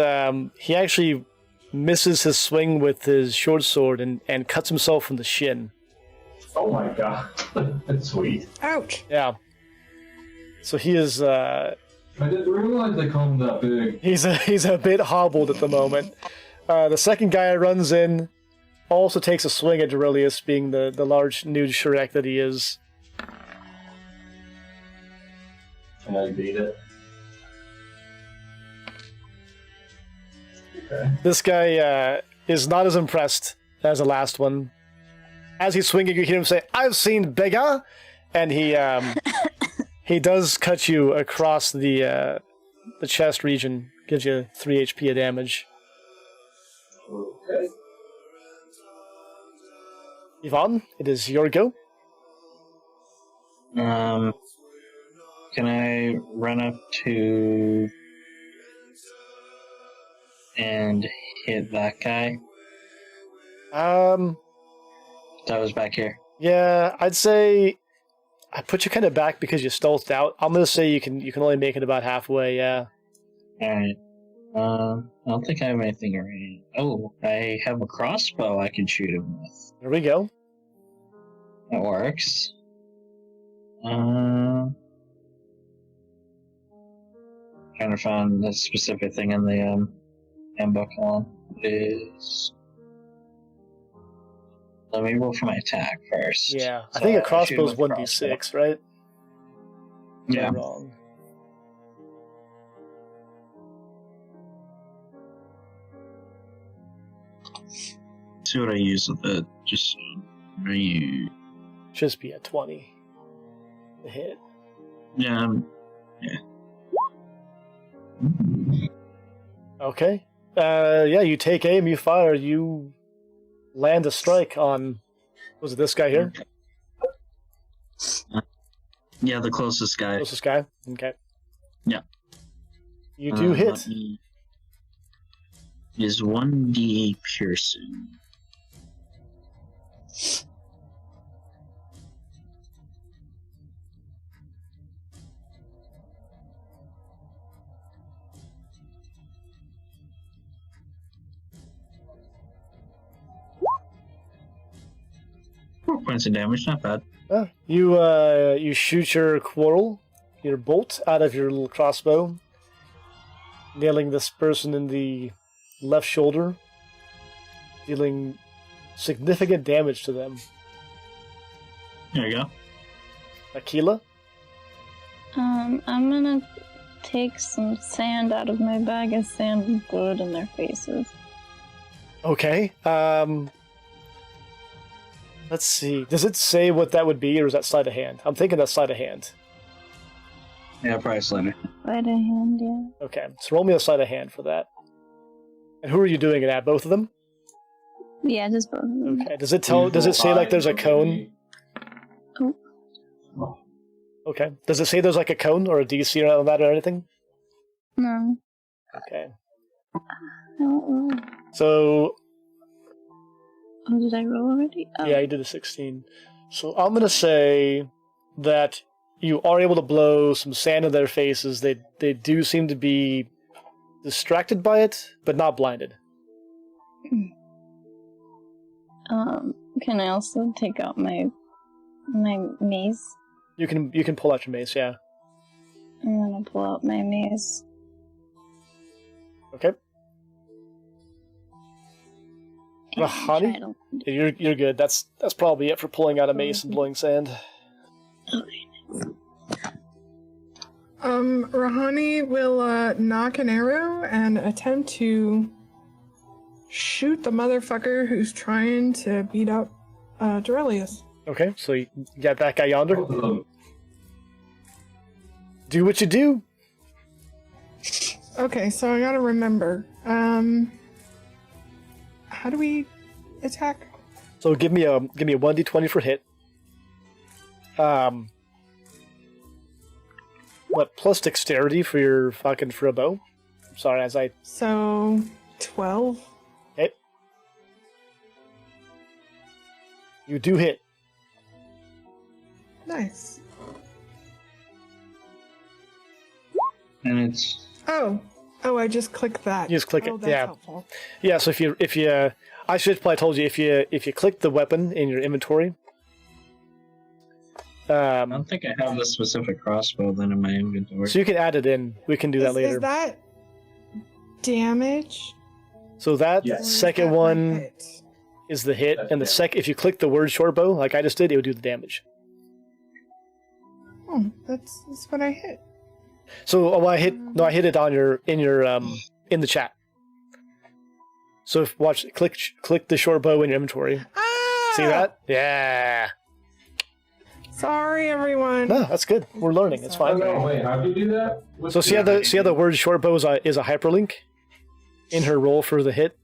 he actually misses his swing with his short sword and cuts himself from the shin. Oh my god. That's sweet. Ouch. Yeah. So he is I didn't realize they call him that big. he's a bit hobbled at the moment. The second guy runs in, also takes a swing at Durillius, being the large nude Shrek that he is. And I beat it. Okay. This guy is not as impressed as the last one. As he's swinging, you hear him say, "I've seen bigger," and he does cut you across the chest region, gives you 3 HP of damage. Okay. Yvonne, it is your go. Can I run up to and hit that guy? That was back here. Yeah, I'd say I put you kind of back because you stealthed out. I'm gonna say you can only make it about halfway. Yeah. Alright. I don't think I have anything around. Oh, I have a crossbow I can shoot him with. There we go. That works. Trying to find the specific thing in the handbook on is. Let me roll for my attack first. Yeah, I So think a shoot him crossbow is with 1d6, right? Am I Yeah. wrong? See what I use with it. Just are you? Just be at 20. The hit. Yeah. Okay. Yeah, you take aim, you fire, you land a strike on. Was it this guy here? Yeah, the closest guy. Closest guy? Okay. Yeah. You do hit. let me- Is 1d piercing. Points of damage, not bad. You shoot your quarrel, your bolt, out of your little crossbow, nailing this person in the left shoulder, dealing significant damage to them. There you go. Aquila? I'm gonna take some sand out of my bag of sand and throw it in their faces. Okay. Let's see. Does it say what that would be, or is that sleight of hand? I'm thinking that's sleight of hand. Yeah, probably Slender. By the hand, yeah. Okay, so roll me a sleight of hand for that. And who are you doing it at? Both of them? Yeah, just both of them. Okay. Does it tell? Does it say like there's a cone? Oh, Okay. Does it say there's like a cone or a DC on that or anything? no. Okay. I don't roll. So Oh, did I roll already? Oh. yeah, you did a 16. So I'm gonna say that you are able to blow some sand in their faces. They do seem to be distracted by it, but not blinded. Can I also take out my mace? You can pull out your mace, yeah. I'm gonna pull out my mace. Okay. and Rahani? try to- You're good. That's probably it for pulling out a mace and blowing sand. Rahani will knock an arrow and attempt to shoot the motherfucker who's trying to beat up Dorelius. Okay, so you got that guy yonder. Both of them. Do what you do. Okay, so I gotta remember. How do we attack? So give me a 1d20 for hit. What, plus dexterity for your for a bow? Sorry, as I So 12. hit. You do hit. Nice. And it's Oh, I just clicked that. You just click oh, it, that's yeah. helpful. Yeah, so if you I should have probably told you if you click the weapon in your inventory. I don't think I have the specific crossbow then in my inventory. So you can add it in. We can do that later. Is that damage? So that Yeah. Or is second that my one hit? is the hit, That's and the damage. if you click the word short bow, like I just did, it would do the damage. Oh, that's what I hit. So I hit it on in the chat. So if click the short bow in your inventory. Ah! See that? Yeah. Sorry, everyone. No, that's good. We're learning. It's Oh, fine. no, wait, how'd you do that? So see how the word short bow is a hyperlink in her roll for the hit.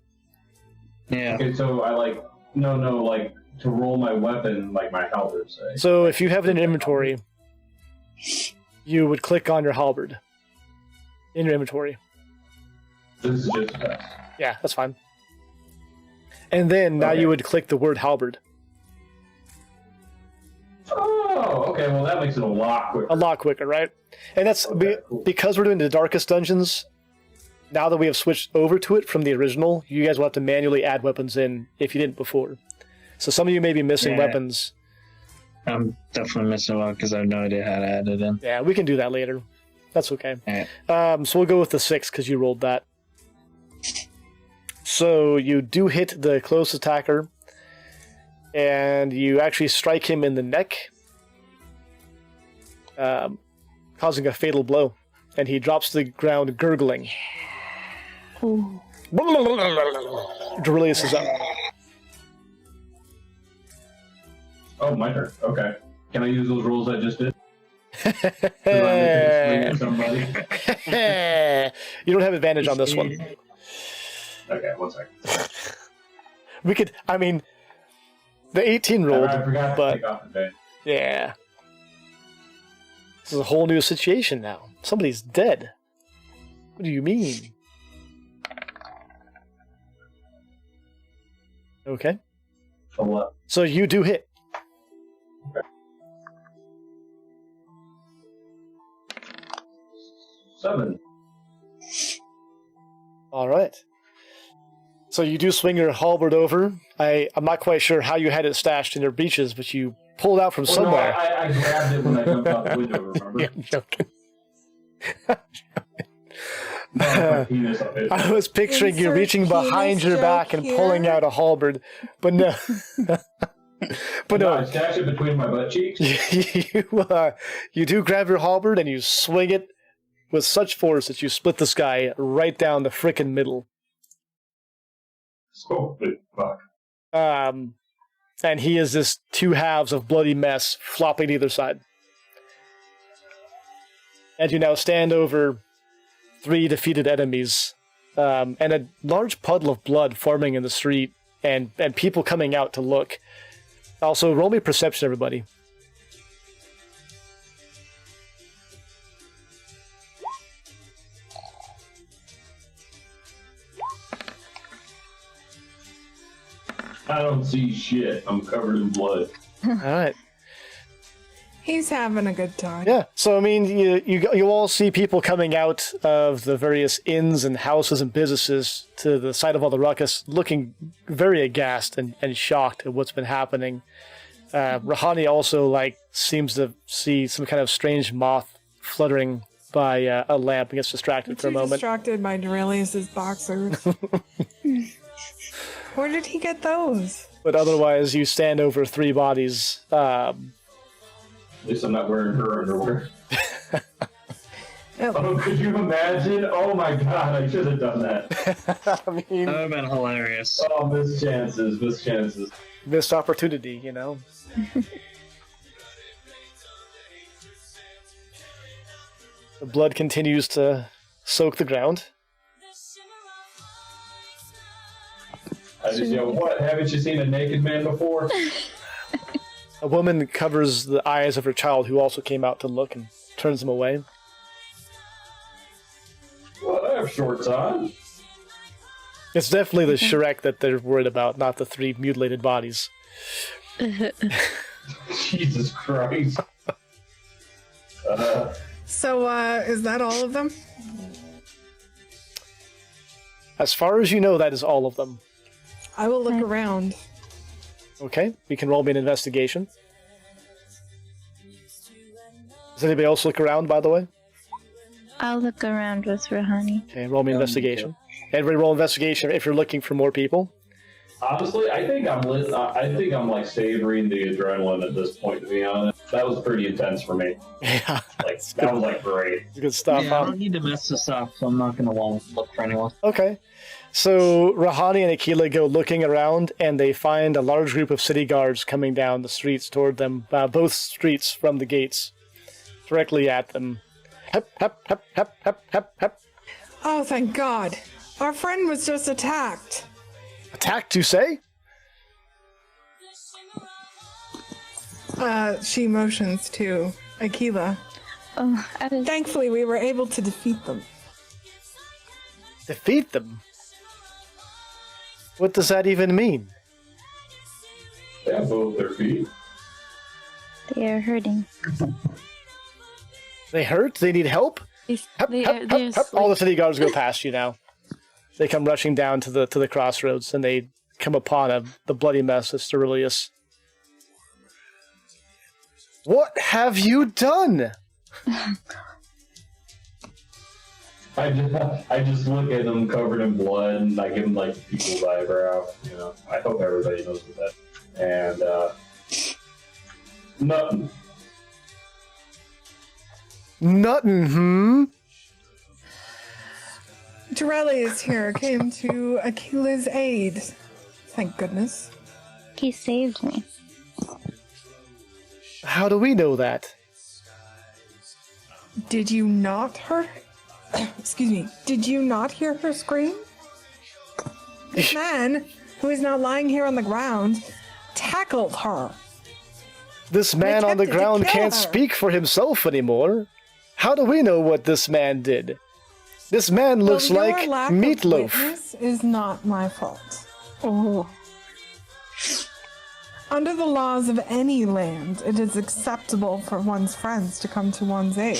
Yeah. Okay, so I like to roll my weapon like my halberd say. So if you have it in your inventory, you would click on your halberd in your inventory. This is just best. Yeah, that's fine. And then now Okay. you would click the word halberd. Oh, okay. Well, that makes it a lot quicker. A lot quicker, right? And that's Okay, cool. because we're doing the darkest dungeons. Now that we have switched over to it from the original, you guys will have to manually add weapons in if you didn't before. So some of you may be missing Yeah. weapons. I'm definitely missing one because I have no idea how to add it in. Yeah, we can do that later. That's okay. Alright. So we'll go with the 6 because you rolled that. So you do hit the close attacker, and you actually strike him in the neck, causing a fatal blow. And he drops to the ground gurgling. Ooh. Derilius is up. Oh, my turn. Okay. Can I use those rolls I just did? 'Cause I'm swing at somebody. You don't have advantage on this one. Okay, 1 second. We could, I mean, the 18 rolled, I forgot to but take off advantage. yeah. This is a whole new situation now. Somebody's dead. What do you mean? Okay. So what? So you do hit. Seven. All right. So you do swing your halberd over. I'm not quite sure how you had it stashed in your breeches, but you pulled it out from Well, no, somewhere. I grabbed it when I jumped out the window, remember? Yeah, I'm joking. My penis up it. I was picturing you Insert reaching behind penis your joke back and pulling here. out a halberd, but no. But No, I no, stashed it between my butt cheeks. you do grab your halberd and you swing it with such force that you split this guy right down the frickin' middle. Stupid fuck. And he is this two halves of bloody mess flopping either side. And you now stand over 3 defeated enemies, and a large puddle of blood forming in the street, and people coming out to look. Also, roll me perception, everybody. I don't see shit. I'm covered in blood. All right. He's having a good time. Yeah. So I mean, you all see people coming out of the various inns and houses and businesses to the site of all the ruckus, looking very aghast and shocked at what's been happening. Rahani also seems to see some kind of strange moth fluttering by a lamp and gets distracted for a Too moment. distracted by Derelius' boxers. Where did he get those? But otherwise, you stand over 3 bodies. At least I'm not wearing her underwear. Oh, could you imagine? Oh my god, I should have done that. I mean, That would have been hilarious. Oh, missed chances, missed chances. missed opportunity, you know. The blood continues to soak the ground. I just yelled, what? Haven't you seen a naked man before? A woman covers the eyes of her child, who also came out to look, and turns them away. Well, I have shorts on. It's definitely the Shrek that they're worried about, not the 3 mutilated bodies. Jesus Christ. So, is that all of them? As far as you know, that is all of them. I will look around. Okay, we can roll me an investigation. Does anybody else look around, by the way? I'll look around with Rahani. Okay, roll me investigation. Everybody roll investigation if you're looking for more people. Honestly, I think I'm like savoring the adrenaline at this point, to be honest. That was pretty intense for me. Yeah, Like, that was like great. it's good stuff. Yeah, I huh? don't need to mess this up, so I'm not going to want to look for anyone. Okay. So Rahani and Akila go looking around, and they find a large group of city guards coming down the streets toward them, both streets from the gates, directly at them. Hep, hep, hep, hep, hep, hep, hep. Oh, thank God. Our friend was just attacked. Attacked, you say? She motions to Akila. Oh, I was Thankfully, we were able to defeat them. Defeat them? What does that even mean? They have both their feet. They are hurting. They hurt? They need help? Hup, They hup, are, hup, they're hup. All the asleep. city guards go past you now. They come rushing down to the crossroads, and they come upon the bloody mess of Sterilius. What have you done? I just look at them covered in blood, and I give them like the people's eyebrow. You know, I hope everybody knows what that. And nothing. Nothing, Dorelius here came to Akila's aid. Thank goodness. He saved me. How do we know that? Did you not hear? Excuse me. Did you not hear her scream? This man, who is now lying here on the ground, tackled her. This man on the attempted to ground kill can't her. speak for himself anymore. How do we know what this man did? This man looks Well, like your lack meatloaf. Of witness is not my fault. Oh. Under the laws of any land, it is acceptable for one's friends to come to one's aid,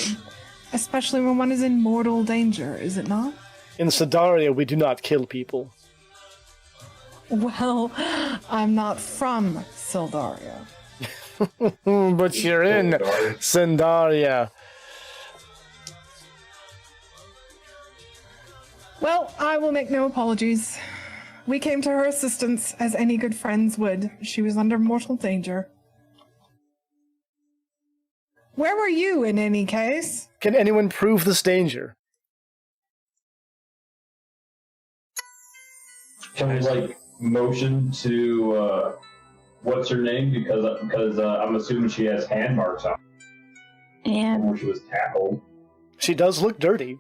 especially when one is in mortal danger, is it not? In Sidaria, we do not kill people. Well, I'm not from Sildaria. But you're in Sindaria. Well, I will make no apologies. We came to her assistance as any good friends would. She was under mortal danger. Where were you in any case? Can anyone prove this danger? Can we like motion to what's her name? Because I'm assuming she has hand marks on And where she was tackled. She does look dirty.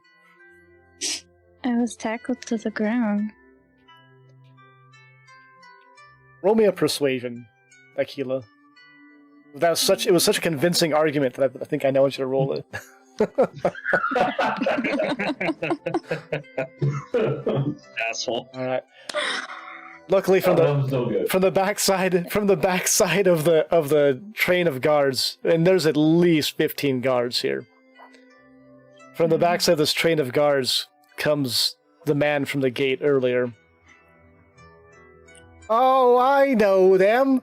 I was tackled to the ground. Roll me a persuasion, Aquila. It was such a convincing argument that I think I know I should roll it. Asshole. All right. Luckily, from That was so good. the backside of the train of guards, and there's at least 15 guards here. From the backside of this train of guards comes the man from the gate earlier. Oh, I know them.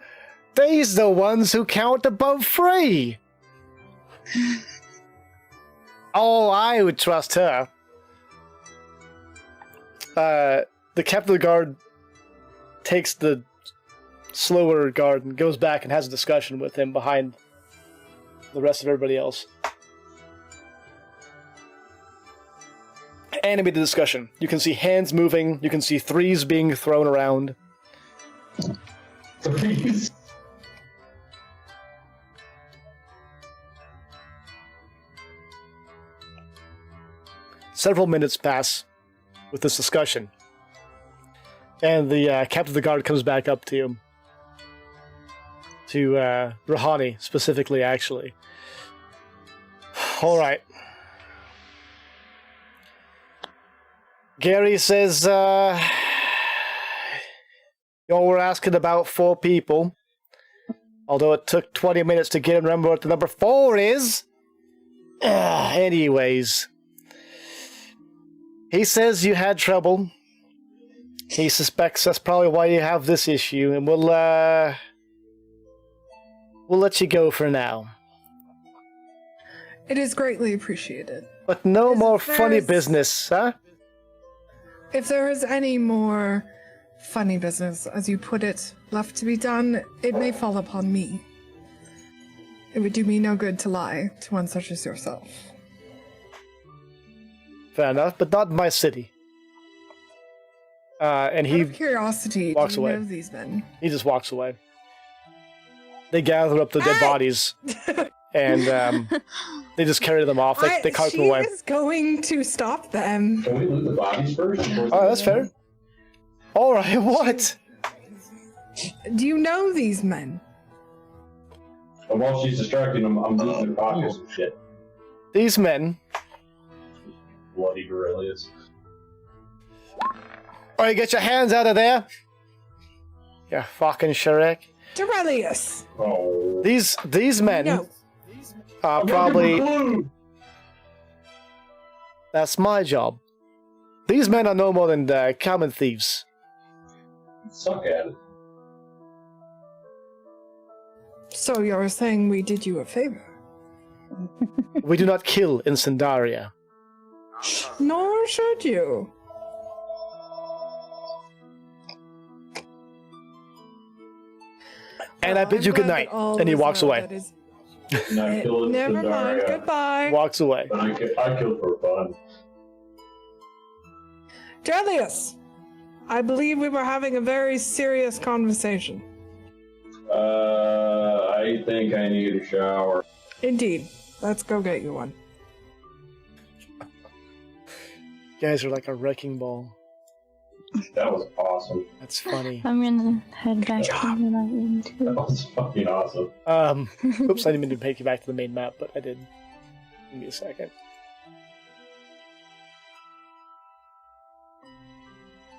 They's the ones who count above 3. Oh, I would trust her. The captain of the guard takes the slower guard and goes back and has a discussion with him behind the rest of everybody else. Animated discussion. You can see hands moving. You can see threes being thrown around. Please. Several minutes pass with this discussion. And the captain of the guard comes back up to you. To Rahani, specifically, actually. All right. Gary says, y'all were asking about 4 people. Although it took 20 minutes to get and remember what the number 4 is. Anyways. He says you had trouble. He suspects that's probably why you have this issue, and we'll let you go for now. It is greatly appreciated. But no Is more there funny s- business, huh? If there is any more funny business, as you put it, left to be done, it may fall upon me. It would do me no good to lie to one such as yourself. Fair enough, but not in my city. And Out he of curiosity, do walks you away. know these men? He just walks away. They gather up the dead bodies, and they just carry them off. They cart them she away. is going to stop them. Can we loot the bodies first? Oh, that's fair. All right, what? Do you know these men? And while she's distracting them, I'm looting their pockets and shit. These men. Bloody gorillas. All right, get your hands out of there. Yeah, fucking Shrek. Durelius. Oh. These men No. are I'm probably... looking for clue. That's my job. These men are no more than common thieves. Suck at it. So you're saying we did you a favor? We do not kill in Sindaria. Nor should you. And I bid you I'm good glad night. that all And he is walks well. away. That is- Not kill it. Never mind. Cinderella. Goodbye. Walks away. But I killed for fun. Durelius, I believe we were having a very serious conversation. I think I need a shower. Indeed. Let's go get you one. You guys are like a wrecking ball. That was awesome. That's funny. I'm gonna head back to that room That too. was fucking awesome. Oops, I didn't mean to take you back to the main map, but I did. Give me a second.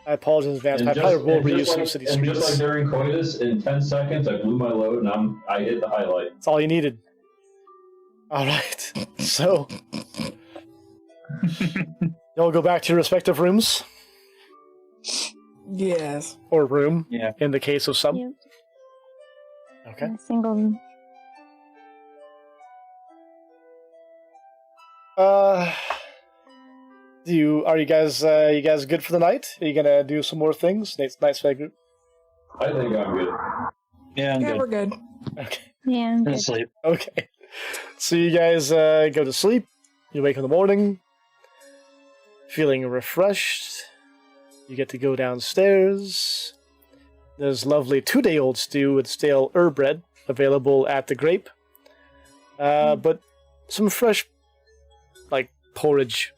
I apologize in advance. And I probably will and reuse some like, city and just like streets. during coitus, in 10 seconds, I blew my load and I hit the highlight. That's all you needed. Alright, so... Y'all go back to your respective rooms. Yes. Or room, Yeah. in the case of some. Yep. Okay. A single room. Are you guys good for the night? Are you gonna do some more things? Night's group. I think I'm good. Yeah, I'm Yeah, good. we're good. Okay. Yeah, I'm Gonna good. sleep. Okay. So you guys go to sleep. You wake in the morning, feeling refreshed. You get to go downstairs. There's lovely 2-day-old stew with stale herb bread available at the Grape. But some fresh, like, porridge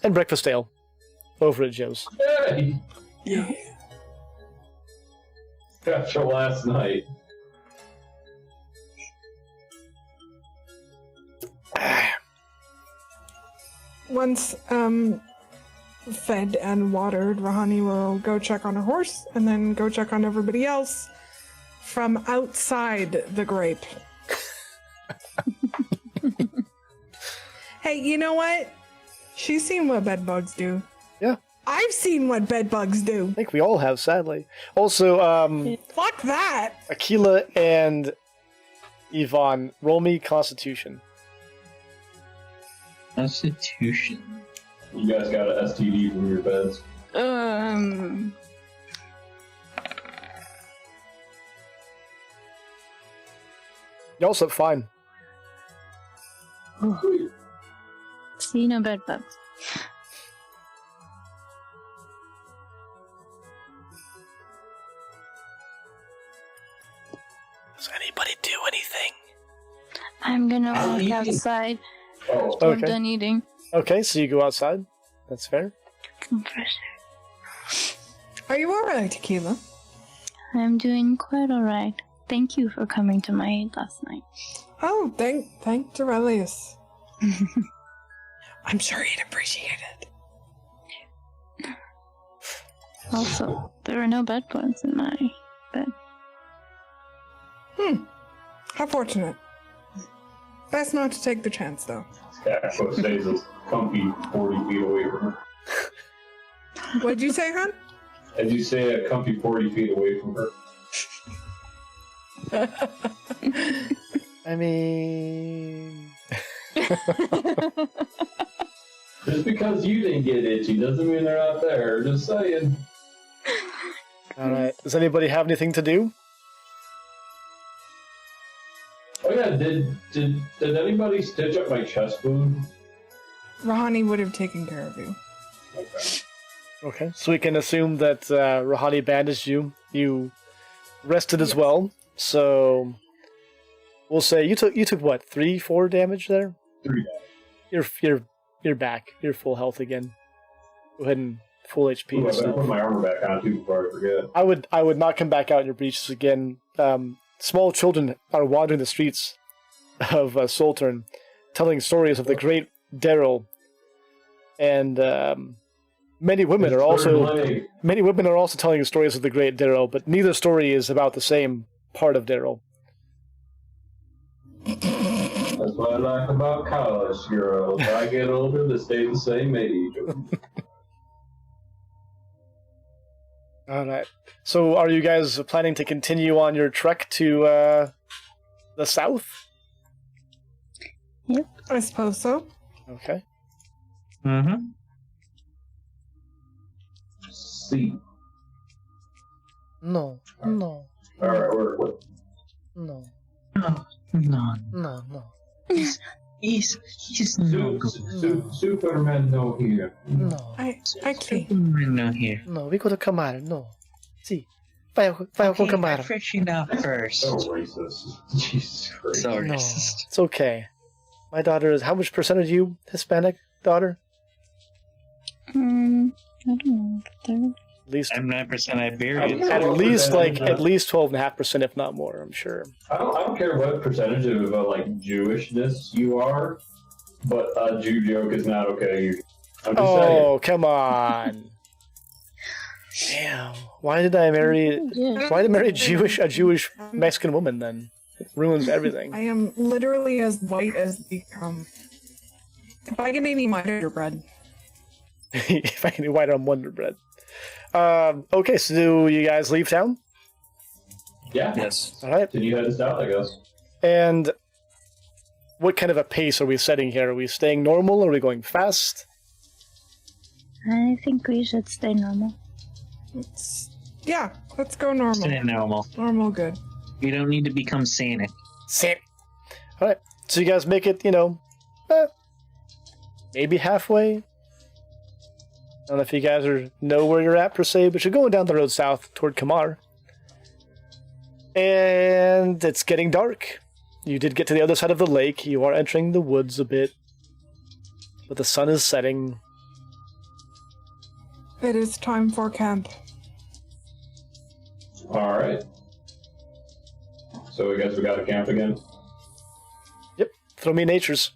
and breakfast ale over at Joe's. Hey! Yeah. After last night. Once fed and watered, Rahani will go check on her horse and then go check on everybody else from outside the Grape. Hey, you know what? She's seen what bedbugs do. Yeah. I've seen what bedbugs do. I think we all have, sadly. Also, Fuck that. Aquila and Yvonne, roll me Constitution. Constitution. You guys got an STD from your beds. Y'all slept fine. See no bed bugs. Does anybody do anything? I'm gonna I'll walk eat. outside. Oh, I'm Okay. done eating. Okay, so you go outside. That's fair. Some fresh air. Are you alright, Tequila? I'm doing quite alright. Thank you for coming to my aid last night. Oh, thank Durelius. I'm sure he'd appreciate it. Also, there are no bed bugs in my bed. How fortunate. Best not to take the chance, though. Cashflow stays as comfy 40 feet away from her. What'd you say, hon? As you say, a comfy 40 feet away from her. I mean... Just because you didn't get itchy doesn't mean they're not there. Just saying. Alright. Does anybody have anything to do? Oh yeah, did anybody stitch up my chest wound? Rahani would have taken care of you. Okay. Okay, so we can assume that Rahani bandaged you. You rested as well. So we'll say you took what, 3-4 damage there? 3 You're back. You're full health again. Go ahead and full HP Ooh, I better yourself. put my armor back on too before I forget. I would not come back out in your breaches again. Small children are wandering the streets of Soltern, telling stories of the great Daryl and Many women His are also third leg. many women are also telling stories of the great Daryl, but neither story is about the same part of Daryl. That's what I like about college girls. I get older, they stay the same age. All right. So, are you guys planning to continue on your trek to the south? I suppose so. Okay. Mm-hmm. See. No. No. Alright, we're No. No, no. No. He's no good. Superman no here. No. I can't. Superman no here. No. We go to Kamara. No. See. Vai com Kamara. Freshen up first. So racist. Jesus Christ. So No. racist. It's okay. My daughter is. How much percent are you Hispanic daughter? I don't know. At least. I'm 9% Iberian. At What least percentage like is at least 12.5%, if not more. I'm sure. I don't care what percentage of like Jewishness you are, but a Jew joke is not okay. I'm just Oh, come on. Damn. Why did I marry? Yeah. Why did I marry a Jewish Mexican woman then? It ruins everything. I am literally as white as they come. If I can eat my bread. If I can do white on Wonder Bread. Okay, so do you guys leave town? saying. Yeah. Yes. All right. Then you head south, I guess. And what kind of a pace are we setting here? Are we staying normal? Are we going fast? I think we should stay normal. Yeah, let's go normal. Stay normal. Normal good. You don't need to become Santa. Same. All right. So you guys make it, maybe halfway. I don't know if you guys know where you're at per se, but you're going down the road south toward Kamar. And it's getting dark. You did get to the other side of the lake. You are entering the woods a bit. But the sun is setting. It is time for camp. Alright. So I guess we got to camp again. Yep. Throw me natures.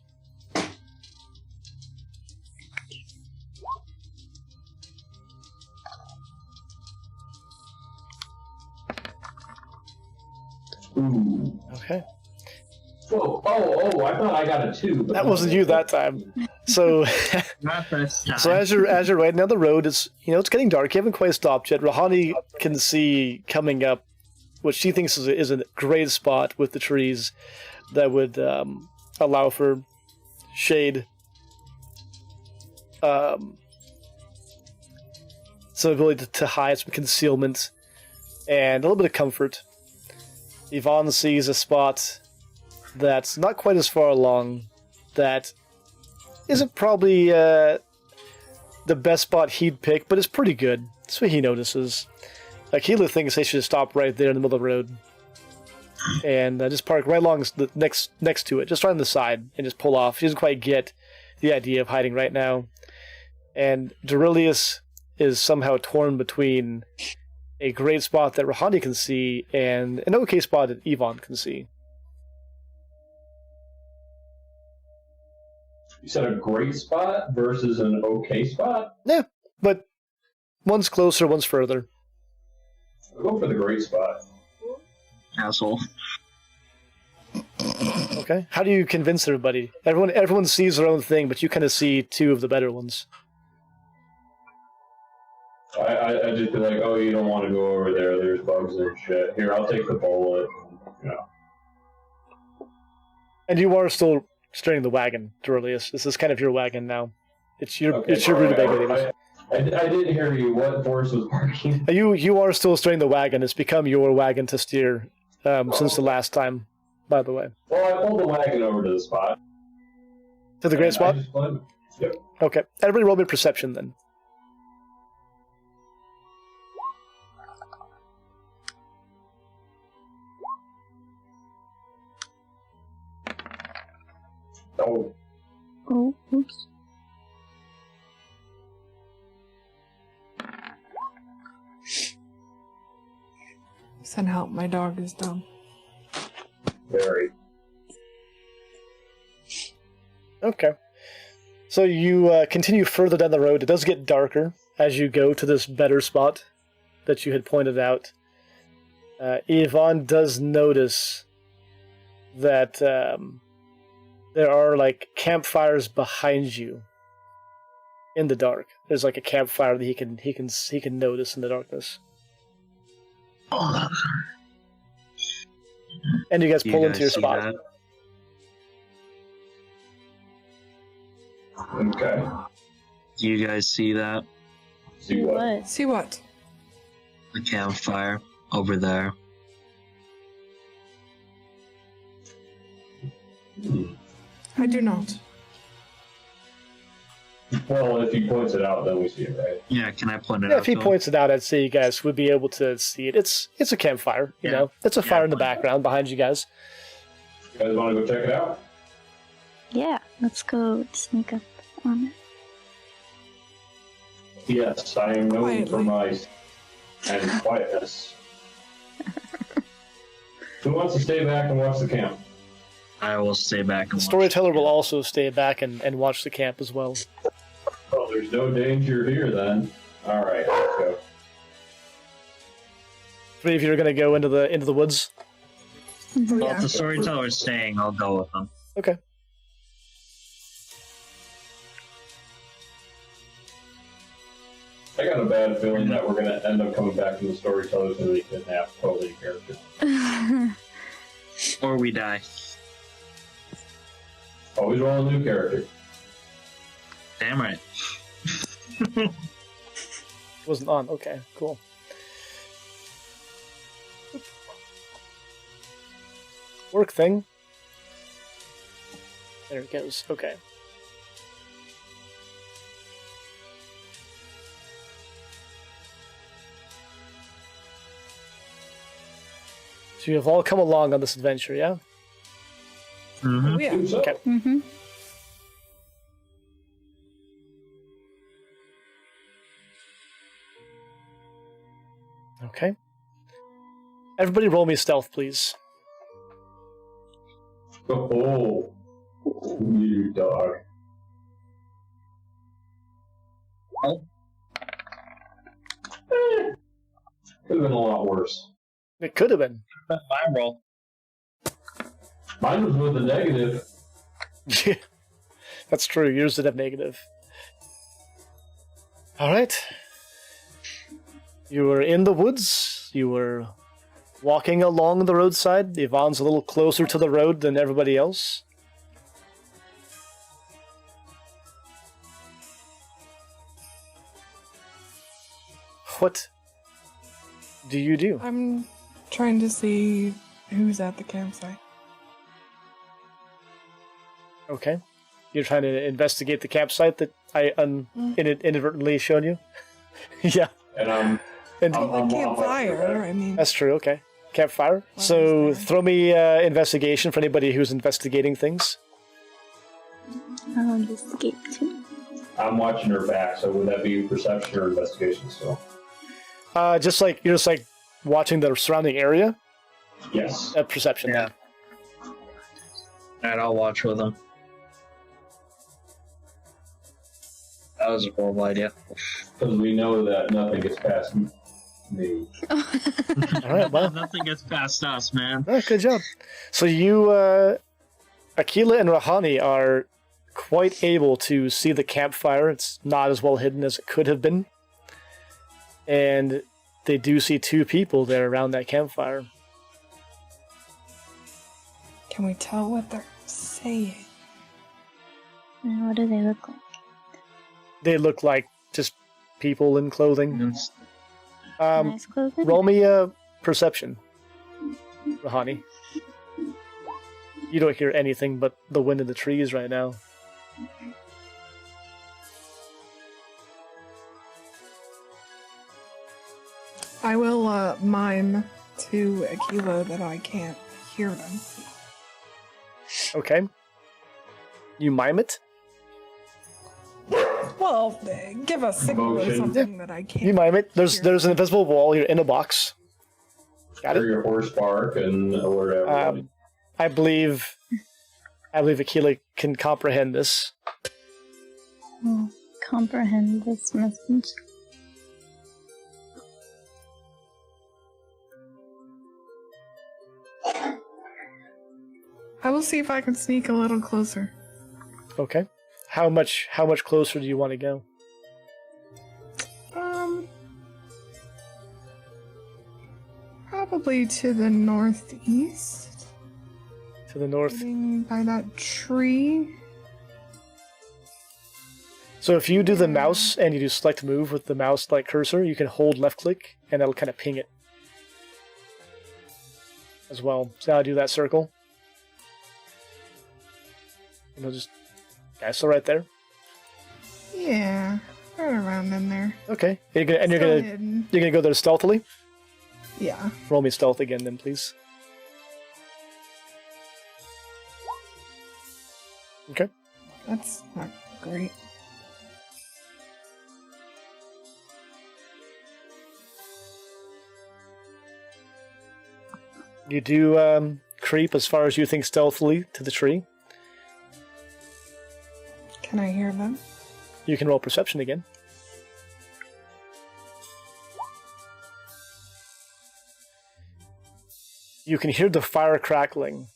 Ooh. Okay. Whoa. Oh, I thought I got a 2. But That wasn't you that time. So Not this time. so as you're riding down the road, it's getting dark. You haven't quite stopped yet. Rahani can see coming up what she thinks is a great spot with the trees that would allow for shade. Some ability to hide, some concealment, and a little bit of comfort. Yvonne sees a spot that's not quite as far along, that isn't probably the best spot he'd pick, but it's pretty good. That's what he notices. Keela thinks they should stop right there in the middle of the road and just park right along the next to it, just right on the side, and just pull off. She doesn't quite get the idea of hiding right now. And Dorilius is somehow torn between a great spot that Rahani can see and an okay spot that Yvonne can see. You said a great spot versus an okay spot? Yeah, but one's closer, one's further. I'll go for the great spot. Asshole. Okay. How do you convince everybody? Everyone sees their own thing, but you kind of see two of the better ones. I just be like, oh, you don't want to go over there. There's bugs and shit. Here, I'll take the bullet. And you are still steering the wagon, Dorilius. This is kind of your wagon now. It's your Okay, it's your rutabaga. I didn't hear you. What horse was barking? You are still steering the wagon. It's become your wagon to steer since the last time, by the way. Well, I pulled the wagon over to the spot. To the great and spot? I just went- Yep. Okay. Everybody roll me perception then. Oh, Oh, oops. Send help, my dog is dumb. very. Okay. So you continue further down the road. It does get darker as you go to this better spot that you had pointed out, Yvonne does notice that there are like campfires behind you in the dark. There's like a campfire that he can notice in the darkness. And you guys Do pull you into your guys see spot. that? Okay. Do you guys see that? See what? See what? The campfire over there. I do not. Well, if he points it out, then we see it, right? Yeah, can I point it Yeah, out? if he to him? points it out, I'd say you guys would be able to see it. It's a campfire, you Yeah. know. It's a fire in the point it out. background behind you guys. You guys want to go check it out? Yeah, let's go sneak up on it. Yes, I am known for Quietly. my and quietness. Who wants to stay back and watch the camp? I will stay back and The watch storyteller it. will also stay back and watch the camp as well. Well, there's no danger here then. All right, let's go. Three of you are going to go into the woods. Well, Yeah. if the storyteller's staying, I'll go with him. Okay. I got a bad feeling that we're going to end up coming back to the storytellers and we kidnap totally character. Or we die. Always roll a new character. Damn right. Wasn't on. Okay, cool. Work thing. There it goes. Okay. So you have all come along on this adventure, yeah? Mm-hmm. Oh, yeah. Do so. Okay. Mm-hmm. Okay. Everybody roll me stealth, please. Oh, you dog. Oh. Could have been a lot worse. It could have been. My roll. Mine was with a negative. That's true. Yours did have negative. Alright. You were in the woods. You were walking along the roadside. Yvonne's a little closer to the road than everybody else. What do you do? I'm trying to see who's at the campsite. Okay. You're trying to investigate the campsite that I inadvertently shown you? Yeah. And And I'm- Well, a campfire. I mean, that's true, okay. Campfire. What So is there? throw me investigation for anybody who's investigating things. I'll investigate too. I'm watching her back, so would that be perception or investigation still? You're just like watching the surrounding area. Yes. Perception. Yeah. Alright, I'll watch with him. That was a horrible idea. Because we know that nothing gets past me. All right. Well, Nothing gets past us, man. all right, good job. So you, Akila and Rahani are quite able to see the campfire. It's not as well hidden as it could have been. And they do see two people there around that campfire. can we tell what they're saying? And what do they look like? They look like just people in clothing. It's- Nice clothing? Roll me a perception, Rahani. You don't hear anything but the wind in the trees right now. I will mime to Aquila that I can't hear them. Okay. You mime it? Well, give a signal or Motion. something that I can't. You mime it. hear. There's an invisible wall. You're in a box. Got Or it? your horse bark and whatever. I believe Akila can comprehend this. Comprehend this message. I will see if I can sneak a little closer. Okay. How much closer do you want to go? Probably to the northeast. To the north. Getting by that tree. So if you do the mouse and you do select move with the mouse like cursor, you can hold left click and that'll kind of ping it as well. So now I do that circle. And it'll just, yeah, so right there. Yeah, right around in there. Okay. You're Still gonna hidden. go there stealthily. Yeah. Roll me stealth again, then, please. Okay. That's not great. You do creep as far as you think stealthily to the tree. Can I hear them? You can roll perception again. You can hear the fire crackling.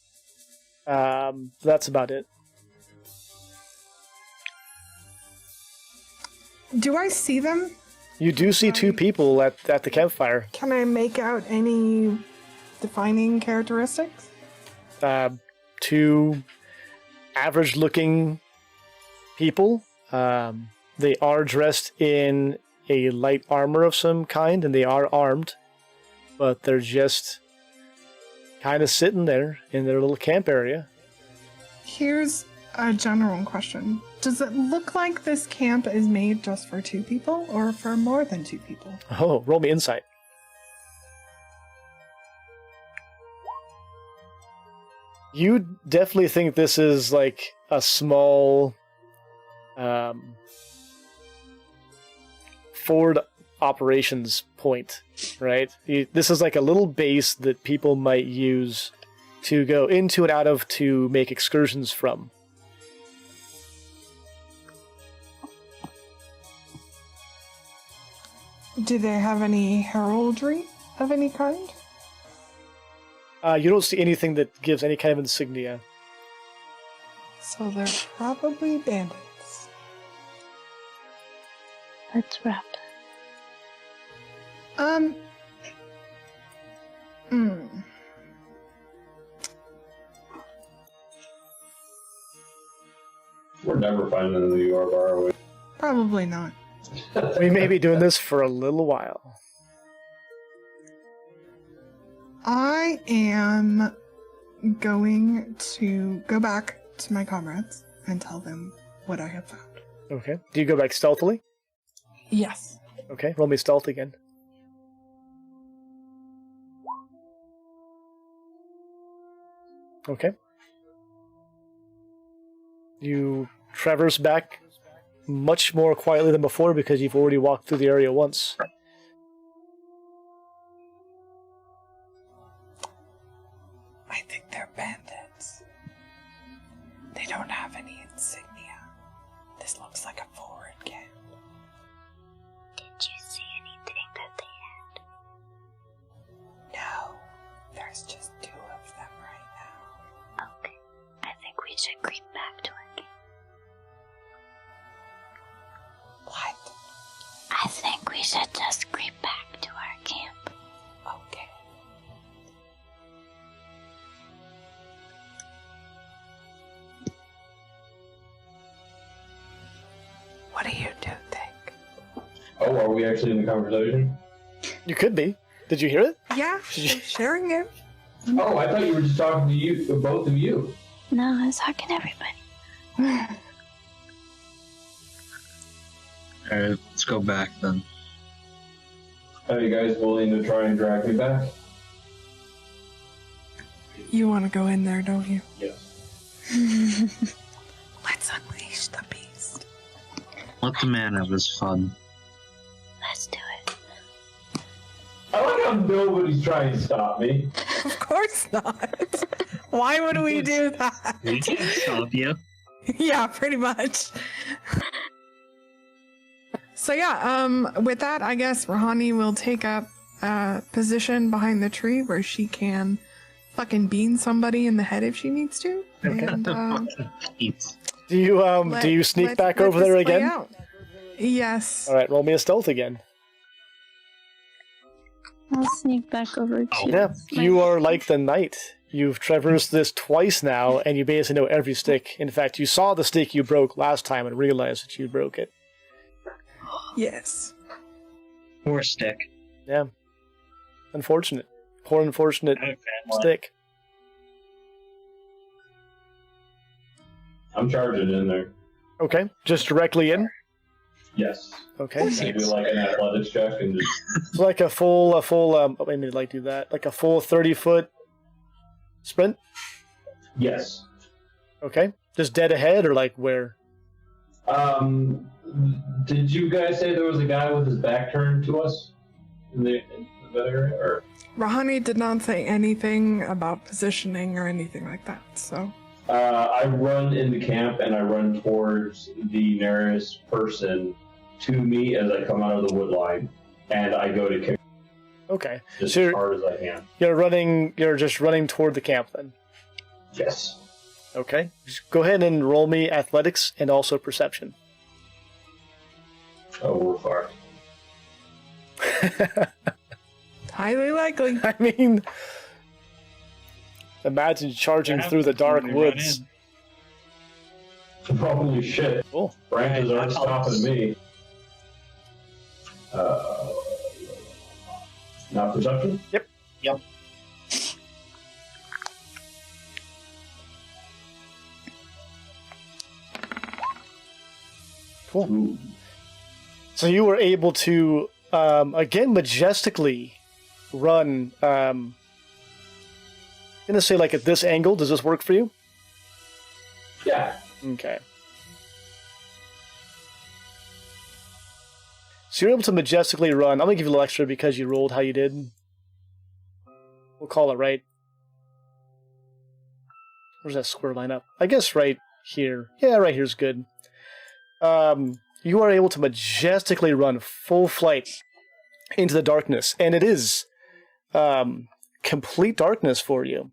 That's about it. Do I see them? You do see two people at the campfire. Can I make out any defining characteristics? Two average-looking people. They are dressed in a light armor of some kind, and they are armed, but they're just kind of sitting there in their little camp area. Here's a general question. Does it look like this camp is made just for two people or for more than two people? Oh, roll me insight. You definitely think this is like a small forward operations point, right? This is like a little base that people might use to go into and out of to make excursions from. Do they have any heraldry of any kind? You don't see anything that gives any kind of insignia. So they're probably bandits. Let's wrap. We're never finding them in New York, are we? Probably not. We may be doing this for a little while. I am going to go back to my comrades and tell them what I have found. Okay. Do you go back stealthily? Yes. Okay, roll me stealth again. Okay. You traverse back much more quietly than before because you've already walked through the area once. I think they're bandits. They don't have any insignia. This looks like a forward camp. Did you see anything that they had? No, there's just two of them right now. Okay, I think we should creep back to our camp. What? I think we should just creep back to our camp. Okay. What do you two think? Oh, are we actually in the conversation? You could be. Did you hear it? Yeah, sharing it. Oh, I thought you were just talking to you, both of you. No, I was talking to everybody. Alright, let's go back then. Are you guys willing to try and drag me back? You want to go in there, don't you? Yes. Let's unleash the beast. Let the man have his fun. Let's do it. I like how nobody's trying to stop me. Of course not. Why would we do that? We can stop you. Yeah, pretty much. So yeah, with that, I guess Rahani will take up a position behind the tree where she can fucking bean somebody in the head if she needs to. And Eats. Do you sneak back over there again? Out. Yes. All right, roll me a stealth again. I'll sneak back over to. Yeah, you are like the knight. You've traversed this twice now, and you basically know every stick. In fact, you saw the stick you broke last time and realized that you broke it. Yes. Poor stick. Yeah. Unfortunate. Poor unfortunate stick. I'm charging in there. Okay, just directly in? Yes. Okay. I do like an athletics check and just So like a full, I mean, like do that. Like a full 30-foot sprint? yes. Okay. Just dead ahead or like where? Did you guys say there was a guy with his back turned to us in the area, or? Rahani did not say anything about positioning or anything like that, so. I run into camp and I run towards the nearest person to me as I come out of the wood line, and I go to kick Okay. as So hard as I can. you're just running toward the camp then. Yes. Okay. Just go ahead and roll me athletics and also perception. Oh, we're far. Highly likely. I mean, imagine charging through the dark woods. Holy shit. Cool. Branches aren't stopping me. Not perception? Yep. Cool. Ooh. So you were able to, again, majestically run. I'm gonna say like at this angle. Does this work for you? Yeah. Okay. So you're able to majestically run. I'm gonna give you a little extra because you rolled how you did. We'll call it right. Where's that square line up? I guess right here. Yeah, right here's good. You are able to majestically run full flight into the darkness, and it is complete darkness for you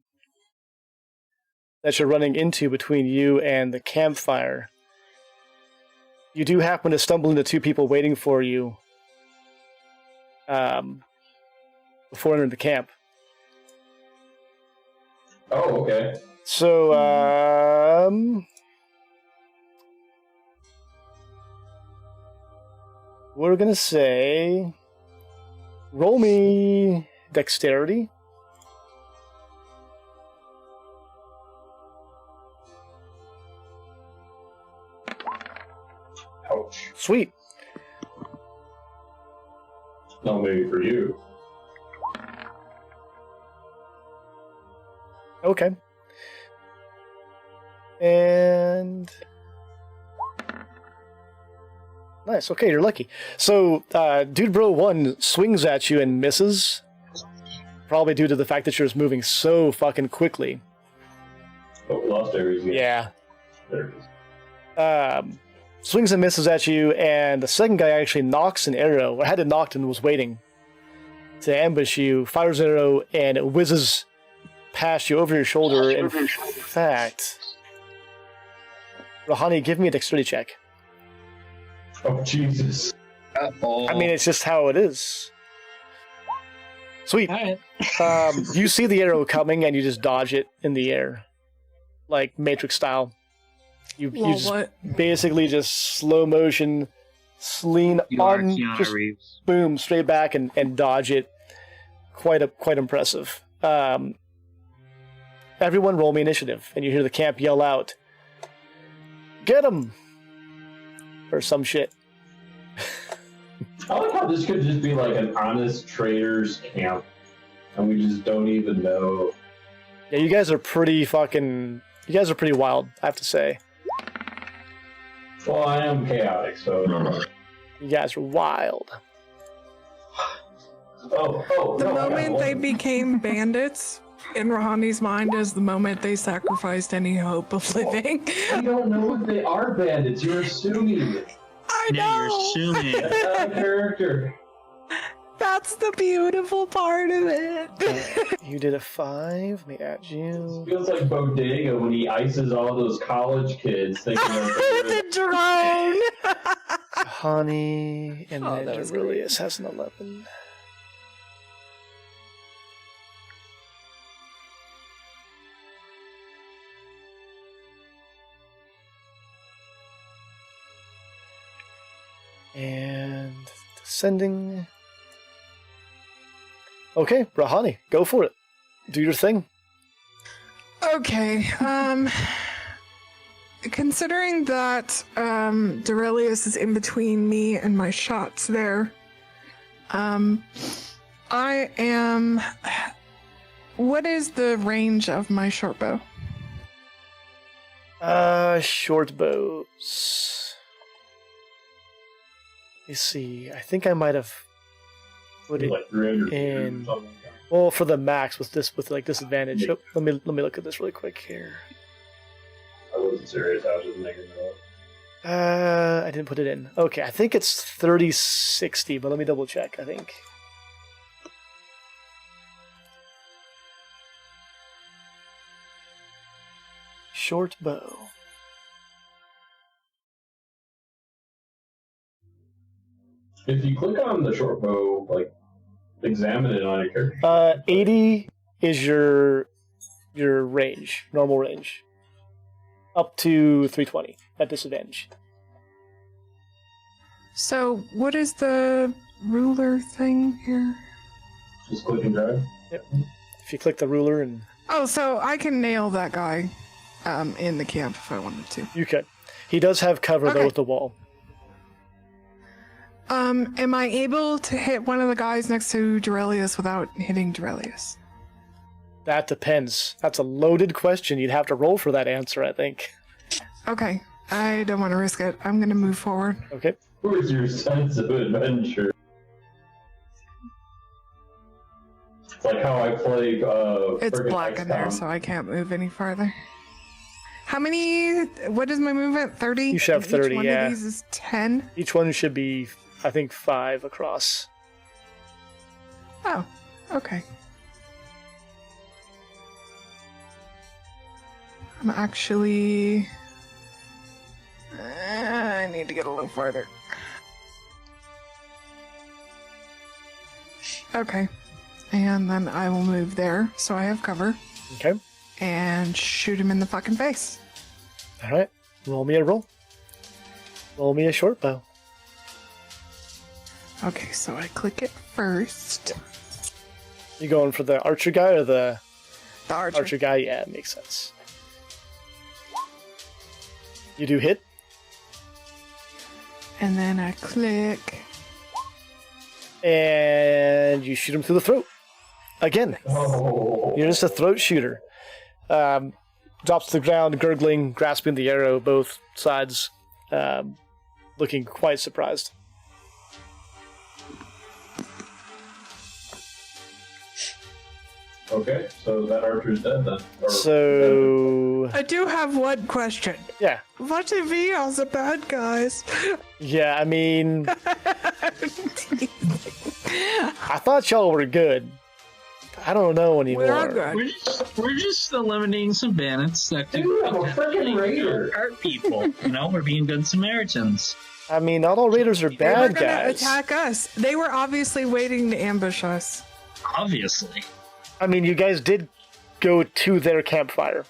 that you're running into between you and the campfire. You do happen to stumble into two people waiting for you before entering the camp. Oh, okay. So, we're gonna say, roll me dexterity. Ouch. Sweet. No, maybe for you. Okay. And nice. Okay, you're lucky. So, Dude Bro 1 swings at you and misses. Probably due to the fact that you're just moving so fucking quickly. Oh, we lost Aries again. Yeah. There it is. Swings and misses at you, and the second guy actually knocks an arrow, or had it knocked and was waiting to ambush you, fires an arrow, and it whizzes past you over your shoulder. In fact, Rahani, give me a dexterity check. Oh, Jesus. Uh-oh. I mean, it's just how it is. Sweet. Alright. You see the arrow coming, and you just dodge it in the air, like Matrix style. You Well, just what? basically just slow motion, lean You are on, Keanu just Reeves. boom, straight back and dodge it. Quite impressive. Everyone roll me initiative, and you hear the camp yell out, "Get him!" or some shit. I like how this could just be like an honest trader's camp, and we just don't even know. Yeah, you guys are pretty wild, I have to say. Well, I am chaotic, so. You guys are wild. Oh, The no, I got moment one. they became bandits, in Rahani's mind, is the moment they sacrificed any hope of living. I don't know if they are bandits. You're assuming. I Yeah, you're know! assuming. That's not a character. That's the beautiful part of it. You did a 5. Let me add you. Feels like Bodega when he ices all those college kids thinking The drone. Honey, and Oh, then that was Aurelius has an 11. And descending. Okay, Rahani, go for it. Do your thing. Okay, considering that Dorelius is in between me and my shots there, I am. What is the range of my short bow? Short bows. Let me see. I think I might have put it like 300 in. or something like that. Well, for the max with like disadvantage. Oh, let me look at this really quick here. I wasn't serious. I was just making it up. I didn't put it in. Okay, I think it's 30-60, but let me double check. I think. Short bow. If you click on the short bow, like, examine it on your character. 80 is your range, normal range. Up to 320 at disadvantage. So, what is the ruler thing here? Just click and drag. If you click the ruler and Oh, so I can nail that guy in the camp if I wanted to. you could. He does have cover though Okay. with the wall. Am I able to hit one of the guys next to Dorelius without hitting Dorelius? That depends. That's a loaded question. You'd have to roll for that answer, I think. Okay, I don't want to risk it. I'm going to move forward. Okay. Where's your sense of adventure? It's like how I play. It's frickin' black in there, XCOM. so I can't move any farther. How many? What is my movement? 30? You should have And 30, Each one yeah. of these is 10? Each one should be, I think, 5 across. Oh, okay. I'm actually... I need to get a little farther. Okay. And then I will move there, so I have cover, Okay. and shoot him in the fucking face. All right. Roll me a roll. Roll me a short bow. Okay, so I click it first. You going for the archer guy or the The archer. archer guy? Yeah, it makes sense. You do hit. And then I click. And you shoot him through the throat. Again, Oh. you're just a throat shooter. Drops to the ground, gurgling, grasping the arrow, both sides, looking quite surprised. Okay, so that archer's dead then. Or- So, I do have one question. yeah. What if he are the bad guys? Yeah, I mean, I thought y'all were good. I don't know anymore. We are good. We're just eliminating some bandits that could Dude, I'm a freaking raider. hurt people. You know, we're being good Samaritans. I mean, not all raiders are They were bad gonna guys. attack us. They were obviously waiting to ambush us. Obviously. I mean, you guys did go to their campfire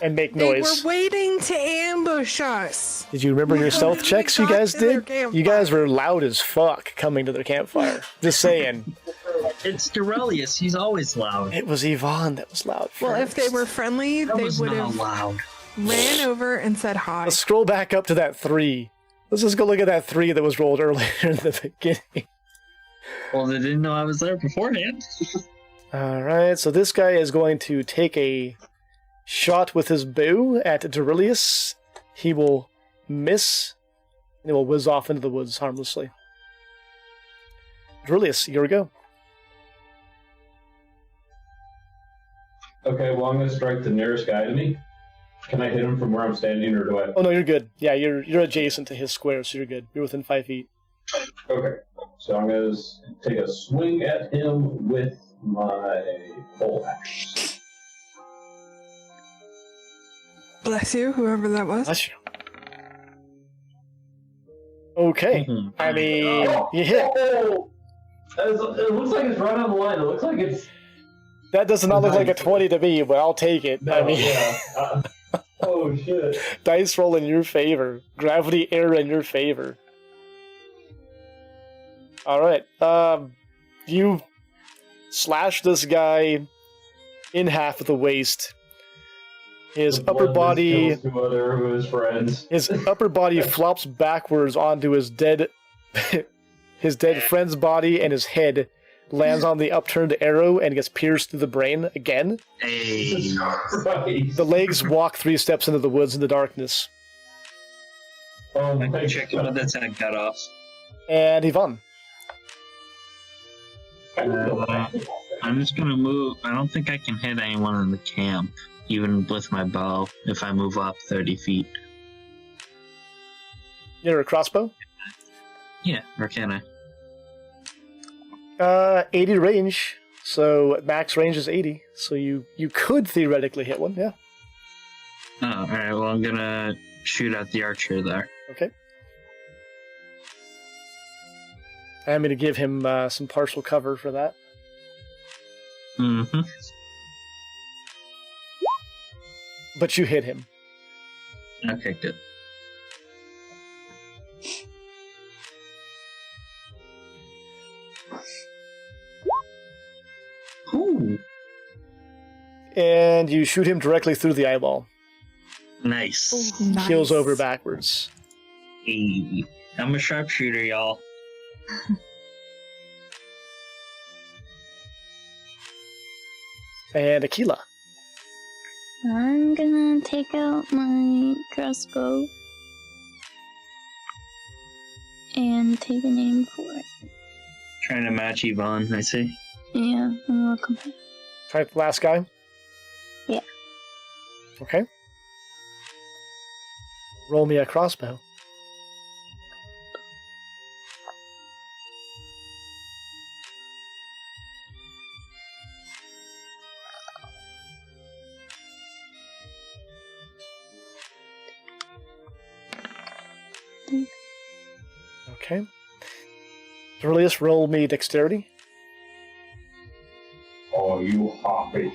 and make They noise. were waiting to ambush us. Did you remember your When stealth we checks you got guys to their did? You guys campfire. were loud as fuck coming to their campfire. Just saying. It's Dorelius. He's always loud. It was Yvonne that was loud first. Well, if they were friendly, That they was would not have loud. ran over and said hi. Let's scroll back up to that 3. Let's just go look at that 3 that was rolled earlier in the beginning. Well, they didn't know I was there beforehand. Alright, so this guy is going to take a shot with his bow at Dorelius. He will miss, and he will whiz off into the woods harmlessly. Dorelius, here we go. Okay, well, I'm going to strike the nearest guy to me. Can I hit him from where I'm standing, or do I? Oh no, you're good. Yeah, you're adjacent to his square, so you're good. You're within 5 feet. Okay. So I'm going to take a swing at him with my pole axe. Bless you, whoever that was. Bless you. Okay. Mhm. I mean, you hit. Oh! It looks like it's right on the line. It looks like it's... That does not look like a 20 to me, but I'll take it. I No, mean, yeah. Oh, shit. dice roll in your favor. Gravity error in your favor. Alright. You slash this guy in half at the waist. His The upper blood body... just kills two other of his friends. His upper body flops backwards onto his dead friend's body, and his head lands on the upturned arrow and gets pierced through the brain again. Hey. Jesus Christ. The legs walk 3 steps into the woods in the darkness. Oh I my can check God. with its head cut off. And Yvonne. I'm just gonna move. I don't think I can hit anyone in the camp, even with my bow, if I move up 30 feet. You're a crossbow? Yeah, or can I? 80 range. So max range is 80. So you could theoretically hit one, yeah. Oh, alright, well, I'm gonna shoot at the archer there. Okay. I'm going to give him some partial cover for that. Mm-hmm. But you hit him. Okay, good. Ooh, And you shoot him directly through the eyeball. nice. Nice. Keels over backwards. Hey, I'm a sharpshooter, y'all. And Aquila. I'm gonna take out my crossbow and take an aim for it. Trying to match Yvonne, I see. Yeah, I'm welcome. Try the last guy. Yeah. Okay. Roll me a crossbow. Okay. Aurelius, roll me dexterity. Oh, you hoppy.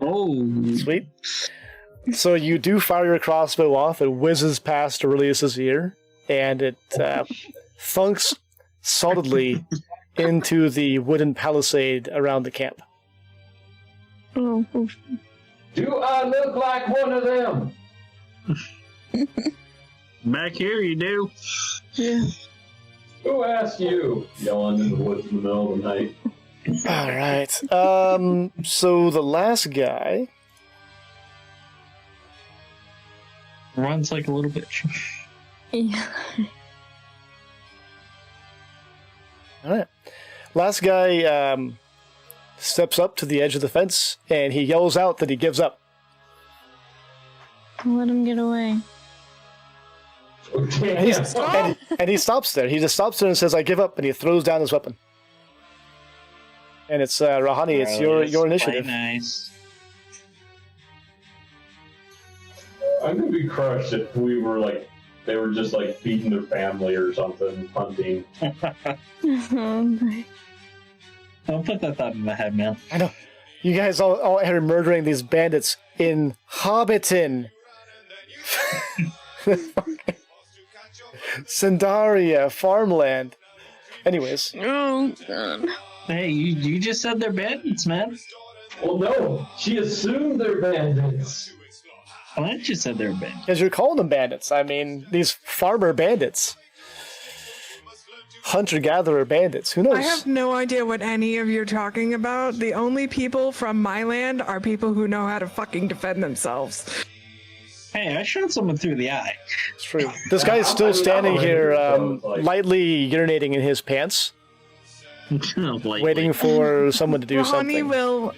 Oh, Sweet. So you do fire your crossbow off. It whizzes past Aurelius's ear, and it thunks solidly into the wooden palisade around the camp. Oh, oh. Do I look like one of them? back here you do. Yeah. Who asked you? Yelling in the woods in the middle of the night. All right. So the last guy. Runs like a little bitch. Yeah. All right. Last guy steps up to the edge of the fence, and he yells out that he gives up. Let him get away. And he stops there. He just stops there and says, "I give up," and he throws down his weapon. And it's Rahani. It's your initiative. Quite nice. I'm gonna be crushed if we were like, they were just like feeding their family or something, hunting. Don't put that thought in my head, man. I know. You guys all are murdering these bandits in Hobbiton. Sindaria, farmland. Anyways, Oh, God. Hey, you just said they're bandits, man. Well, no, she assumed they're bandits. Why didn't you said they're bandits? because you're calling them bandits. I mean, these farmer bandits. Hunter-gatherer bandits. Who knows? I have no idea what any of you're talking about. The only people from my land are people who know how to fucking defend themselves. Hey, I shot someone through the eye. It's true. This guy is still standing here, Like- lightly urinating in his pants, Lightly. waiting for someone to do Ronnie something. will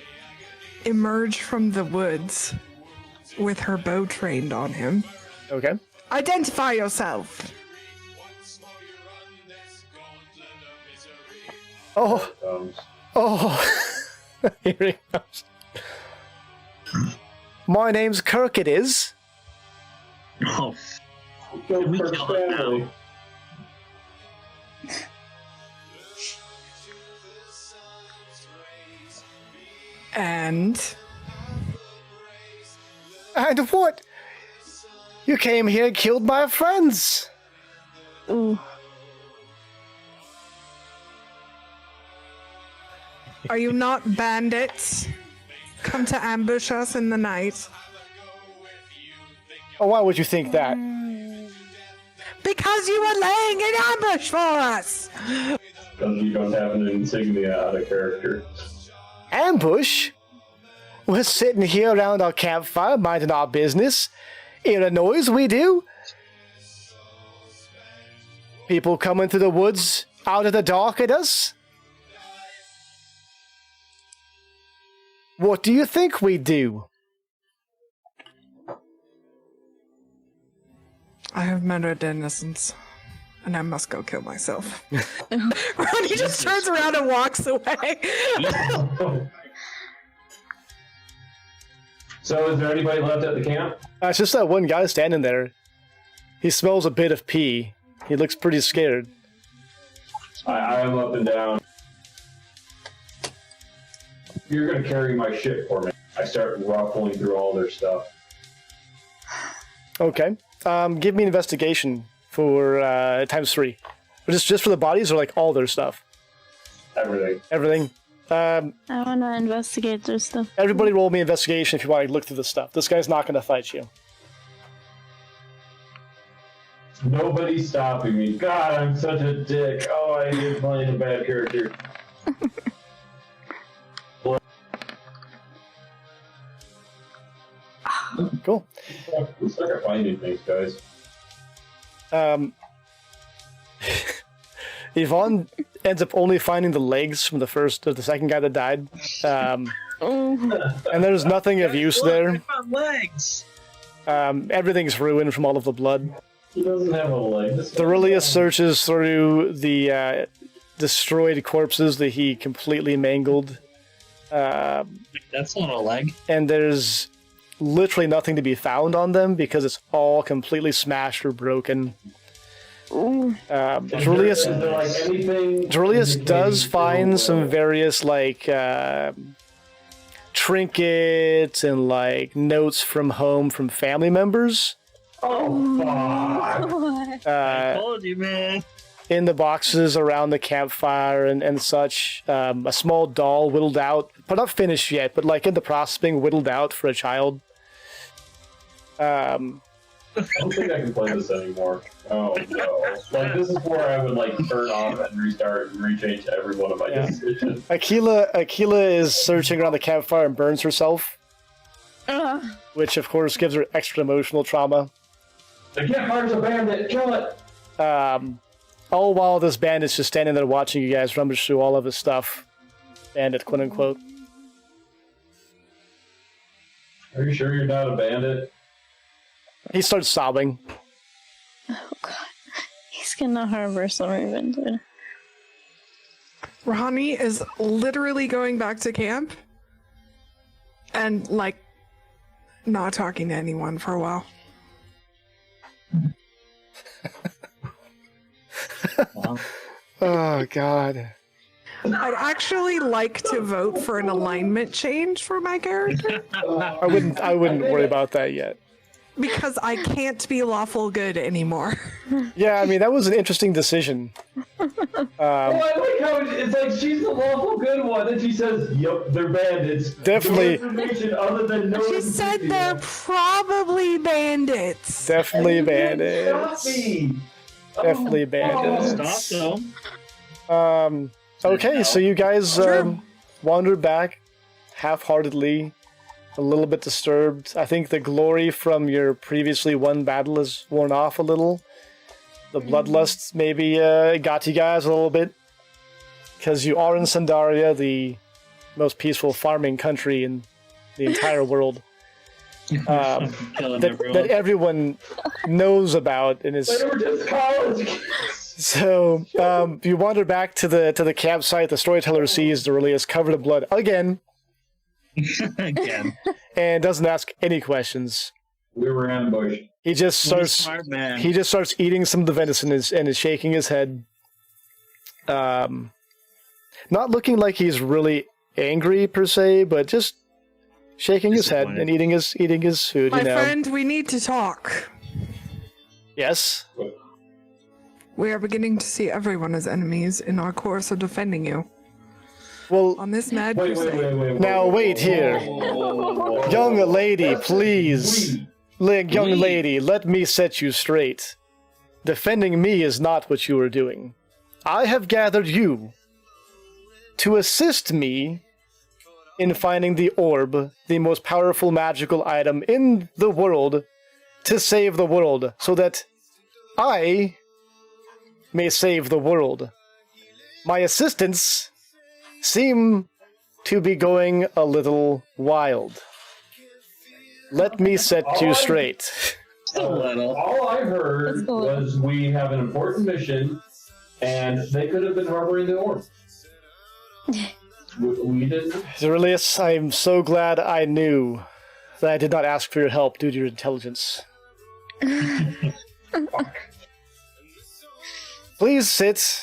emerge from the woods with her bow trained on him. Okay. Identify yourself. Oh, Um, oh. Here he comes. My name's Kirk, it is. Oh, Go we Kirk's kill it family. now? And And what? You came here and killed my friends. Ooh. are you not bandits? Come to ambush us in the night. Oh, why would you think that? Because you were laying an ambush for us! Because you don't have an insignia out of character. Ambush? We're sitting here around our campfire, minding our business. Hear a noise, we do. People coming through the woods out of the dark at us. What do you think we do? I have murdered innocents, and I must go kill myself. Ronnie just turns around and walks away. So, is there anybody left at the camp? It's just that one guy standing there. He smells a bit of pee. He looks pretty scared. I am up and down. You're gonna carry my shit for me. I start ruffling through all their stuff. Okay. Give me an investigation for ×3. Or just for the bodies or like all their stuff? Everything. Everything. I want to investigate their stuff. Everybody roll me investigation if you want to look through the stuff. This guy's not going to fight you. Nobody's stopping me. God, I'm such a dick. Oh, I am playing a bad character. Cool. Looks like I'm finding things, guys. Yvonne ends up only finding the legs from the second guy that died. And there's nothing of use there. I found legs. Everything's ruined from all of the blood. He doesn't have a leg. Aurelius searches through the destroyed corpses that he completely mangled. That's not a leg. And there's literally nothing to be found on them because it's all completely smashed or broken. Aurelius does find some various like trinkets and like notes from home from family members. Oh, fuck. I told you, man. In the boxes around the campfire and such. A small doll whittled out, but not finished yet, but like in the process of being whittled out for a child. I don't think I can play this anymore. Oh no. Like, this is where I would like turn off and restart and rechange every one of my decisions. Aquila is searching around the campfire and burns herself, which of course gives her extra emotional trauma. The campfire's a bandit! Kill it! All while this bandit's just standing there watching you guys rummage through all of his stuff. Bandit, quote unquote. Are you sure you're not a bandit? He starts sobbing. Oh god. He's gonna harbor some revenge. Ronnie is literally going back to camp and, like, not talking to anyone for a while. Oh god. I'd actually like to vote for an alignment change for my character I wouldn't worry about that yet. because I can't be lawful good anymore. Yeah, I mean that was an interesting decision. Oh, I like how it's like she's the lawful good one, and she says, "Yep, they're bandits." Definitely. No information other than no She said insignia. they're probably bandits. Definitely Stop bandits. me. Definitely Stop bandits. though. Okay, so you guys wander back half-heartedly, a little bit disturbed. I think the glory from your previously won battle has worn off a little. The bloodlust maybe got you guys a little bit. Because you are in Sandaria, the most peaceful farming country in the entire world. Killing that everyone. everyone knows about and is. They were just college kids. So you wander back to the campsite. The storyteller sees Aurelius covered in blood again Again. and doesn't ask any questions. We were ambushed. He just What a starts. smart man. He just starts eating some of the venison and is shaking his head. Not looking like he's really angry per se, but just shaking his head and eating his food. My you know. friend, we need to talk. Yes. We are beginning to see everyone as enemies in our course of defending you. Well, On this mad Wait. crusade. now wait here, young lady, please. Young lady, let me set you straight. Defending me is not what you are doing. I have gathered you to assist me in finding the orb, the most powerful magical item in the world, to save the world, so that I may save the world. My assistants seem to be going a little wild. Let me set you straight. All I heard was we have an important mission, and they could have been harboring the orb. We didn't. Aurelius, I'm so glad I knew that I did not ask for your help due to your intelligence. Please sit,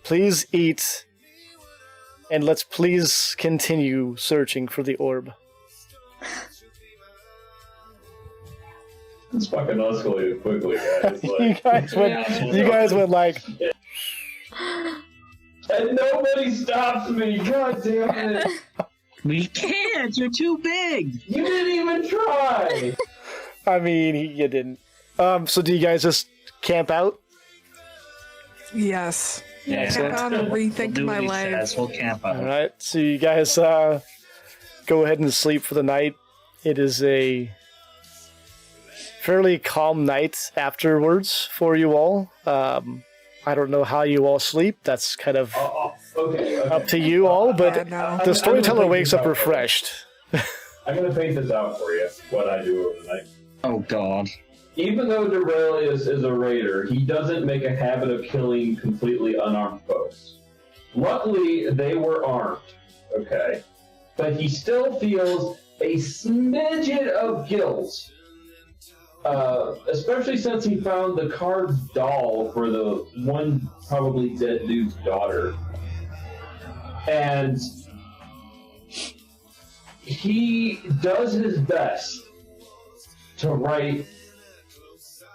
please eat, and let's please continue searching for the orb. It's fucking escalated quickly, guys. You guys went like, And nobody stopped me. God damn it! We can't. You're too big. You didn't even try. I mean, you didn't. So do you guys just camp out? Yes. Yeah. Camp out and rethink Do my what he life. says. We'll camp out. All right, so you guys go ahead and sleep for the night. It is a fairly calm night afterwards for you all. I don't know how you all sleep. That's kind of Okay. up to you all, but Yeah, no. the storyteller wakes up refreshed. I'm gonna paint this out for you. What I do overnight. Oh God. Even though Durelius is a raider, he doesn't make a habit of killing completely unarmed foes. Luckily, they were armed, okay? But he still feels a smidget of guilt. Especially since he found the carved doll for the one probably dead dude's daughter. And he does his best to write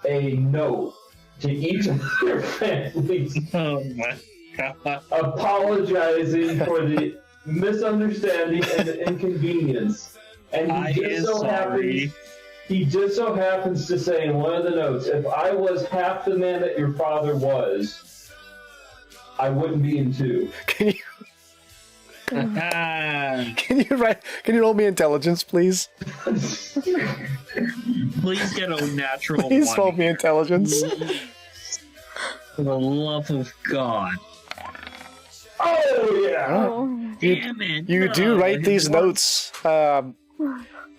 a note to each of their families Oh my God. apologizing for the misunderstanding and the inconvenience. And I is sorry. he just so happens to say in one of the notes, if I was half the man that your father was, I wouldn't be in two. Can you Ah, can you roll me intelligence, please? please get a natural Please roll one. me intelligence. For the love of God. Oh yeah! Oh. Damn it. You no. do write these His one- notes. You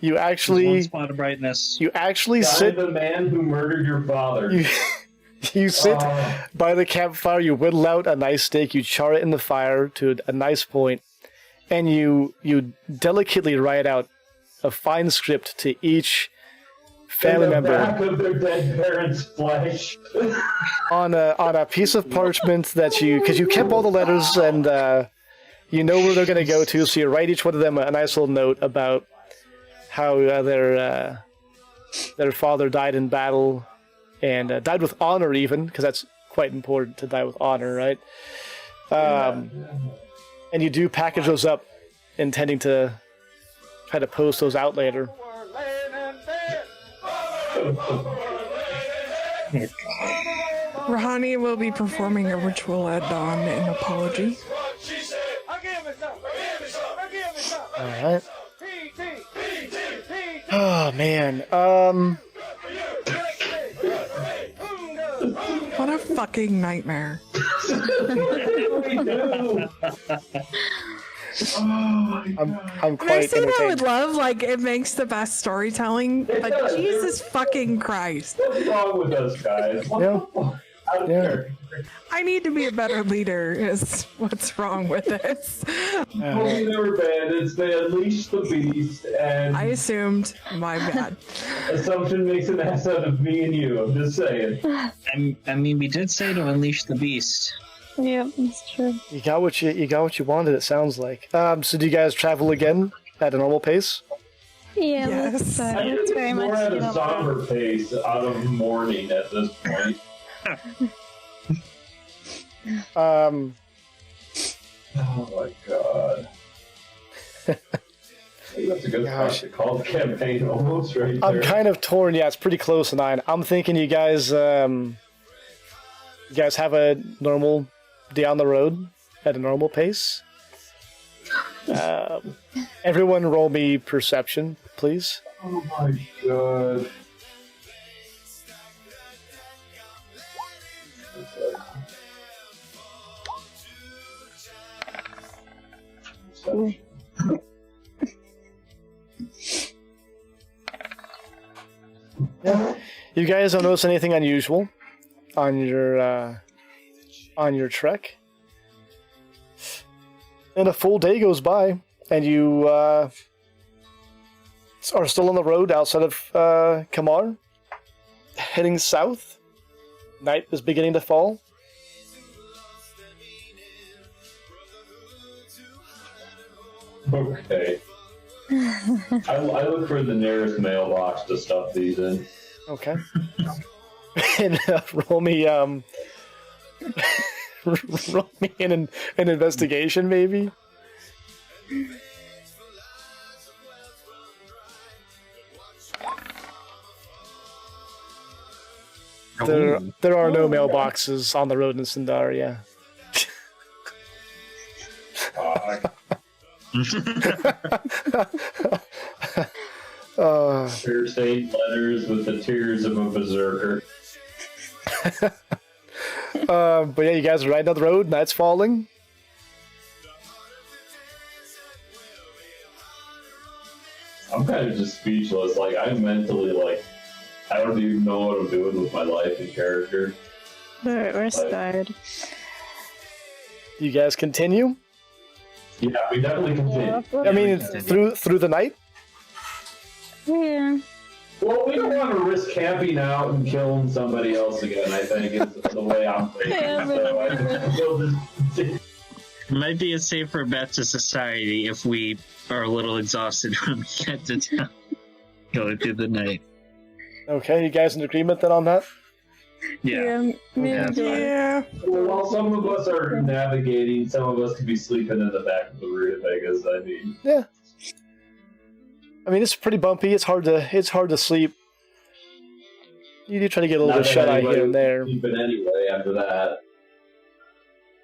his one actually spot of brightness. I'm sit. the man who murdered your father. You sit Oh. by the campfire. You whittle out a nice steak. You char it in the fire to a nice point, and you delicately write out a fine script to each family in the member back of their dead parents' flesh. on a piece of parchment that because you kept all the letters and you know where they're going to go to. So you write each one of them a nice little note about how their father died in battle and died with honor, even because that's quite important to die with honor, right? And you do package those up, intending to try to post those out later. We're laying in bed. Rahani will be performing a ritual at dawn in apology. Give me some. Give me some. All right. PT. Oh man. What a fucking nightmare. We do. Oh my I'm God. I'm And I quite say that with entertained. love, like it makes the best storytelling. It But does. Jesus fucking Christ. What's wrong with us guys? What Yeah. the fuck? Out of Yeah. character. I need to be a better leader is what's wrong with this. Only they were bandits, they unleashed the beast, and I assumed, my bad. Assumption makes an ass out of me and you. I'm just saying. I mean, we did say to unleash the beast. Yep, that's true. You got what you wanted. It sounds like. So do you guys travel again at a normal pace? Yeah, Yes. let's, I think let's very it's much more at get a over somber pace out of mourning at this point. Um, Oh my god. That's a good spot to call the campaign almost right there. I'm kind of torn. Yeah, it's pretty close to 9. I'm thinking you guys have a normal day on the road at a normal pace. Everyone, roll me perception, please. Oh my god. You guys don't notice anything unusual on your trek, and a full day goes by, and you are still on the road outside of Kamar, heading south. Night is beginning to fall. Okay. I look for the nearest mailbox to stuff these in. Okay. And roll me roll me an investigation, maybe. There are no mailboxes on the road in Sindaria. Tear-stained letters with the tears of a berserker. But yeah, you guys are riding down the road. Night's falling. I'm kind of just speechless. Like, I'm mentally, like, I don't even know what I'm doing with my life and character. We're scarred. You guys continue. Yeah, we definitely continue. I mean, through the night. Yeah. Well, we don't want to risk camping out and killing somebody else again, I think, is the way I'm thinking. Yeah, So I think we'll just- Might be a safer bet to society if we are a little exhausted when we get to town. Going through the night. Okay, you guys in agreement then on that? Yeah. Maybe Yeah. do it. Yeah. Well, while some of us are navigating, some of us could be sleeping in the back of the rutabagas, I mean. Yeah. I mean, it's pretty bumpy. It's hard to sleep. You do try to get a little Not bit that shut eye anybody here and was there. Sleeping anyway after that.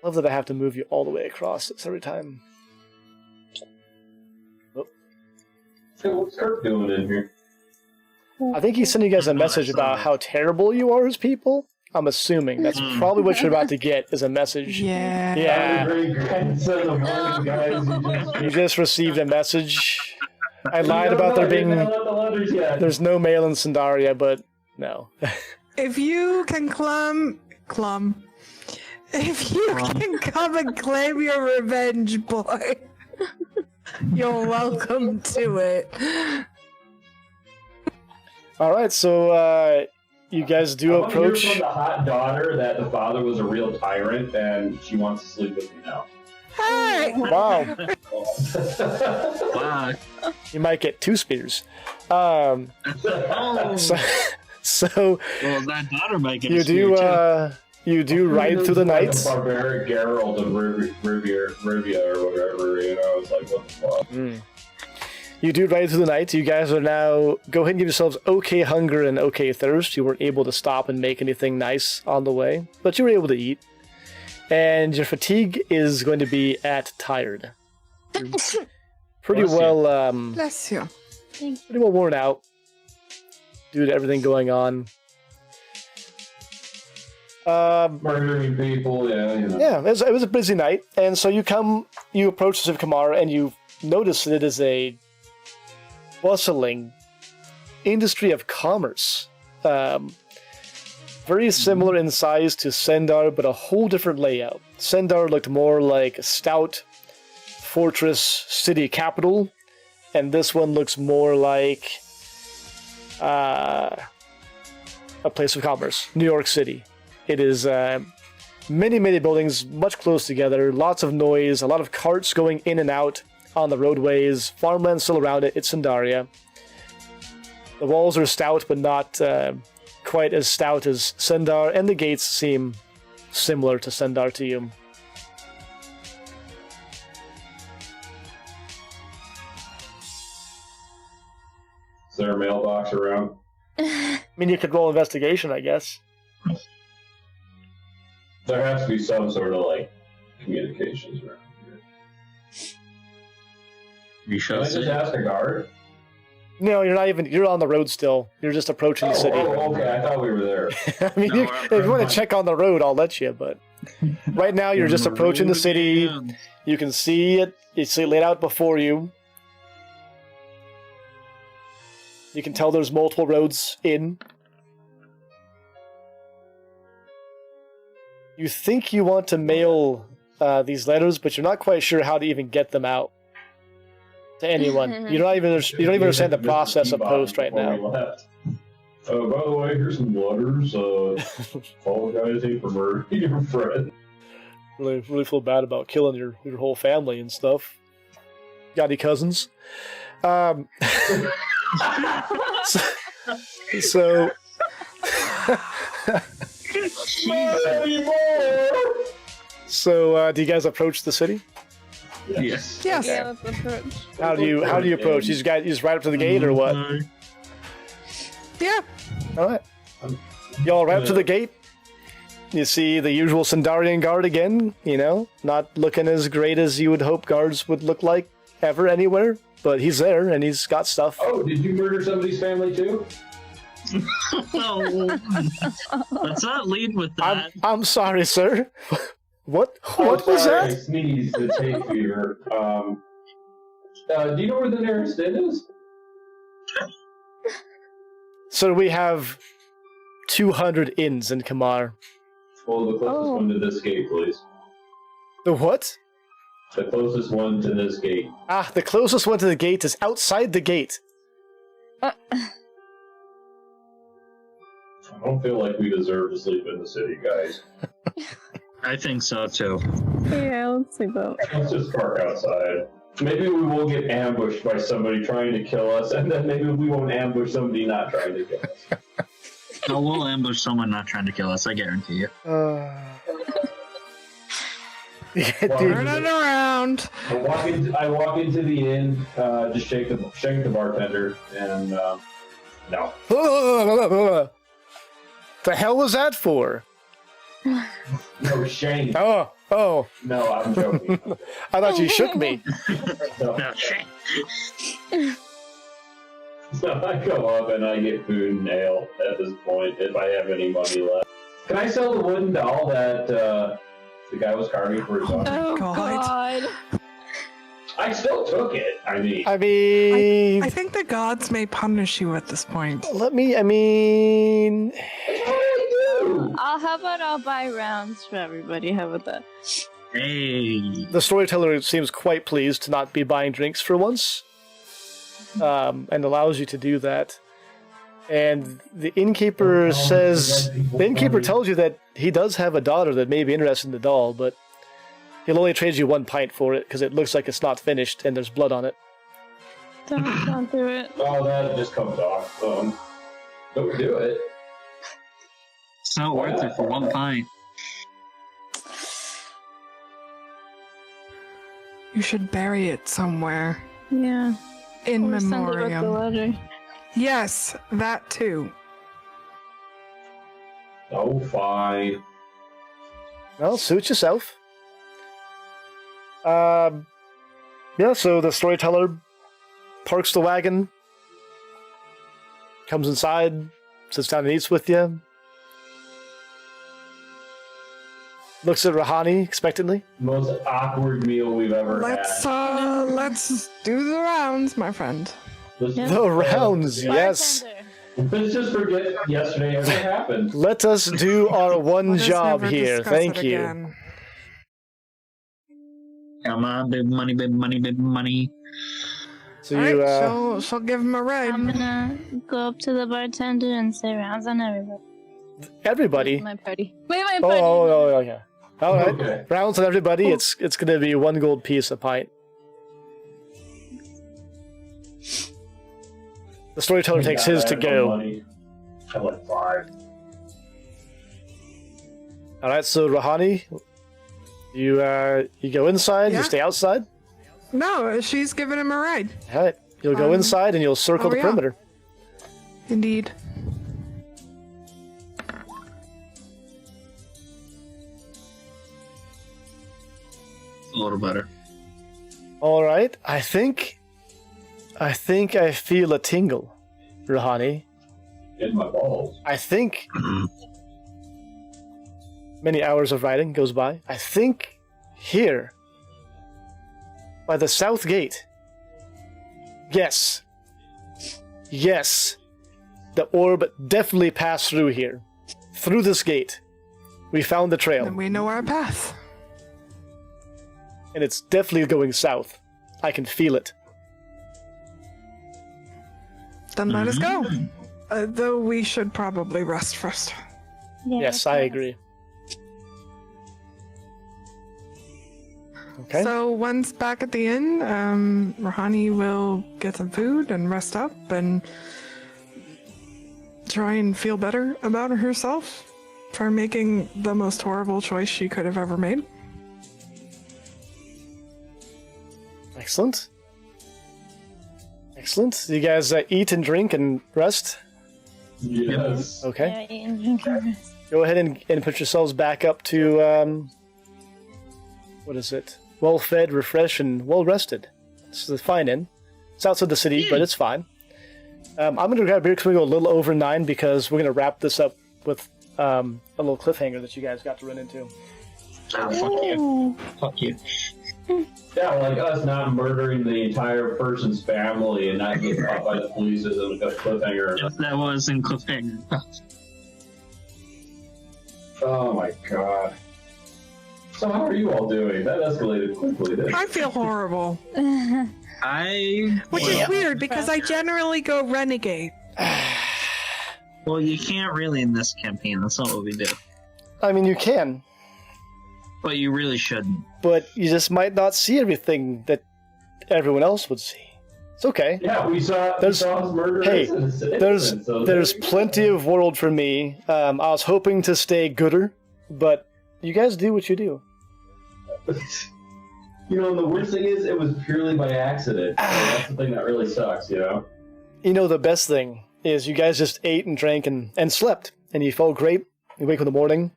Love that I have to move you all the way across this every time. Hey, what's Kirk doing in here? I think he's sending you guys a message about how terrible you are as people. I'm assuming that's probably what you're about to get is a message. Yeah. Yeah. I'm the great grandson of one of the guys You just received a message. I lied about there being there's no mail in Sindaria, but no. If you can if you can come and claim your revenge, boy, you're welcome to it. All right, so you guys do I hear approach. from the hot daughter that the father was a real tyrant and she wants to sleep with me now. Hey! Wow, Wow. you might get 2 spears. So, so Well, that daughter might get you a spear, too. you do ride through the Like night. a barbaric Geralt of Rivia or whatever, you know. It's like, what the fuck? You do ride through the night. You guys are now go ahead and give yourselves okay hunger and okay thirst. You weren't able to stop and make anything nice on the way, but you were able to eat. And your fatigue is going to be at tired. You're pretty Bless you. well Bless you. pretty well worn out due to everything going on. Murdering people, yeah, you know. Yeah, it was a busy night, and so you approach the city of Kamar, and you notice that it is a bustling industry of commerce. Very similar in size to Sendar, but a whole different layout. Sendar looked more like a stout fortress city capital, and this one looks more like a place of commerce, New York City. It is many, many buildings, much close together, lots of noise, a lot of carts going in and out on the roadways, farmland still around it. It's Sandaria. The walls are stout, but not quite as stout as Sendar, and the gates seem similar to Sendar to you. Is there a mailbox around? I mean, you could roll investigation, I guess. There has to be some sort of like communications around here. You Can shall I just say. ask a guard? No, you're on the road still. You're just approaching the city. Oh, okay. I thought we were there. I mean, No, if you want to check on the road, I'll let you, but right now you're just approaching the city. You can see it. You see it laid out before you. You can tell there's multiple roads in. You think you want to mail these letters, but you're not quite sure how to even get them out to anyone. You don't even understand the process of post right now. By the way, here's some letters. Apologizing for murdering your friend. Really feel bad about killing your whole family and stuff. Got any cousins? So do you guys approach the city? Yes. Yes. Yeah, let's approach. How do you approach? You just right up to the gate or what? Yeah. All right. Y'all right up to the gate. You see the usual Sandarian guard again. You know, not looking as great as you would hope guards would look like ever anywhere, but he's there and he's got stuff. Oh, did you murder somebody's family too? No. Let's not lead with that. I'm sorry, sir. What was Sorry, I that? sneezed. It's hay fever. Do you know where the nearest inn is? So we have 200 inns in Kamar. Well, the closest Oh. one to this gate, please. The what? The closest one to this gate. Ah, the closest one to the gate is outside the gate. I don't feel like we deserve to sleep in the city, guys. I think so too. Yeah, let's see about. Let's just park outside. Maybe we will get ambushed by somebody trying to kill us, and then maybe we won't ambush somebody not trying to kill us. No, we'll ambush someone not trying to kill us, I guarantee you. Turn it around. I walk into the inn, just shake the bartender, and no. The hell was that for? No shame. Oh, No, I'm joking. I thought you shook me. No. No, shit. So I go up and I get food and ale at this point, if I have any money left. Can I sell the wooden doll that the guy was carving for his daughter? Oh God. God. I still took it. I mean, I mean, I think the gods may punish you at this point. that's what I do. How about I'll buy rounds for everybody? How about that? Hey. the storyteller seems quite pleased to not be buying drinks for once, and allows you to do that. And the innkeeper tells you that he does have a daughter that may be interested in the doll, but he'll only trade you 1 pint for it because it looks like it's not finished and there's blood on it. Don't do it. Oh, that just comes off. Don't do it. It's not worth it for 1 pint. You should bury it somewhere. Yeah. In Or send it with the memoriam. letter. Yes, that too. Oh, fine. Well, suit yourself. Yeah, so the storyteller parks the wagon, comes inside, sits down and eats with you. Looks at Rahani expectantly. Most awkward meal we've ever had. Let's do the rounds, my friend. The rounds, yes. Bartender. Let's just forget yesterday ever happened. Let us do our one Let us job never here. discuss Thank it you. again. Come on, big money, big money, big money. So All you, right, she'll give him a ride. I'm gonna go up to the bartender and say rounds on everybody. everybody. My party. Wait, my Oh, party. oh, yeah. All right. Okay. Rounds on everybody. It's gonna be 1 gold piece a pint. The storyteller takes his to go. Money. I have like 5. All right. So Rahani, you go inside. Yeah. You stay outside. No, she's giving him a ride. All right. You'll go inside and you'll circle the yeah. perimeter. Indeed. A little better. All right. I think I feel a tingle, Rahani. In my balls. I think many hours of riding goes by. I think here, by the south gate. Yes. Yes. The orb definitely passed through here. Through this gate. We found the trail. Then we know our path. And it's definitely going south. I can feel it. Then let us go. Though we should probably rest first. Yeah, Yes, I agree. Okay. So once back at the inn, Rahani will get some food and rest up and try and feel better about herself for making the most horrible choice she could have ever made. Excellent. Excellent. You guys eat and drink and rest? Yes. Okay. Yeah, eat and drink and rest. Go ahead and put yourselves back up to, what is it? Well-fed, refreshed, and well-rested. This is a fine inn. It's outside the city, but it's fine. I'm going to grab a beer because we go a little over 9 because we're going to wrap this up with a little cliffhanger that you guys got to run into. Ah, fuck you. Fuck you. Yeah, like us not murdering the entire person's family and not getting caught by the police as a cliffhanger. If that wasn't cliffhanger. Oh my god. So how are you all doing? That escalated quickly, didn't it? I feel horrible. Which is weird because I generally go renegade. Well, you can't really in this campaign. That's not what we do. I mean, you can, But you really shouldn't. but you just might not see everything that everyone else would see. It's okay. Yeah, we saw There's- us murder hey, innocent, There's so there you plenty of world for me. I was hoping to stay gooder, but you guys do what you do. go. You know, and the worst thing is, it was purely by accident. So that's the thing that really sucks, you know? You know, the best thing is you guys just ate and drank and slept, and you felt great. You wake up in the morning,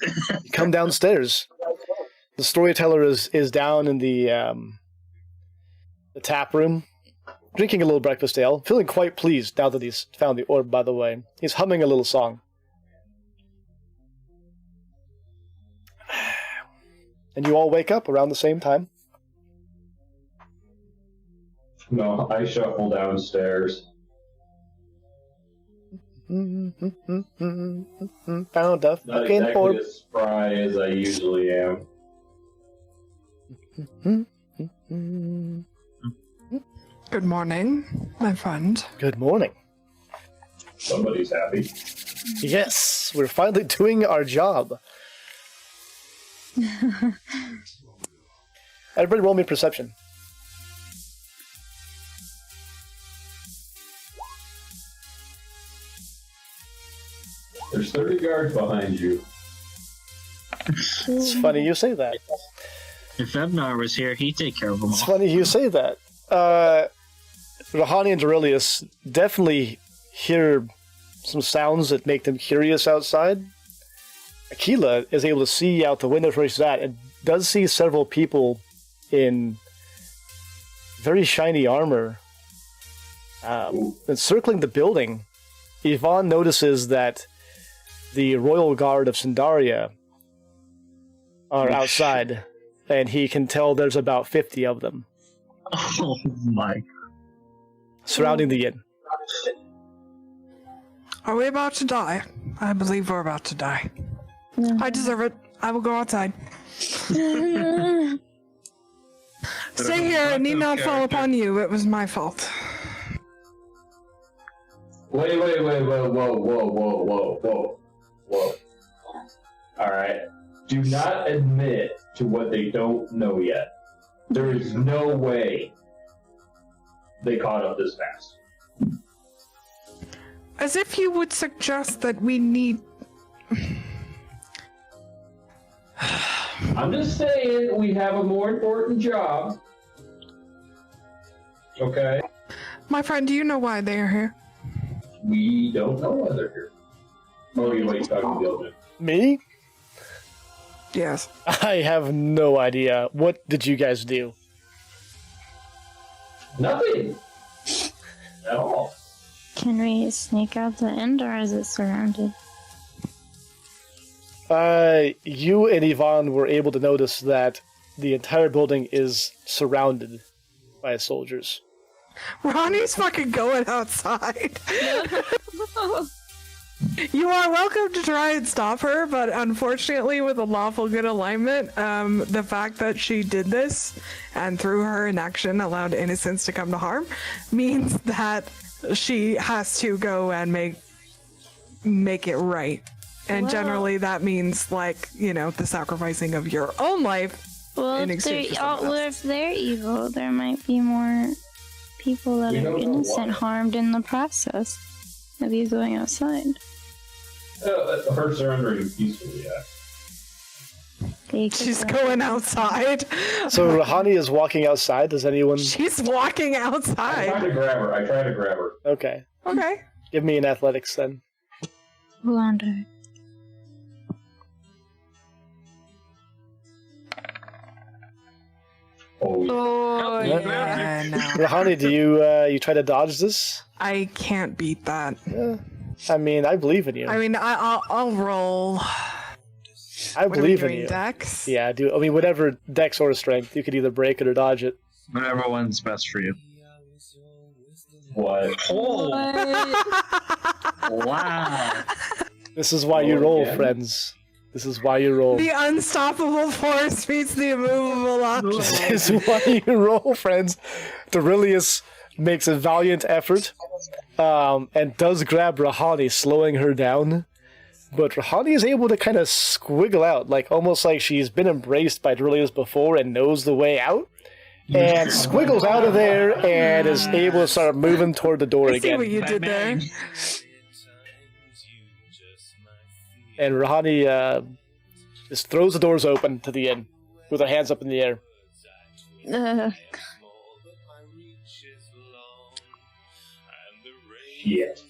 you come downstairs. The storyteller is down in the tap room, drinking a little breakfast ale, feeling quite pleased now that he's found the orb, by the way. He's humming a little song. And you all wake up around the same time. No, I shuffle downstairs. Found a Not fucking exactly orb. as spry as I usually am. Good morning, my friend. Good morning. Somebody's happy. Yes, we're finally doing our job. Everybody roll me perception. There's 30 guards behind you. It's funny you say that. If Ebnar was here, he'd take care of them It's all. funny you say that. Rahani and Dorelius definitely hear some sounds that make them curious outside. Aquila is able to see out the window where she's at and does see several people in very shiny armor encircling the building. Yvonne notices that the royal guard of Sindaria are outside, and he can tell there's about 50 of them Oh my. surrounding the inn. Are we about to die? I believe we're about to die. I deserve it. I will go outside. Stay here. It need not fall upon you. It was my fault. Wait, whoa. Alright. Do not admit to what they don't know yet. There is no way they caught up this fast. As if you would suggest that we need... I'm just saying we have a more important job. Okay? My friend, do you know why they are here? We don't know why they're here. Oh, you wait, talking to the other man. Me? Yes. I have no idea. What did you guys do? Nothing. At all. Can we sneak out the end, or is it surrounded? You and Yvonne were able to notice that the entire building is surrounded by soldiers. Ronnie's fucking going outside. You are welcome to try and stop her, but unfortunately, with a lawful good alignment, the fact that she did this and through her inaction allowed innocents to come to harm means that she has to go and make it right. And Well- generally, that means, like, you know, the sacrificing of your own life. Well, In if exchange for they're, someone well, if they're evil, there might be more people that We are don't know innocent why. harmed in the process of you going outside. Her surrendering peacefully, yeah. They could She's go- going outside. So Rahani is walking outside. Does anyone... She's walking I tried outside. to grab her. Okay. Okay. Give me an athletics then. Wander. Oh, yeah. Oh, Yeah. yeah, no. Rahani, do you try to dodge this? I can't beat that. I mean, I believe in you. I mean, I'll roll. I What are we believe in doing, you. Dex? Yeah, do I mean whatever dex or strength, you could either break it or dodge it. Whatever one's best for you. What? Oh, wow. This is why you roll, yeah. friends. This is why you roll. The unstoppable force meets the immovable object. This is why you roll, friends. Derilius makes a valiant effort, and does grab Rahani, slowing her down. But Rahani is able to kind of squiggle out, like almost like she's been embraced by Derilius before and knows the way out. And squiggles out of there and is able to start moving toward the door I see what again. you did there. And Rahani just throws the doors open to the inn with her hands up in the air. Shit.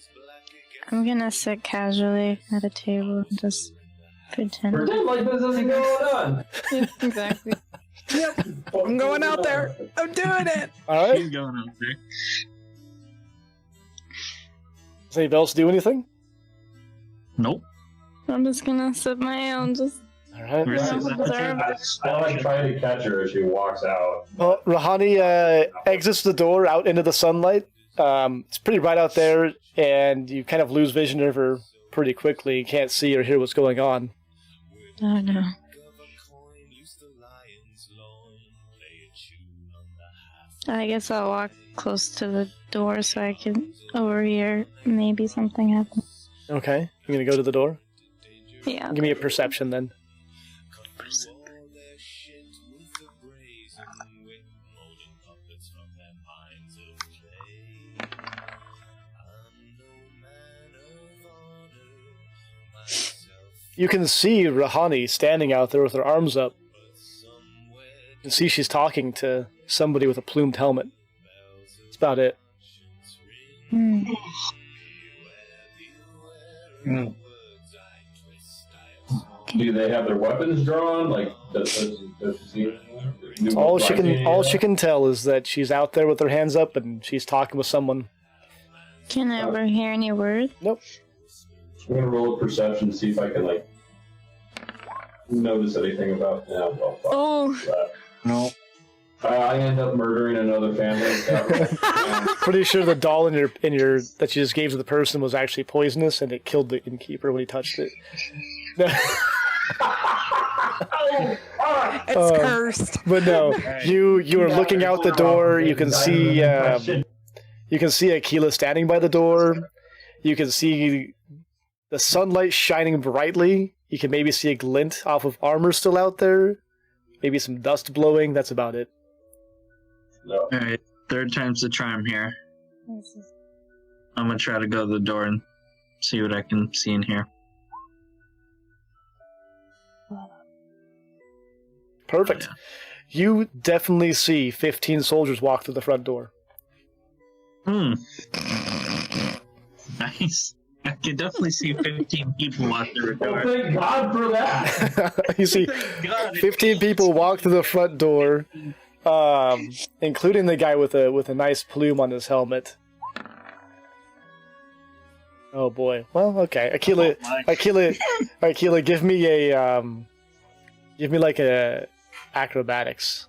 I'm gonna sit casually at a table and just pretend. Pretend like this isn't going on. Exactly. I'm going out there. I'm doing it. All right. She's going out there. Does anybody else do anything? Nope. I'm just gonna sip my ale and just. All right. We're Yeah. sitting at the table. I like trying to catch her as she walks out. Well, Rahani exits the door out into the sunlight. It's pretty bright out there, and you kind of lose vision of her pretty quickly. You can't see or hear what's going on. Oh no. I guess I'll walk close to the door so I can overhear maybe something happen. Okay. You're going to go to the door? Yeah. Give me a perception then. You can see Rahani standing out there with her arms up. You can see she's talking to somebody with a plumed helmet. That's about it. Hmm. Do they have their weapons drawn? Like, does she see? All she can tell is that she's out there with her hands up and she's talking with someone. Can I overhear any words? Nope. I'm gonna roll a perception to see if I can like notice anything about. Yeah, well, fuck Oh, that. No. I end up murdering another family. Pretty sure the doll in your that you just gave to the person was actually poisonous, and it killed the innkeeper when he touched it. It's cursed. But no, you are looking out the door. You can see Aquila standing by the door. You can see the sunlight shining brightly. You can maybe see a glint off of armor still out there. Maybe some dust blowing. That's about it. No. Alright, third time's the charm here. I'm gonna try to go to the door and see what I can see in here. Perfect. Oh, You definitely see 15 soldiers walk through the front door. Nice. I can definitely see 15 people walk through the Well, door. thank God for that. You see Thank God it- 15 people walk through the front door, including the guy with a nice plume on his helmet. Oh boy. Well, okay. Aquila, give me like a acrobatics.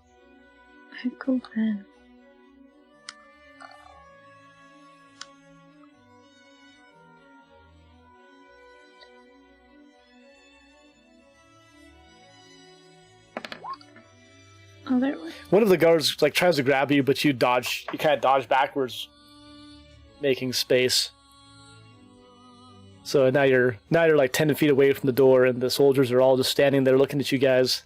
cool plan. Oh, there it was. One of the guards like tries to grab you, but you dodge. You kind of dodge backwards, making space. So now you're like 10 feet away from the door, and the soldiers are all just standing there looking at you guys.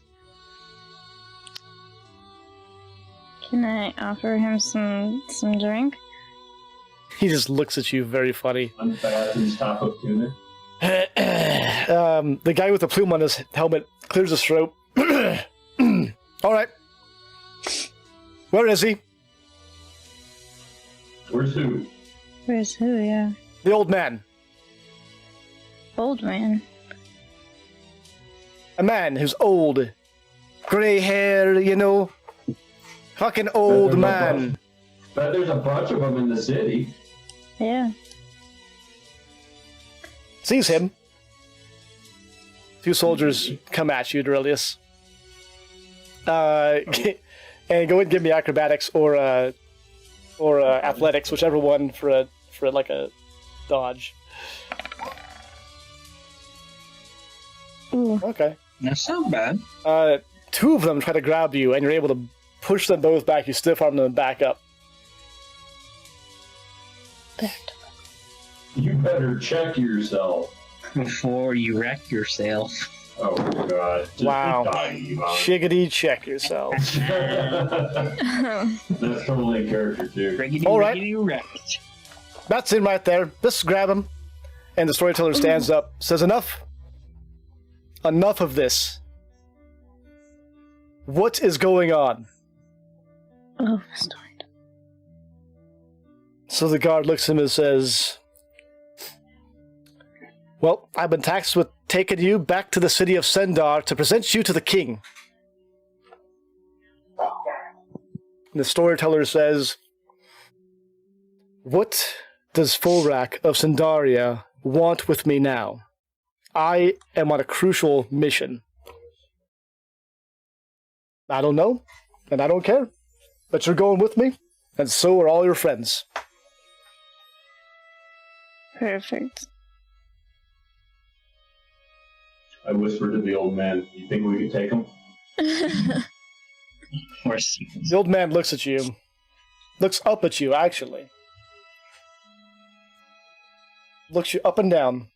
Can I offer him some drink? He just looks at you very funny. Unfastened top of tunic. The guy with the plume on his helmet clears his throat. All right. Where is he? Where's who? Where's who? Yeah, The old man. old man. A man who's old. Gray hair, you know. Fucking old man. But there's a bunch of them in the city. Yeah. Sees him. Two soldiers come at you, Dorelius. And go ahead and give me acrobatics or athletics, whichever one for a dodge. Ooh. Okay. That's not bad. Two of them try to grab you, and you're able to push them both back. You stiff arm them and back up. You better check yourself. Before you wreck yourself. Oh God! Just Wow. die, Ivan. Shiggity, check yourself. That's totally a character too. Riggedy, All right. riggedy, wrecked. That's him right there. Just grab him. And the storyteller stands up, says, enough. Enough of this. What is going on? Oh, story. So the guard looks at him and says, well, I've been tasked with taking you back to the city of Sendar to present you to the king. And the storyteller says, what does Fulrak of Sendaria want with me now? I am on a crucial mission. I don't know, and I don't care. But you're going with me, and so are all your friends. Perfect. I whispered to the old man, "You think we could take him?" Or sequels. The old man looks at you. Looks up at you, actually. Looks you up and down.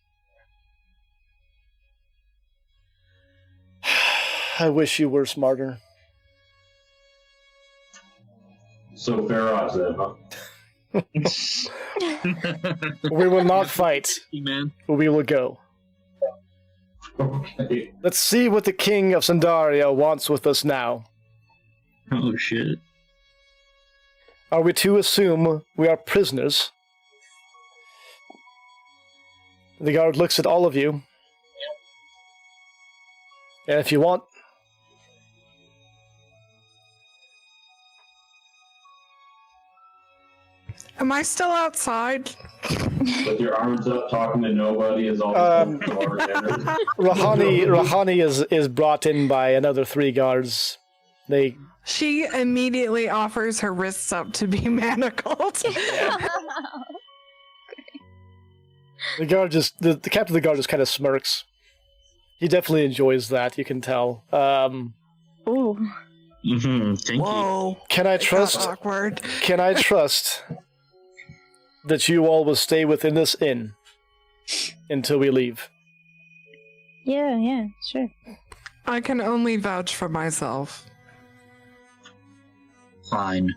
I wish you were smarter. So fair odds then, huh? We will not fight. Man. We will go. Okay. Let's see what the king of Sandaria wants with us now. Oh shit. Are we to assume we are prisoners? The guard looks at all of you. And if you want, Am I still outside? With your arms up, talking to nobody as all Um, the Rahani is brought in by another 3 guards. They She immediately offers her wrists up to be manacled. the guard just the captain of the guard just kind of smirks. He definitely enjoys that. You can tell. Ooh. Thank you. Whoa. Can I That's trust? awkward. Can I trust that you all will stay within this inn until we leave? Yeah, sure. I can only vouch for myself. Fine.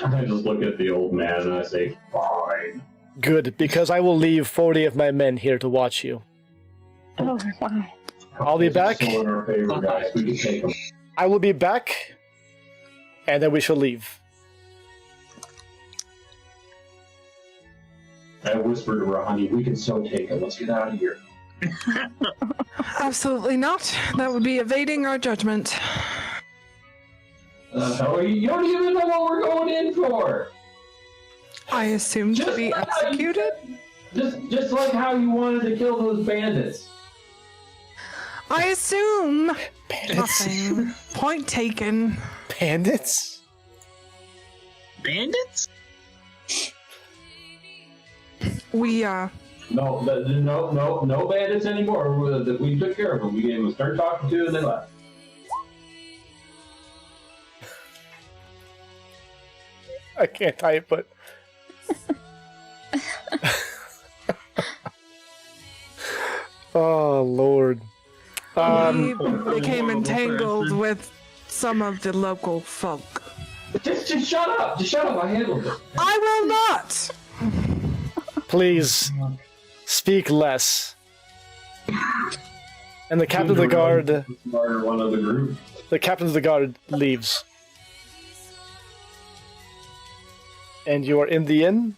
I just look at the old man and I say, fine. Good, because I will leave 40 of my men here to watch you. Oh, wow. I'll be back. So in our favor, guys. We can take them. I will be back, and then we shall leave. I whispered to Rahani, we can so take him. Let's get out of here. Absolutely not. That would be evading our judgment. You don't even know what we're going in for. I assume to be like how you- executed? Just like how you wanted to kill those bandits. I assume Bandits? nothing. Point taken. Bandits? Bandits? We, No bandits anymore. We took care of them. We gave them a stern talking to and they left. I can't type, but... Oh, Lord. we became entangled with some of the local folk. Just shut up. Just shut up. I handled it. I will not! Please, speak less. And the captain of the guard... Smarter one of the group. The captain of the guard leaves. And you are in the inn,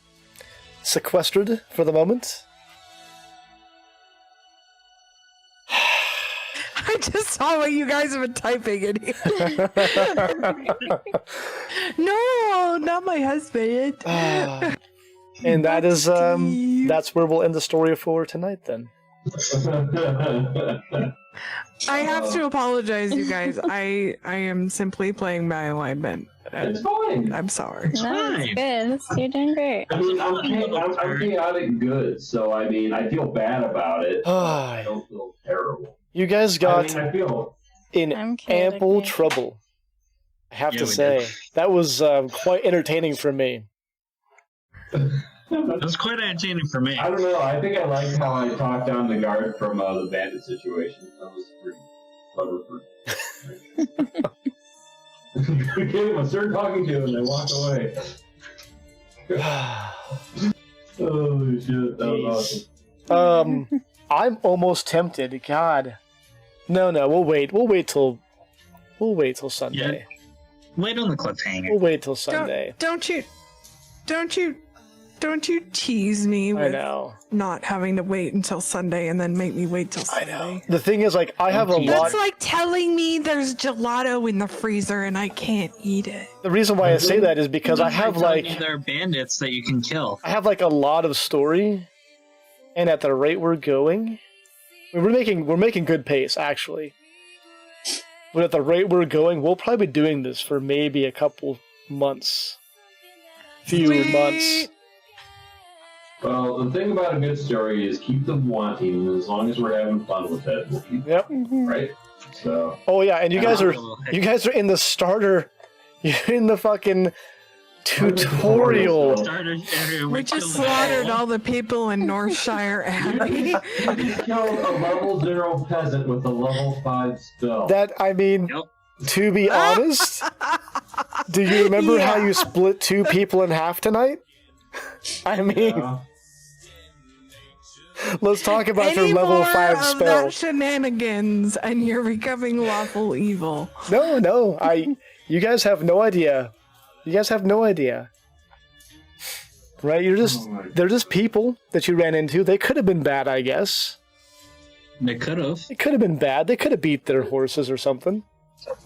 sequestered for the moment. I just saw what you guys have been typing in here. No, not my husband. And that is, Steve. that's where we'll end the story for tonight then. I have to apologize, you guys. I am simply playing my alignment. It's fine. I'm sorry. No, Fine. it's good. You're doing great. I mean, I'm chaotic good, so I mean, I feel bad about it. I don't feel terrible. You guys got I feel in I'm chaotic ample good. trouble, I have Yeah, to we say. did. That was quite entertaining for me. That was quite entertaining for me. I don't know. I think I liked how I talked down the guard from the bandit situation. That was pretty clever. We gave him a stern talking to and they walked away. Holy shit, that was awesome. I'm almost tempted. God, no, we'll wait. We'll wait till Sunday. Wait on the cliffhanger. We'll wait till Sunday. Don't you tease me I with know. not having to wait until Sunday and then make me wait till I Sunday. know. The thing is, like, I have a lot. That's like telling me there's gelato in the freezer and I can't eat it. The reason why I say that is because I have there are bandits that you can kill. I have like a lot of story, and at the rate we're going, we're making good pace actually. But at the rate we're going, we'll probably be doing this for maybe a couple months, few Sweet. months. Well, the thing about a good story is keep them wanting, and as long as we're having fun with it, we'll keep Yep. right. So Oh yeah, and you guys are in the starter. You're in the fucking tutorial. Started area We where just killed slaughtered all the people in Northshire Abbey. you killed a level 0 peasant with a level 5 spell. That I mean, Yep. to be honest, do you remember how Yeah. you split 2 people in half tonight? I mean, Yeah. let's talk about Any your level more 5 of spell. that shenanigans and you're becoming lawful evil. No, you guys have no idea. You guys have no idea. Right? They're just people that you ran into. They could have been bad, I guess. They could have. It could have been bad. They could have beat their horses or something.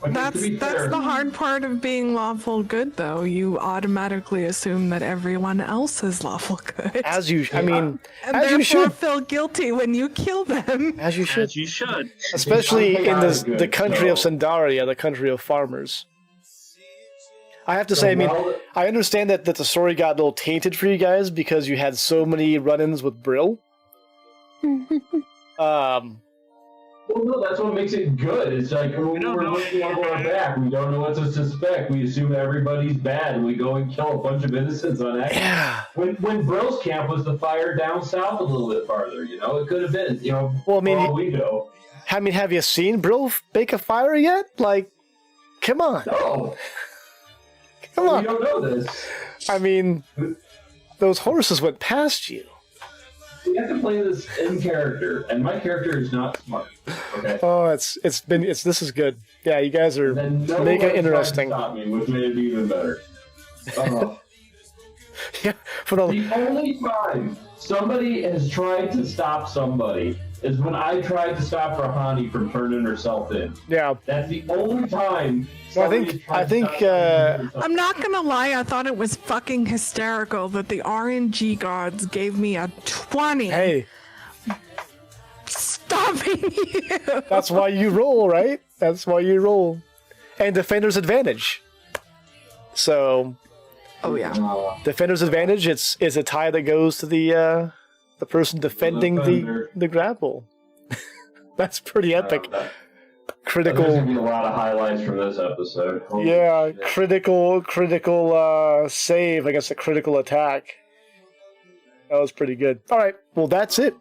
But That's to be fair, the hard part of being lawful good, though. You automatically assume that everyone else is lawful good, As you, I mean, and as you therefore should, feel guilty when you kill them. as you should, As you should. especially in this Good, the country of so- Sandaria, the country of farmers. I have to say, I mean, well- I understand that the story got a little tainted for you guys because you had so many run-ins with Brill. Well, no, that's what makes it good. It's like when don't we're know looking over our back, we don't know what to suspect. We assume everybody's bad, and we go and kill a bunch of innocents on accident. Yeah. When Brill's camp was the fire down south a little bit farther, it could have been, Well, I mean, for all we know. I mean, have you seen Brill bake a fire yet? Like, come on, No, come we on. don't know this. I mean, those horses went past you. We have to play this in character, and my character is not smart. Okay. Oh, this is good. Yeah, you guys are And then no making one it tried to interesting. stop me, which made it even better. Yeah, for the The only time somebody has tried to stop somebody is when I tried to stop Rahani from turning herself in. yeah. That's the only time. Well, I I'm not gonna lie, I thought it was fucking hysterical that the RNG gods gave me a 20 Hey, stopping you. that's why you roll, right? That's why you roll, and defender's advantage. So Oh yeah. defender's advantage. It's a tie that goes to the person defending defender. the grapple. That's pretty epic. There's Critical. gonna be a lot of highlights from this episode. Holy Yeah, shit. critical save against a critical attack. That was pretty good. All right, well that's it.